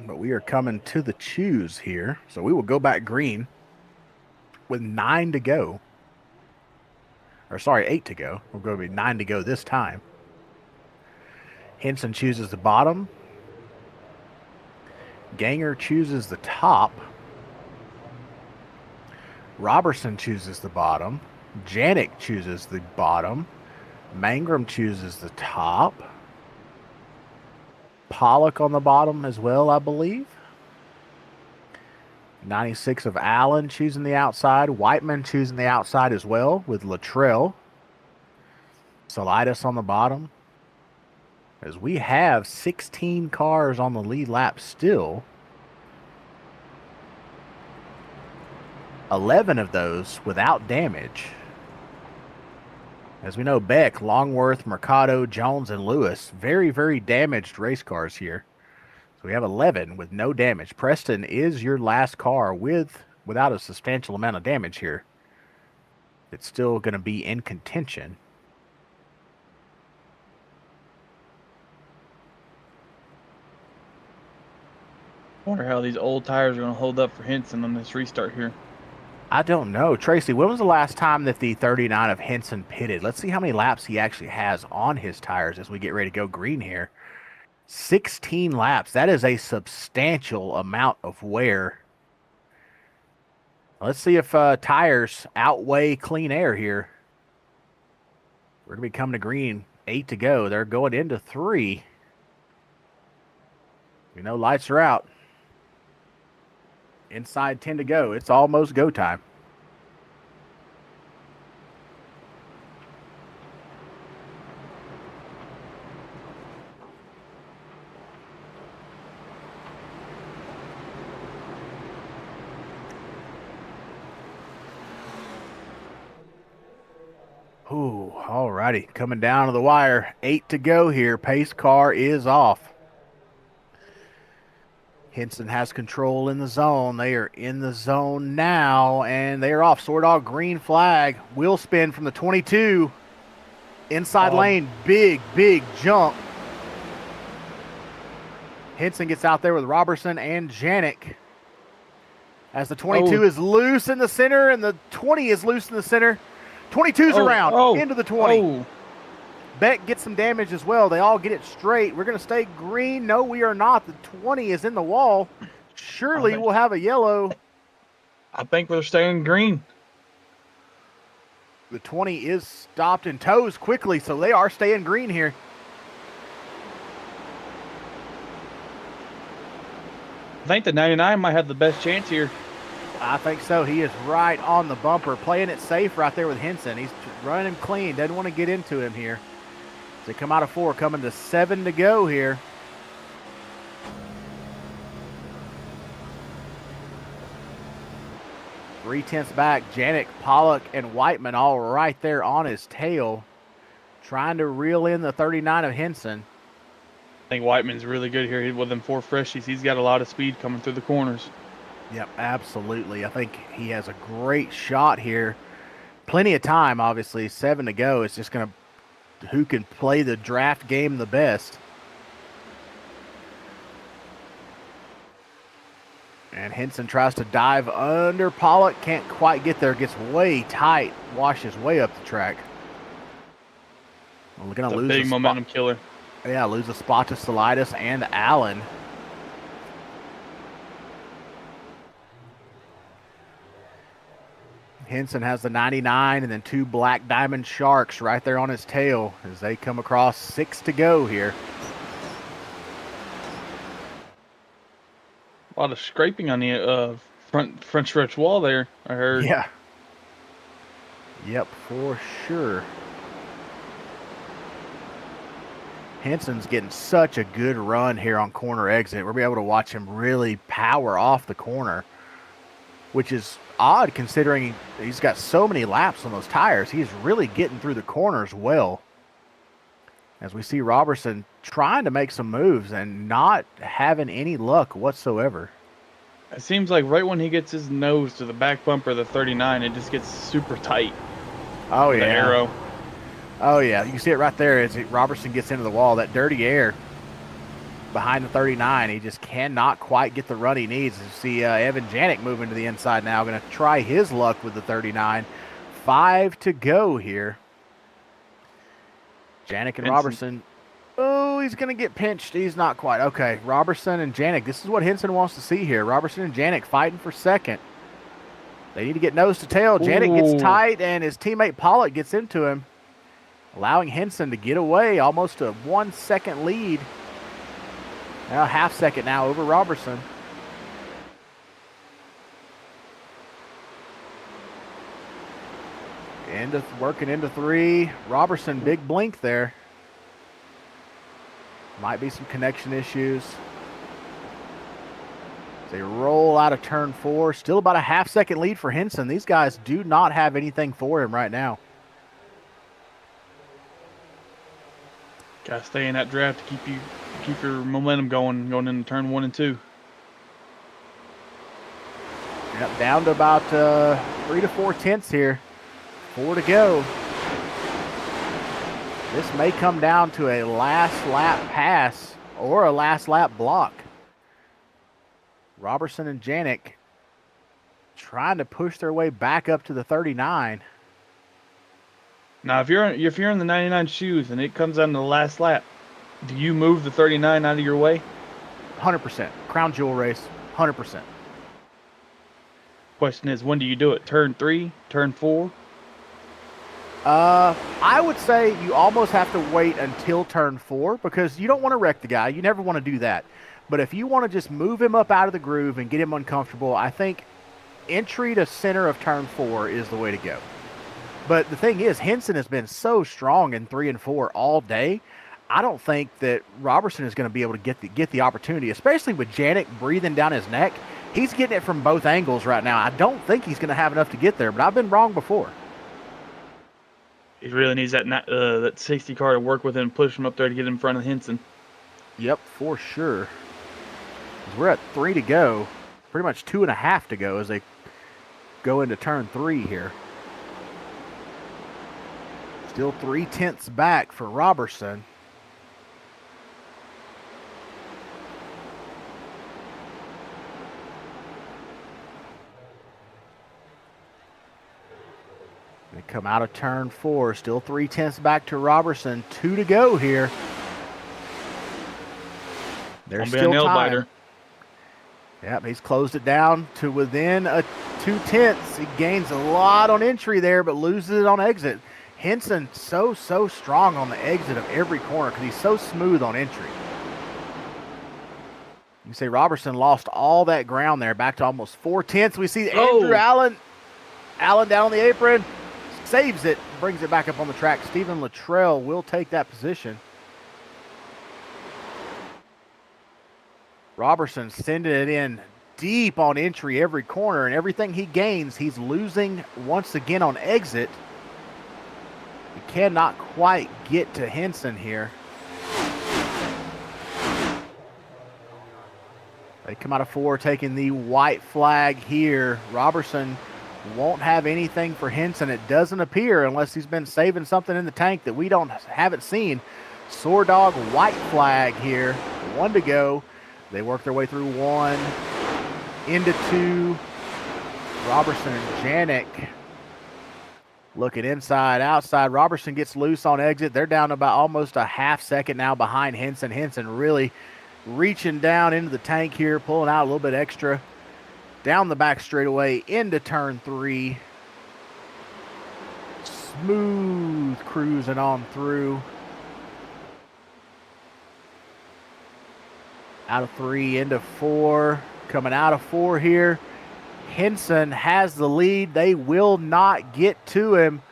But we are coming to the choose here. So we will go back green with 9 to go. Or sorry, 8 to go. We're going to be 9 to go this time. Henson chooses the bottom. Ganger chooses the top. Robertson chooses the bottom. Janik chooses the bottom. Mangrum chooses the top. Pollock on the bottom as well, I believe. 96 of Allen choosing the outside. Whiteman choosing the outside as well with Luttrell. Solitis on the bottom. As we have 16 cars on the lead lap still. 11 of those without damage. As we know, Beck, Longworth, Mercado, Jones, and Lewis, very, very damaged race cars here. So we have 11 with no damage. Preston is your last car without a substantial amount of damage here. It's still going to be in contention. I wonder how these old tires are going to hold up for Henson on this restart here. I don't know. Tracy, when was the last time that the 39 of Henson pitted? Let's see how many laps he actually has on his tires as we get ready to go green here. 16 laps. That is a substantial amount of wear. Let's see if tires outweigh clean air here. We're going to be coming to green. 8 to go. They're going into 3. You know, lights are out. Inside 10 to go. It's almost go time. Ooh, all righty. Coming down to the wire. 8 to go here. Pace car is off. Henson has control in the zone. They are in the zone now, and they are off. SoarDogg green flag. Wheel spin from the 22. Inside lane. Big jump. Henson gets out there with Robertson and Janik. As the 22 is loose in the center, and the 20 is loose in the center. 22's around. Into the 20. Beck gets some damage as well. They all get it straight. We're going to stay green. No, we are not. The 20 is in the wall. Surely we'll have a yellow. I think we're staying green. The 20 is stopped and tows quickly, so they are staying green here. I think the 99 might have the best chance here. I think so. He is right on the bumper, playing it safe right there with Henson. He's running him clean. Doesn't want to get into him here. They come out of 4, coming to 7 to go here. Three-tenths back. Janik, Pollock, and Whiteman all right there on his tail, trying to reel in the 39 of Henson. I think Whiteman's really good here with them 4 freshies. He's got a lot of speed coming through the corners. Yep, absolutely. I think he has a great shot here. Plenty of time, obviously. 7 to go. It's just going to who can play the draft game the best. And Henson tries to dive under Pollock. Can't quite get there. Gets way tight. Washes way up the track. Well, we're going to lose a big momentum killer. Yeah, lose a spot to Stolitis and Allen. Henson has the 99 and then 2 Black Diamond Sharks right there on his tail as they come across. 6 to go here. A lot of scraping on the front stretch wall there, I heard. Yeah. Yep, for sure. Henson's getting such a good run here on corner exit. We'll be able to watch him really power off the corner, which is odd considering he's got so many laps on those tires. He's really getting through the corners well. As we see Robertson trying to make some moves and not having any luck whatsoever. It seems like right when he gets his nose to the back bumper of the 39, it just gets super tight. Oh, yeah. The arrow. Oh, yeah. You can see it right there as Robertson gets into the wall. That dirty air behind the 39. He just cannot quite get the run he needs. You see Evan Janik moving to the inside now. Going to try his luck with the 39. 5 to go here. Janik and Robertson. Oh, he's going to get pinched. He's not quite. Okay, Robertson and Janik. This is what Henson wants to see here. Robertson and Janik fighting for second. They need to get nose to tail. Janik gets tight, and his teammate Pollock gets into him, allowing Henson to get away, almost a 1 second lead. Now half second now over Robertson. Working into 3. Robertson, big blink there. Might be some connection issues. They roll out of turn 4. Still about a half second lead for Henson. These guys do not have anything for him right now. Gotta stay in that draft to keep your momentum going into turn 1 and 2. Yep, down to about 3 to 4 tenths here. 4 to go. This may come down to a last lap pass or a last lap block. Robertson and Janik trying to push their way back up to the 39. Now, if you're in the 99 shoes and it comes down to the last lap, do you move the 39 out of your way? 100%. Crown jewel race, 100%. Question is, when do you do it? Turn 3, turn 4? I would say you almost have to wait until turn 4 because you don't want to wreck the guy. You never want to do that. But if you want to just move him up out of the groove and get him uncomfortable, I think entry to center of turn 4 is the way to go. But the thing is, Henson has been so strong in 3 and 4 all day. I don't think that Robertson is going to be able to get the opportunity, especially with Janik breathing down his neck. He's getting it from both angles right now. I don't think he's going to have enough to get there, but I've been wrong before. He really needs that 60 car to work with him and push him up there to get in front of Henson. Yep, for sure. 'Cause we're at 3 to go. Pretty much 2.5 to go as they go into turn 3 here. Still 0.3 back for Robertson. They come out of turn 4, still 0.3 back to Robertson. 2 to go here. There's still nail time. biter. Yep, he's closed it down to within a 0.2. He gains a lot on entry there, but loses it on exit. Henson so strong on the exit of every corner because he's so smooth on entry. You can say Robertson lost all that ground there, back to almost 0.4. We see Andrew Allen down on the apron. Saves it, brings it back up on the track. Stephen Luttrell will take that position. Robertson sending it in deep on entry every corner, and everything he gains, he's losing once again on exit. He cannot quite get to Henson here. They come out of 4, taking the white flag here. Robertson won't have anything for Henson, it doesn't appear, unless he's been saving something in the tank that we haven't seen. SoarDogg white flag here. 1 to go. They work their way through 1 into 2. Robertson and Janik looking inside, outside. Robertson gets loose on exit. They're down about almost a half second now behind Henson. Henson really reaching down into the tank here, pulling out a little bit extra. Down the back straightaway into turn 3. Smooth cruising on through. Out of 3 into 4. Coming out of 4 here. Henson has the lead. They will not get to him.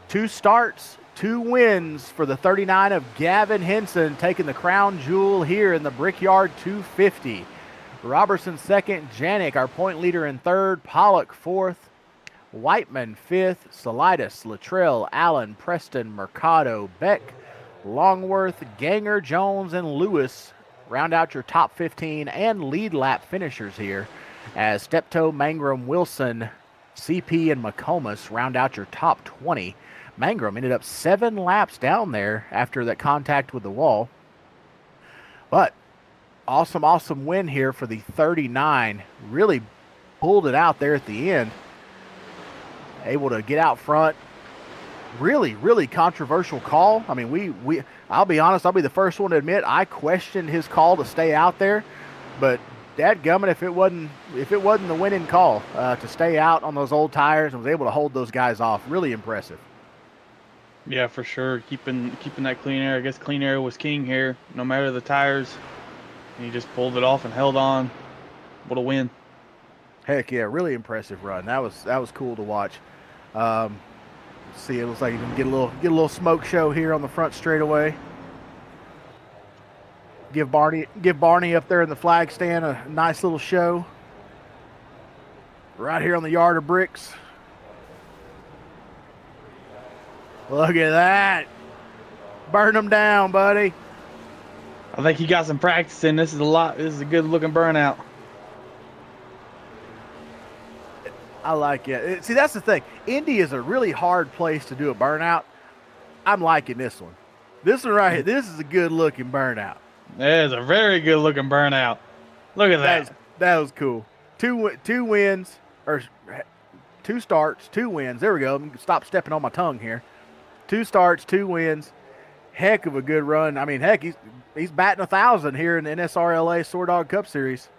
2 starts, 2 wins for the 39 of Gavin Henson, taking the crown jewel here in the Brickyard 250. Robertson 2nd, Janik, our point leader, in 3rd, Pollock 4th, Whiteman 5th, Salidas, Luttrell, Allen, Preston, Mercado, Beck, Longworth, Ganger, Jones, and Lewis round out your top 15 and lead lap finishers here, as Steptoe, Mangrum, Wilson, CP, and McComas round out your top 20. Mangrum ended up 7 laps down there after that contact with the wall. But awesome win here for the 39. Really pulled it out there at the end. Able to get out front. Really controversial call. I mean, I'll be honest, I'll be the first one to admit I questioned his call to stay out there, but dadgummit, if it wasn't the winning call to stay out on those old tires and was able to hold those guys off. Really impressive. Yeah, for sure. Keeping that clean air. I guess clean air was king here, no matter the tires. And he just pulled it off and held on. What a win. Heck yeah, really impressive run. That was cool to watch. See, it looks like you can get a little smoke show here on the front straightaway. Give Barney up there in the flag stand a nice little show. Right here on the yard of bricks. Look at that. Burn them down, buddy. I think he got some practice in. This is a good looking burnout. I like it. See, that's the thing. Indy is a really hard place to do a burnout. I'm liking this one. This one right here, this is a good looking burnout. That is a very good looking burnout. Look at that. That was cool. Two wins. or 2 starts, 2 wins. There we go. Stop stepping on my tongue here. 2 starts, 2 wins. Heck of a good run. I mean, heck, he's batting 1,000 here in the NSRLA SoarDogg Cup Series.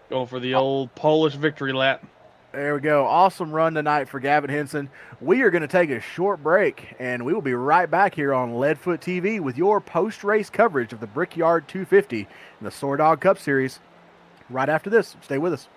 Going for the old Polish victory lap. There we go. Awesome run tonight for Gavin Henson. We are going to take a short break, and we will be right back here on Leadfoot TV with your post-race coverage of the Brickyard 250 in the SoarDogg Cup Series right after this. Stay with us.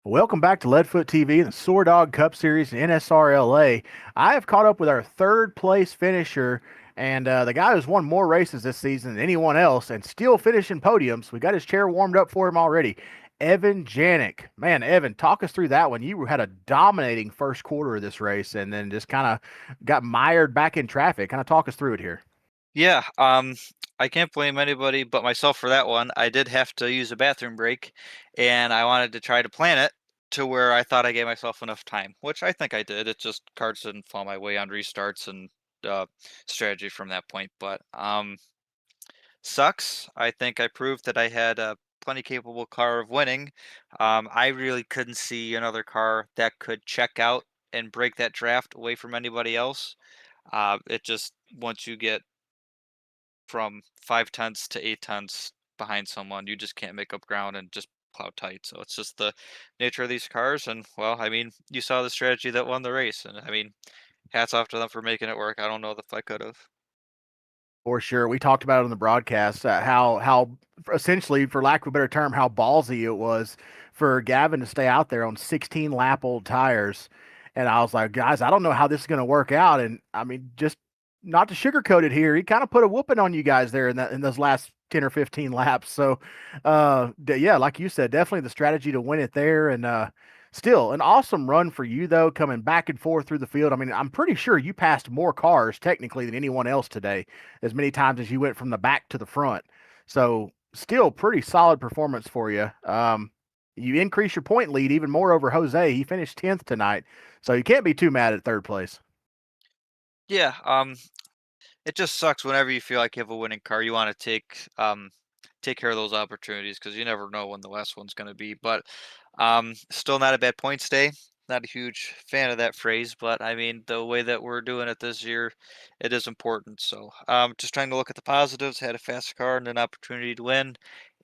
Welcome back to Leadfoot TV and the SoarDogg Cup Series and NSRLA. I have caught up with our third place finisher and the guy who's won more races this season than anyone else and still finishing podiums. We got his chair warmed up for him already. Evan Janik. Man, Evan, talk us through that one. You had a dominating first quarter of this race and then just kind of got mired back in traffic. Kind of talk us through it here. Yeah, I can't blame anybody but myself for that one. I did have to use a bathroom break, and I wanted to try to plan it to where I thought I gave myself enough time, which I think I did. It just cards didn't fall my way on restarts and strategy from that point. But sucks. I think I proved that I had a plenty capable car of winning. I really couldn't see another car that could check out and break that draft away from anybody else. It just once you get from 5 tenths to 8 tenths behind someone, you just can't make up ground and just plow tight. So it's just the nature of these cars. And well, I mean, you saw the strategy that won the race, and I mean, hats off to them for making it work. I don't know if I could have. For sure. We talked about it on the broadcast, how essentially, for lack of a better term, how ballsy it was for Gavin to stay out there on 16 lap old tires. And I was like, guys, I don't know how this is going to work out. And I mean, just not to sugarcoat it here, he kind of put a whooping on you guys there in those last 10 or 15 laps. So, yeah, like you said, definitely the strategy to win it there. And still, an awesome run for you, though, coming back and forth through the field. I mean, I'm pretty sure you passed more cars technically than anyone else today, as many times as you went from the back to the front. So, still pretty solid performance for you. You increase your point lead even more over Jose. He finished 10th tonight. So, you can't be too mad at third place. Yeah, it just sucks whenever you feel like you have a winning car. You want to take care of those opportunities because you never know when the last one's going to be. But still not a bad points day. Not a huge fan of that phrase, but I mean the way that we're doing it this year, it is important. So just trying to look at the positives. Had a fast car and an opportunity to win.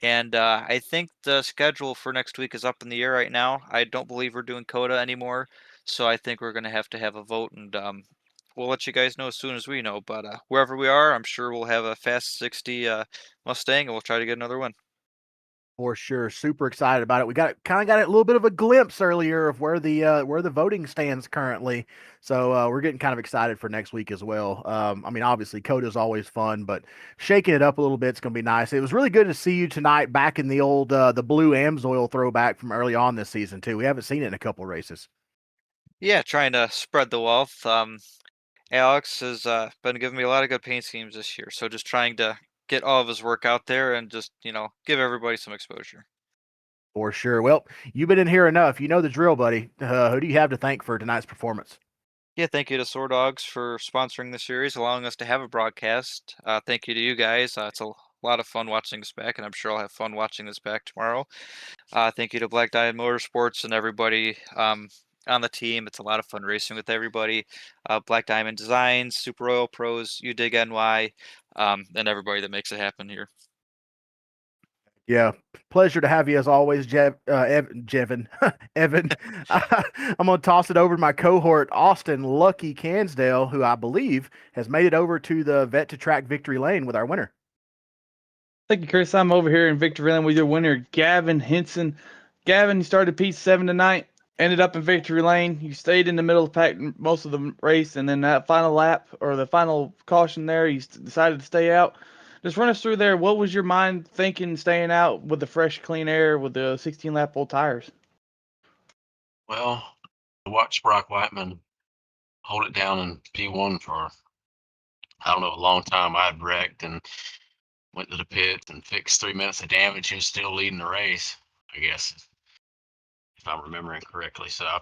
And I think the schedule for next week is up in the air right now. I don't believe we're doing Coda anymore, so I think we're going to have a vote, and we'll let you guys know as soon as we know. But wherever we are, I'm sure we'll have a fast 60 Mustang, and we'll try to get another win. For sure, super excited about it. We got a little bit of a glimpse earlier of where the voting stands currently. So we're getting kind of excited for next week as well. I mean, obviously, Coda is always fun, but shaking it up a little bit is going to be nice. It was really good to see you tonight back in the old the blue Amsoil throwback from early on this season too. We haven't seen it in a couple races. Yeah, trying to spread the wealth. Alex has been giving me a lot of good paint schemes this year, so just trying to get all of his work out there and just give everybody some exposure. For sure. Well, you've been in here enough. You know the drill, buddy. Who do you have to thank for tonight's performance? Yeah, thank you to SoarDoggs for sponsoring the series, allowing us to have a broadcast. Thank you to you guys. It's a lot of fun watching this back, and I'm sure I'll have fun watching this back tomorrow. Thank you to Black Diamond Motorsports and everybody on the team. It's a lot of fun racing with everybody. Black Diamond Designs, Super Oil Pros, UDIG NY, and everybody that makes it happen here. Yeah, pleasure to have you as always, Evan. Evan, I'm going to toss it over to my cohort, Austin Lucky Cansdale, who I believe has made it over to the Vet to Track Victory Lane with our winner. Thank you, Chris. I'm over here in Victory Lane with your winner, Gavin Henson. Gavin, you started P7 tonight, ended up in Victory Lane. You stayed in the middle of the pack most of the race, and then that final lap or the final caution there, you decided to stay out. Just run us through there. What was your mind thinking staying out with the fresh, clean air with the 16-lap old tires? Well, I watched Brock Whiteman hold it down in P1 for, I don't know, a long time. I had wrecked and went to the pit and fixed 3 minutes of damage and still leading the race, I guess, if I'm remembering correctly. So I'm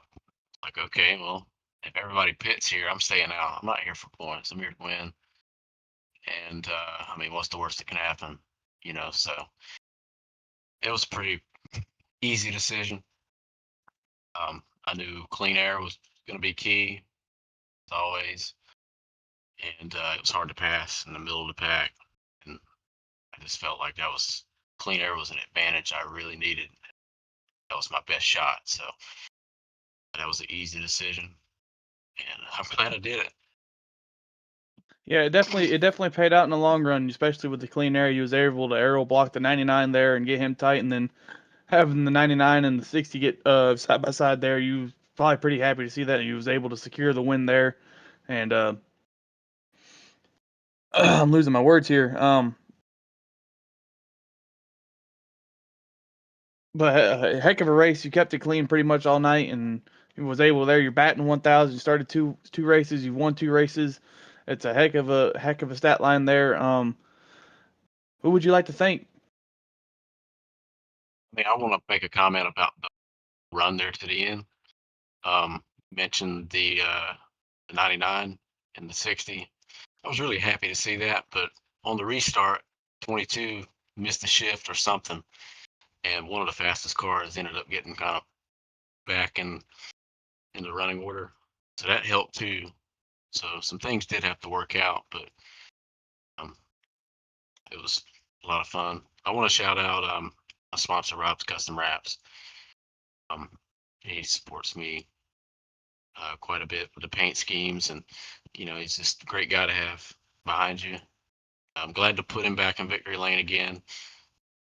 like, okay, well, if everybody pits here, I'm staying out. I'm not here for points. I'm here to win. And I mean, what's the worst that can happen? So it was a pretty easy decision. I knew clean air was going to be key, as always, and it was hard to pass in the middle of the pack. And I just felt like clean air was an advantage I really needed. That was my best shot. So that was an easy decision, and I'm glad I did it. Yeah, it definitely paid out in the long run, especially with the clean air. You was able to aero block the 99 there and get him tight, and then having the 99 and the 60 get side by side there, you was probably pretty happy to see that you was able to secure the win there. And I'm losing my words here. But a heck of a race. You kept it clean pretty much all night, and you was able there. You're batting 1,000. You started two races. You've won 2 races. It's a heck of a stat line there. Who would you like to thank? I mean, I want to make a comment about the run there to the end. Mentioned the 99 and the 60. I was really happy to see that, but on the restart, 22 missed the shift or something, and one of the fastest cars ended up getting kind of back in the running order, so that helped too. So some things did have to work out, but it was a lot of fun. I want to shout out my sponsor, Rob's Custom Wraps. He supports me quite a bit with the paint schemes, and he's just a great guy to have behind you. I'm glad to put him back in victory lane again.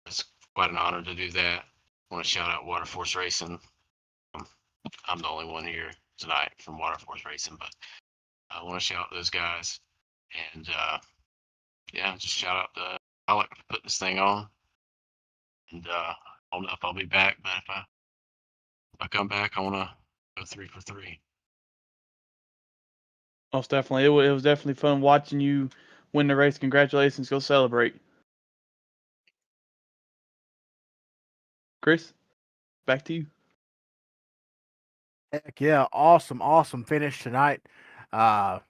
It's quite an honor to do that. I want to shout out Waterforce Racing. I'm the only one here tonight from Waterforce Racing, but I want to shout out those guys, and just shout out I like to put this thing on, and I don't know if I'll be back, but if I come back, I want to go 3 for 3. Most definitely. It was definitely fun watching you win the race. Congratulations. Go celebrate. Chris, back to you. Heck yeah, awesome finish tonight. I'm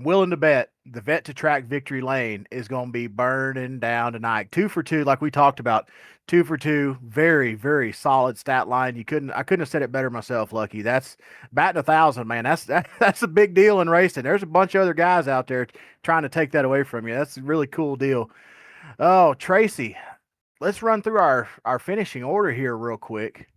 willing to bet the vet to track victory lane is going to be burning down tonight. 2 for 2, like we talked about. 2 for 2, very, very solid stat line. I couldn't have said it better myself, Lucky. That's batting 1,000, man. That's a big deal in racing. There's a bunch of other guys out there trying to take that away from you. That's a really cool deal. Oh, Tracy, let's run through our finishing order here real quick.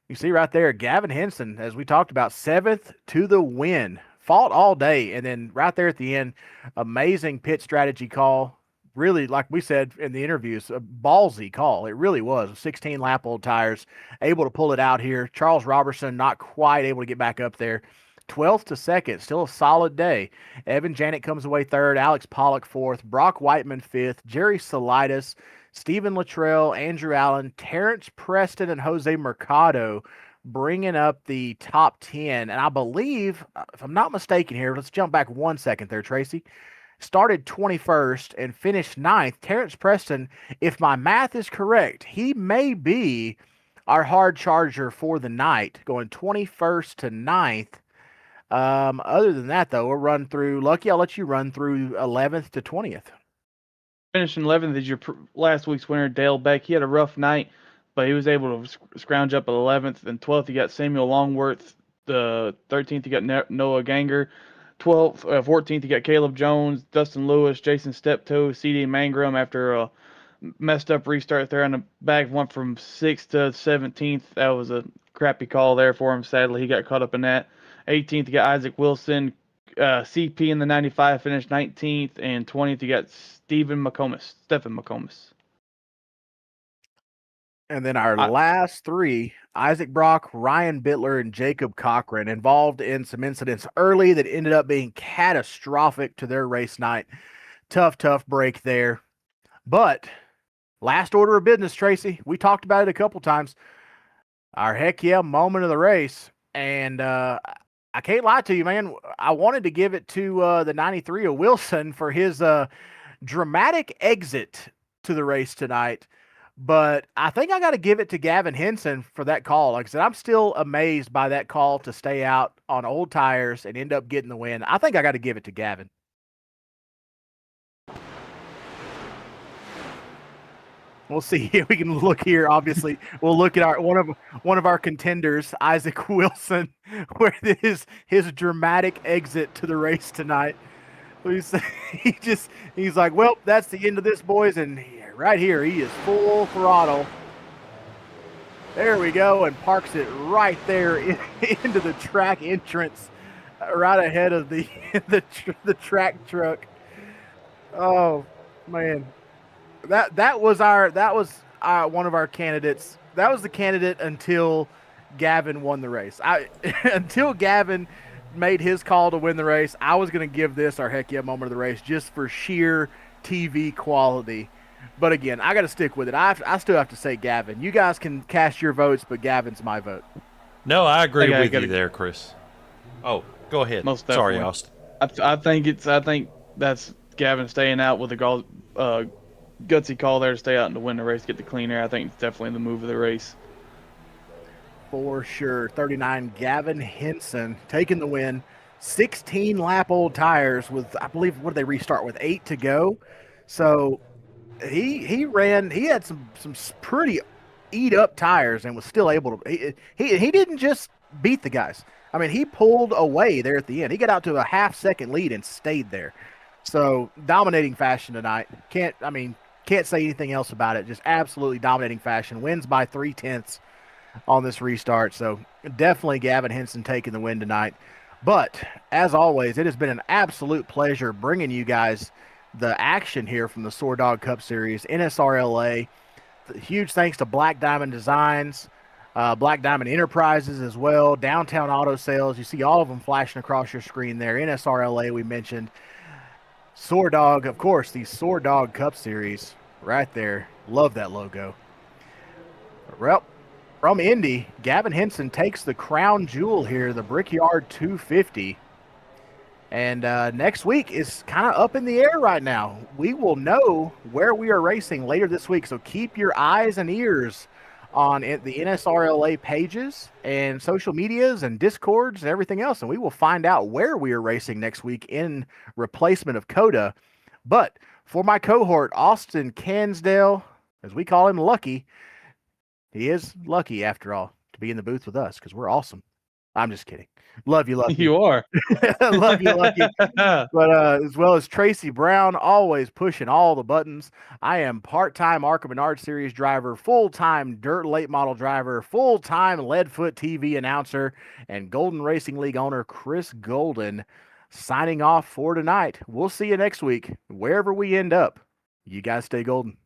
You see right there, Gavin Henson, as we talked about, 7th to the win. Fought all day, and then right there at the end, amazing pit strategy call. Really, like we said in the interviews, a ballsy call. It really was. 16 lap old tires, able to pull it out here. Charles Robertson not quite able to get back up there. 12th to 2nd, still a solid day. Evan Janet comes away 3rd, Alex Pollock 4th, Brock Whiteman 5th, Jerry Salidas, Stephen Luttrell, Andrew Allen, Terrence Preston, and Jose Mercado bringing up the top 10. And I believe, if I'm not mistaken here, let's jump back 1 second there, Tracy. Started 21st and finished 9th. Terrence Preston, if my math is correct, he may be our hard charger for the night, going 21st to 9th. Other than that, though, we'll run through. Lucky, I'll let you run through 11th to 20th. Finishing 11th is your last week's winner, Dale Beck. He had a rough night, but he was able to scrounge up at 11th. And 12th, you got Samuel Longworth. The 13th, you got Noah Ganger. 14th, you got Caleb Jones, Dustin Lewis, Jason Steptoe, CD Mangrum after a messed up restart there on the back. Went from 6th to 17th. That was a crappy call there for him. Sadly, he got caught up in that. 18th, you got Isaac Wilson. CP in the 95 finished 19th. And 20th, you got Stephen McComas. And then our last 3, Isaac Brock, Ryan Bittler, and Jacob Cochran, involved in some incidents early that ended up being catastrophic to their race night. Tough break there. But last order of business, Tracy, we talked about it a couple times. Our heck yeah moment of the race. And I can't lie to you, man. I wanted to give it to the 93 of Wilson for his dramatic exit to the race tonight. But I think I got to give it to Gavin Henson for that call. Like I said, I'm still amazed by that call to stay out on old tires and end up getting the win. I think I got to give it to Gavin. We'll see. We can look here. Obviously, we'll look at our one of our contenders, Isaac Wilson, where his dramatic exit to the race tonight. He's like, well, that's the end of this, boys, and right here he is full throttle. There we go, and parks it right there into the track entrance, right ahead of the track truck. Oh man. That was one of our candidates. That was the candidate until Gavin won the race. Until Gavin made his call to win the race, I was going to give this our heck yeah moment of the race just for sheer TV quality. But again, I got to stick with it. I still have to say Gavin. You guys can cast your votes, but Gavin's my vote. No, I agree I with gotta- you there, Chris. Oh, go ahead. Most Sorry, definitely. Austin. I think that's Gavin staying out with a gutsy call there to stay out and to win the race, get the clean air. I think it's definitely the move of the race. For sure. 39, Gavin Henson taking the win. 16 lap old tires with, I believe, what did they restart with? 8 to go. So he had some pretty eat up tires and was still able to, he didn't just beat the guys. I mean, he pulled away there at the end. He got out to a half-second lead and stayed there. So dominating fashion tonight. Can't say anything else about it. Just absolutely dominating fashion. Wins by 3/10 on this restart. So definitely Gavin Henson taking the win tonight. But as always, it has been an absolute pleasure bringing you guys the action here from the SoarDogg Cup Series, NSRLA. Huge thanks to Black Diamond Designs, Black Diamond Enterprises as well, Downtown Auto Sales. You see all of them flashing across your screen there. NSRLA we mentioned. SoarDogg, of course, the SoarDogg Cup Series right there. Love that logo. Well, from Indy, Gavin Henson takes the crown jewel here, the Brickyard 250. And next week is kind of up in the air right now. We will know where we are racing later this week, so keep your eyes and ears on the NSRLA pages and social medias and Discords and everything else, and we will find out where we are racing next week in replacement of Coda. But for my cohort, Austin Cansdale, as we call him, Lucky, he is lucky after all to be in the booth with us because we're awesome. I'm just kidding. Love you, Lucky. You are. Love you, Lucky. But as well as Tracy Brown, always pushing all the buttons. I am part-time ARCA Menard Series driver, full-time Dirt Late Model driver, full-time Leadfoot TV announcer, and Golden Racing League owner Chris Golden signing off for tonight. We'll see you next week, wherever we end up. You guys stay golden.